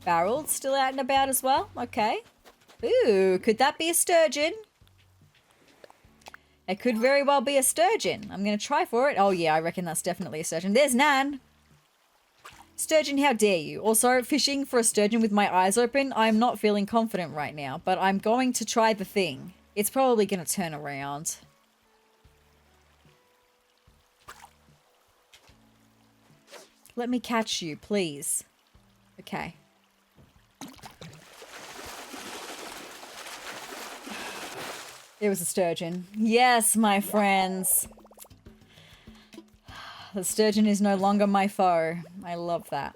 Barrel's still out and about as well. Okay. Ooh, could that be a sturgeon? It could very well be a sturgeon. I'm going to try for it. Oh yeah, I reckon that's definitely a sturgeon. There's Nan. Sturgeon, how dare you? Also, fishing for a sturgeon with my eyes open, I'm not feeling confident right now, but I'm going to try the thing. It's probably going to turn around. Let me catch you, please. Okay. It was a sturgeon. Yes, my friends. The sturgeon is no longer my foe. I love that.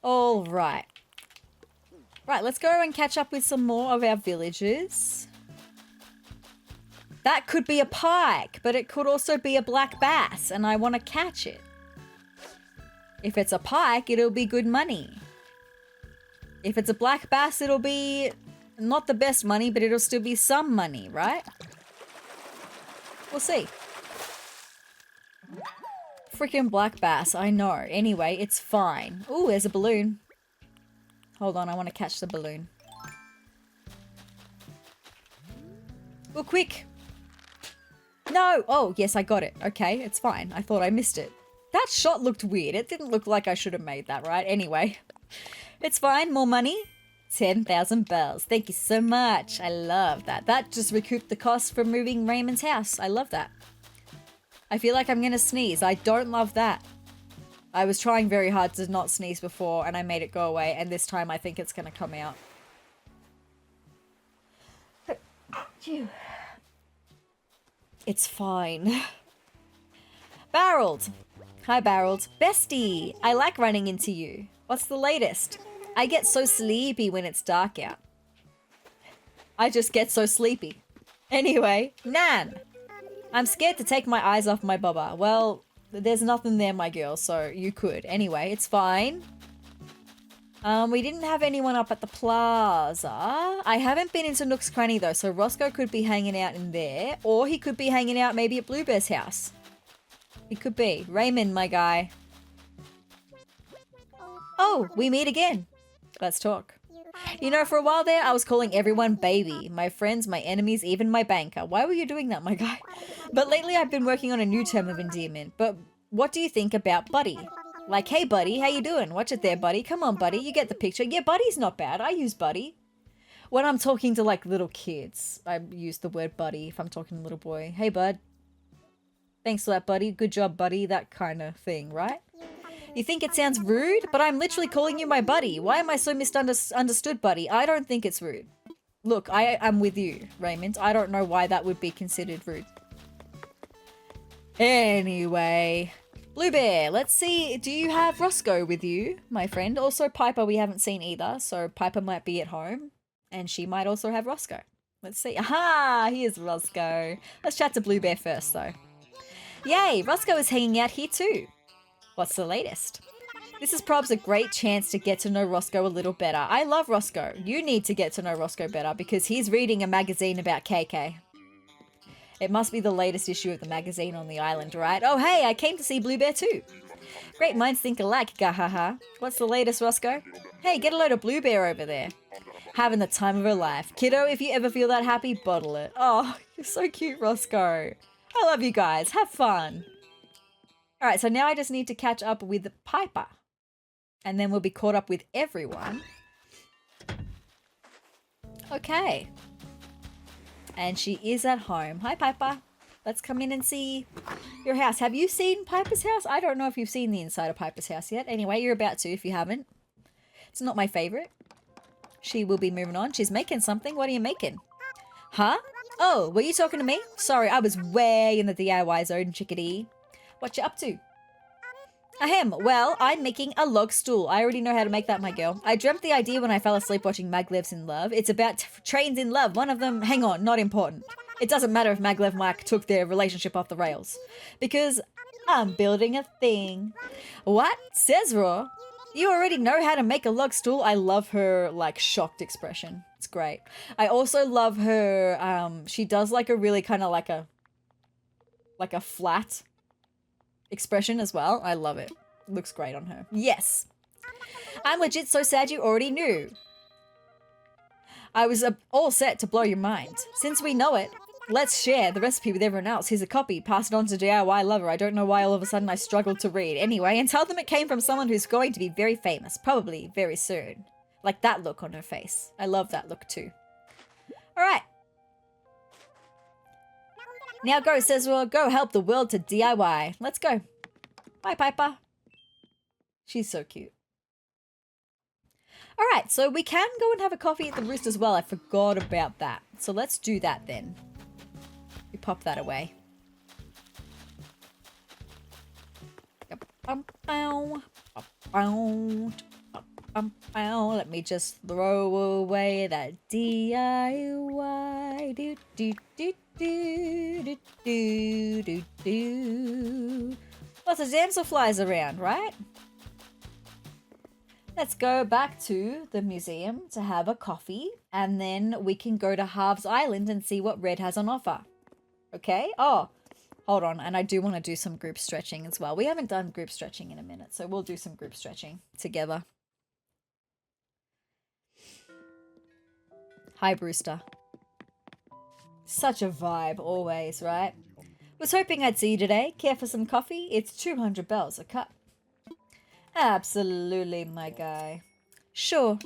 All right. Right, let's go and catch up with some more of our villagers. That could be a pike, but it could also be a black bass, and I want to catch it. If it's a pike, it'll be good money. If it's a black bass, it'll be not the best money, but it'll still be some money, right? We'll see. Freaking black bass, I know. Anyway, it's fine. Ooh, there's a balloon. Hold on, I want to catch the balloon. Oh, quick. No! Oh, yes, I got it. Okay, it's fine. I thought I missed it. That shot looked weird. It didn't look like I should have made that, right? Anyway, it's fine. More money. 10,000 bells. Thank you so much. I love that. That just recouped the cost for moving Raymond's house. I love that. I feel like I'm going to sneeze. I don't love that. I was trying very hard to not sneeze before and I made it go away. And this time I think it's going to come out. It's fine. Barreled. Hi, Barreled. Bestie, I like running into you. What's the latest? I get so sleepy when it's dark out. I just get so sleepy. Anyway, Nan. I'm scared to take my eyes off my bubba. Well, there's nothing there, my girl, so you could. Anyway, it's fine. We didn't have anyone up at the plaza. I haven't been into Nook's Cranny, though, so Roscoe could be hanging out in there. Or he could be hanging out maybe at Bluebear's house. He could be. Raymond, my guy. Oh, we meet again. Let's talk. You know, for a while there, I was calling everyone baby. My friends, my enemies, even my banker. Why were you doing that, my guy? But lately, I've been working on a new term of endearment. But what do you think about buddy? Like, hey, buddy, how you doing? Watch it there, buddy. Come on, buddy. You get the picture. Yeah, buddy's not bad. I use buddy. When I'm talking to, like, little kids, I use the word buddy if I'm talking to a little boy. Hey, bud. Thanks for that, buddy. Good job, buddy. That kind of thing, right? You think it sounds rude? But I'm literally calling you my buddy. Why am I so misunderstood, buddy? I don't think it's rude. Look, I am with you, Raymond. I don't know why that would be considered rude. Anyway, Blue Bear, let's see. Do you have Roscoe with you, my friend? Also, Piper we haven't seen either, so Piper might be at home. And she might also have Roscoe. Let's see. Aha! Here's Roscoe. Let's chat to Blue Bear first, though. Yay! Roscoe is hanging out here too. What's the latest? This is probs a great chance to get to know Roscoe a little better. I love Roscoe. You need to get to know Roscoe better because he's reading a magazine about KK. It must be the latest issue of the magazine on the island, right? Oh, hey, I came to see Blue Bear too. Great minds think alike, gahaha. What's the latest, Roscoe? Hey, get a load of Blue Bear over there. Having the time of her life. Kiddo, if you ever feel that happy, bottle it. Oh, you're so cute, Roscoe. I love you guys. Have fun. All right, so now I just need to catch up with Piper. And then we'll be caught up with everyone. Okay. And she is at home. Hi, Piper. Let's come in and see your house. Have you seen Piper's house? I don't know if you've seen the inside of Piper's house yet. Anyway, you're about to if you haven't. It's not my favorite. She will be moving on. She's making something. What are you making? Huh? Oh, were you talking to me? Sorry, I was way in the DIY zone, chickadee. What you up to? Ahem, well, I'm making a log stool. I already know how to make that, my girl. I dreamt the idea when I fell asleep watching Maglev's in Love. It's about trains in love. One of them, hang on, not important. It doesn't matter if Maglev and Mike took their relationship off the rails. Because I'm building a thing. What? Sezrawrr? You already know how to make a log stool? I love her, like, shocked expression. It's great. I also love her, she does, like, a really kind of like a flat expression as well. I love it. Looks great on her. Yes. I'm legit so sad you already knew. I was all set to blow your mind. Since we know it, Let's share the recipe with everyone else. Here's a copy. Pass it on to DIY lover. I don't know why all of a sudden I struggled to read. Anyway, and tell them it came from someone who's going to be very famous. Probably very soon. Like that look on her face. I love that look too. Alright. Now go, Sezrawrr. Go help the world to DIY. Let's go. Bye, Piper. She's so cute. Alright, so we can go and have a coffee at the Roost as well. I forgot about that. So let's do that then. We pop that away. Let me just throw away that DIY. Do, do, do, do, do, do, do, do. Lots of damselflies around, right? Let's go back to the museum to have a coffee, and then we can go to Harv's Island and see what Red has on offer. Okay? Oh, hold on. And I do want to do some group stretching as well. We haven't done group stretching in a minute, so we'll do some group stretching together. Hi, Brewster. Such a vibe always, right? Was hoping I'd see you today. Care for some coffee? It's 200 bells a cup. Absolutely, my guy. Sure.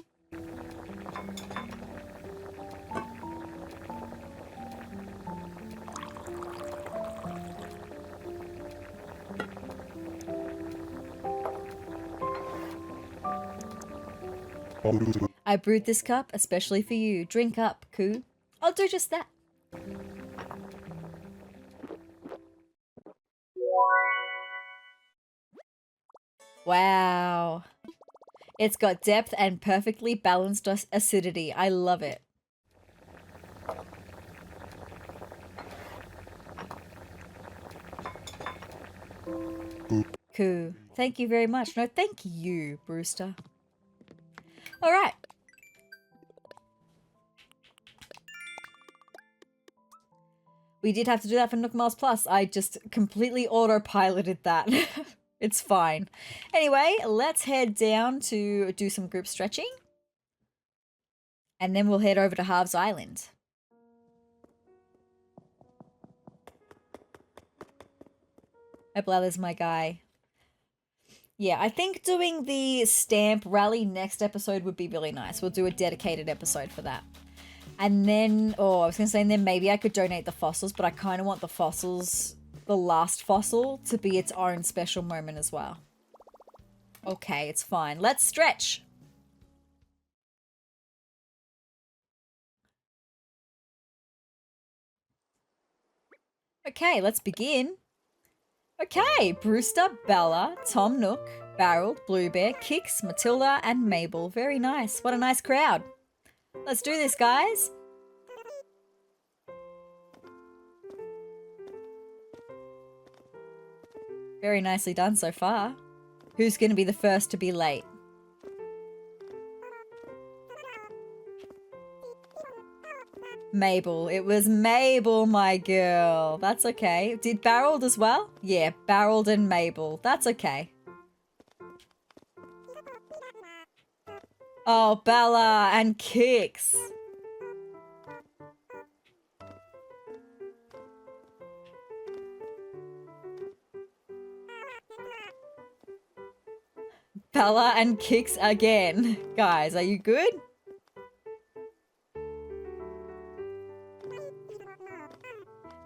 I brewed this cup especially for you. Drink up, Koo. I'll do just that. Wow. It's got depth and perfectly balanced acidity. I love it. Cool. Thank you very much. No, thank you, Brewster. All right. We did have to do that for Nook Miles Plus. I just completely autopiloted that. It's fine. Anyway, let's head down to do some group stretching. And then we'll head over to Harv's Island. Hi, Blathers, my guy. Yeah, I think doing the stamp rally next episode would be really nice. We'll do a dedicated episode for that. And then, oh, I was going to say, and then maybe I could donate the fossils, but I kind of want the fossils, the last fossil, to be its own special moment as well. Okay, it's fine. Let's stretch. Okay, let's begin. Okay, Brewster, Bella, Tom Nook, Barreled, Blue Bear, Kix, Matilda, and Mabel. Very nice. What a nice crowd. Let's do this, guys. Very nicely done so far. Who's going to be the first to be late? Mabel. It was Mabel, my girl. That's okay. Did Barreled as well? Yeah, Barreled and Mabel. That's okay. Oh, Bella and Kix. Bella and Kix again. Guys, are you good?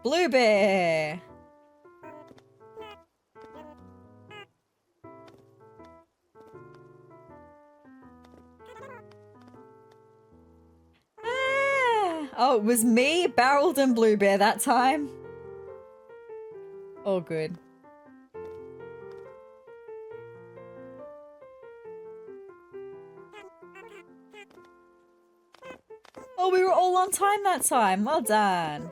Blue Bear. Oh, it was me, Barreled, and Blue Bear that time. Oh, good. Oh, we were all on time that time. Well done.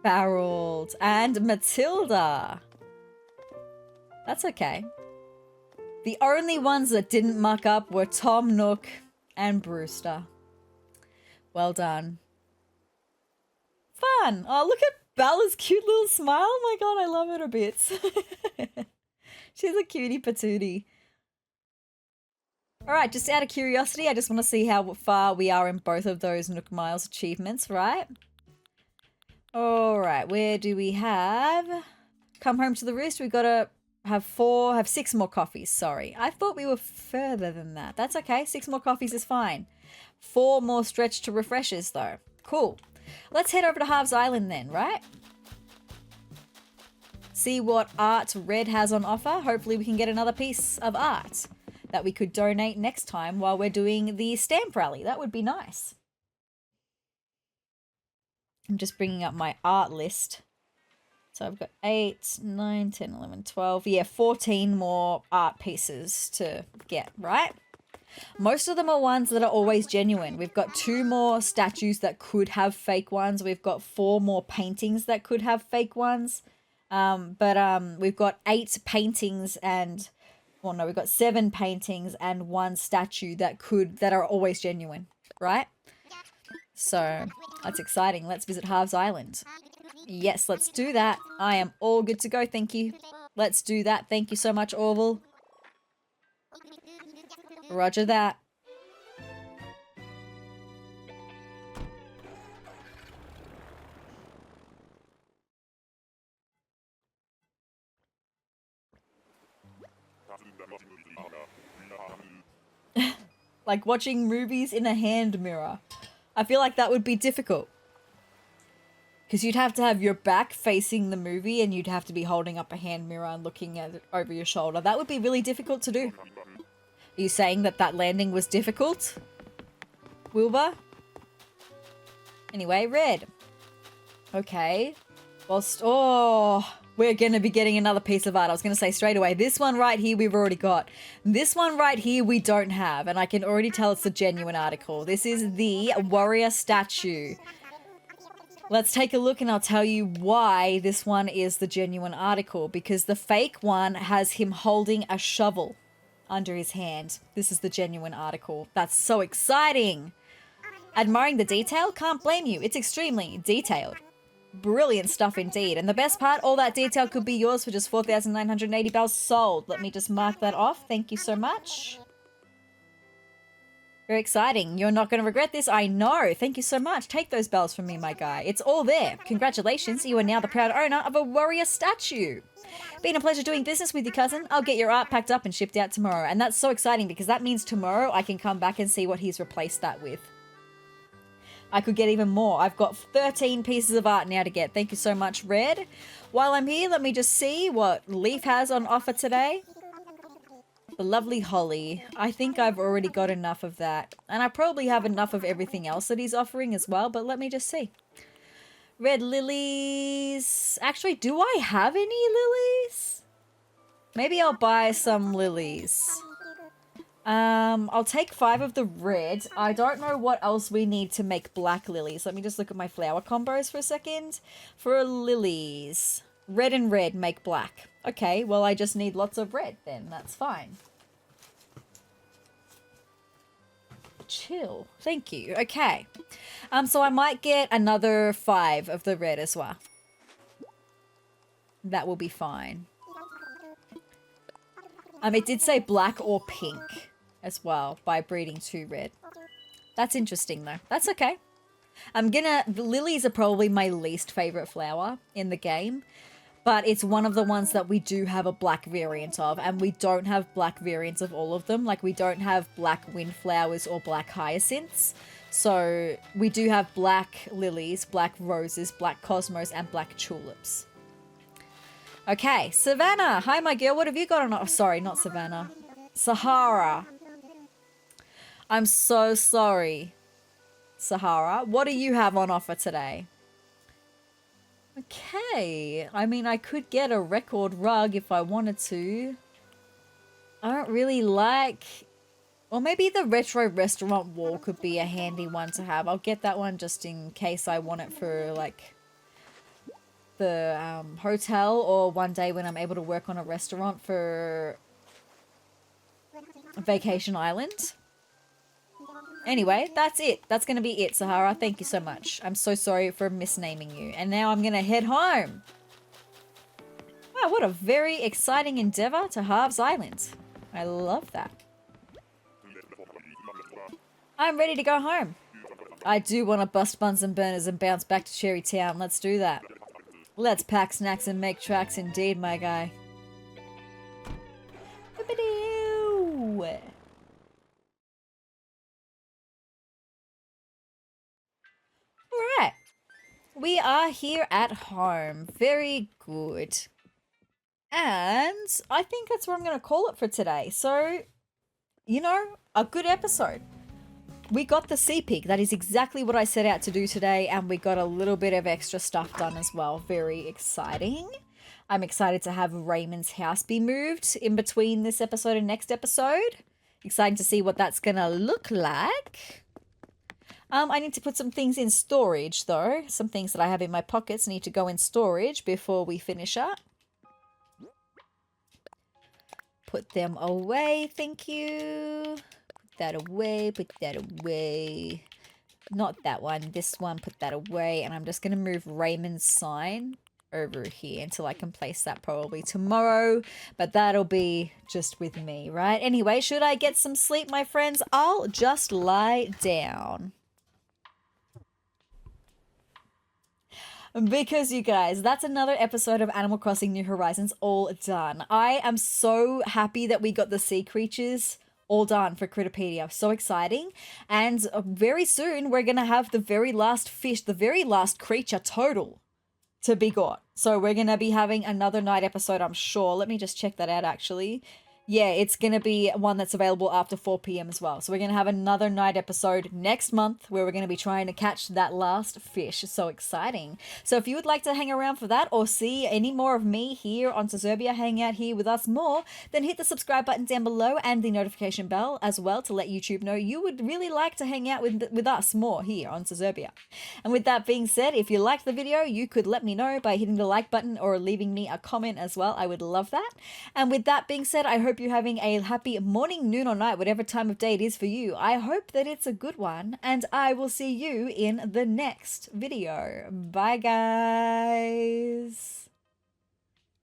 Barreled and Matilda. That's okay. The only ones that didn't muck up were Tom Nook and Brewster. Well done. Fun. Oh, look at Bella's cute little smile. Oh my god, I love her to bits. She's a cutie patootie. All right, just out of curiosity, I just want to see how far we are in both of those Nook Miles achievements, right? All right, where do we have? Come home to the roost. We've got to have 6 more coffees. Sorry. I thought we were further than that. That's okay. 6 more coffees is fine. 4 more stretch to refreshers though. Cool. Let's head over to Harv's Island then, right? See what art Red has on offer. Hopefully we can get another piece of art that we could donate next time while we're doing the stamp rally. That would be nice. I'm just bringing up my art list. So I've got 8, 9, 10, 11, 12. Yeah, 14 more art pieces to get, right? Most of them are ones that are always genuine. We've got 2 more statues that could have fake ones. We've got 4 more paintings that could have fake ones. We've got 8 paintings and... Well, no, we've got 7 paintings and 1 statue that are always genuine, right? So that's exciting. Let's visit Harv's Island. Yes, let's do that. I am all good to go, thank you. Let's do that. Thank you so much, Orville. Roger that. Like watching movies in a hand mirror. I feel like that would be difficult. Because you'd have to have your back facing the movie and you'd have to be holding up a hand mirror and looking at it over your shoulder. That would be really difficult to do. Are you saying that that landing was difficult, Wilbur? Anyway, Red. Okay. We're going to be getting another piece of art. I was going to say straight away, this one right here we've already got. This one right here we don't have, and I can already tell it's a genuine article. This is the warrior statue. Let's take a look and I'll tell you why this one is the genuine article. Because the fake one has him holding a shovel under his hand. This is the genuine article. That's so exciting. Admiring the detail? Can't blame you. It's extremely detailed. Brilliant stuff indeed. And the best part, all that detail could be yours for just 4,980 bells sold. Let me just mark that off. Thank you so much. Very exciting. You're not going to regret this. I know. Thank you so much. Take those bells from me, my guy. It's all there. Congratulations. You are now the proud owner of a warrior statue. Been a pleasure doing business with you, cousin. I'll get your art packed up and shipped out tomorrow. And that's so exciting because that means tomorrow I can come back and see what he's replaced that with. I could get even more. I've got 13 pieces of art now to get. Thank you so much, Red. While I'm here, let me just see what Leaf has on offer today. The lovely holly. I think I've already got enough of that. And I probably have enough of everything else that he's offering as well, but let me just see. Red lilies. Actually, do I have any lilies? Maybe I'll buy some lilies. I'll take 5 of the red. I don't know what else we need to make black lilies. Let me just look at my flower combos for a second. For lilies, red and red make black. Okay, well I just need lots of red then. That's fine. Chill. Thank you. Okay. So I might get another 5 of the red as well. That will be fine. It did say black or pink as well by breeding 2 red. That's interesting though. That's okay. The lilies are probably my least favorite flower in the game, but it's one of the ones that we do have a black variant of, and we don't have black variants of all of them. Like we don't have black windflowers or black hyacinths. So we do have black lilies, black roses, black cosmos, and black tulips. Okay, Savannah. Hi, my girl. What have you got on? Oh, sorry, not Savannah. Sahara. I'm so sorry, Sahara. What do you have on offer today? Okay. I mean, I could get a record rug if I wanted to. I don't really like... Or maybe the retro restaurant wall could be a handy one to have. I'll get that one just in case I want it for, like... the hotel, or one day when I'm able to work on a restaurant for Vacation Island. Anyway, that's it. That's going to be it, Sahara. Thank you so much. I'm so sorry for misnaming you. And now I'm going to head home. Wow, what a very exciting endeavor to Harv's Island. I love that. I'm ready to go home. I do want to bust buns and burners and bounce back to Cherry Town. Let's do that. Let's pack snacks and make tracks indeed, my guy. Alright. We are here at home. Very good. And I think that's where I'm going to call it for today. So, you know, a good episode. We got the sea pig. That is exactly what I set out to do today. And we got a little bit of extra stuff done as well. Very exciting. I'm excited to have Raymond's house be moved in between this episode and next episode. Excited to see what that's going to look like. I need to put some things in storage though. Some things that I have in my pockets need to go in storage before we finish up. Put them away, thank you. Put that away, put that away. Not that one, this one, put that away. And I'm just going to move Raymond's sign over here until I can place that probably tomorrow. But that'll be just with me, right? Anyway, should I get some sleep, my friends? I'll just lie down. Because you guys, that's another episode of Animal Crossing New Horizons all done. I am so happy that we got the sea creatures all done for Critterpedia. So exciting. And very soon we're going to have the very last fish, the very last creature total to be got. So we're going to be having another night episode, I'm sure. Let me just check that out actually. Yeah, it's going to be one that's available after 4 p.m. as well. So we're going to have another night episode next month where we're going to be trying to catch that last fish. So exciting. So if you would like to hang around for that or see any more of me here on Sezurbia, hang out here with us more, then hit the subscribe button down below and the notification bell as well to let YouTube know you would really like to hang out with us more here on Sezurbia. And with that being said, if you liked the video, you could let me know by hitting the like button or leaving me a comment as well. I would love that. And with that being said, I hope you're having a happy morning, noon, or night, whatever time of day it is for you. I hope that it's a good one, and I will see you in the next video. Bye, guys.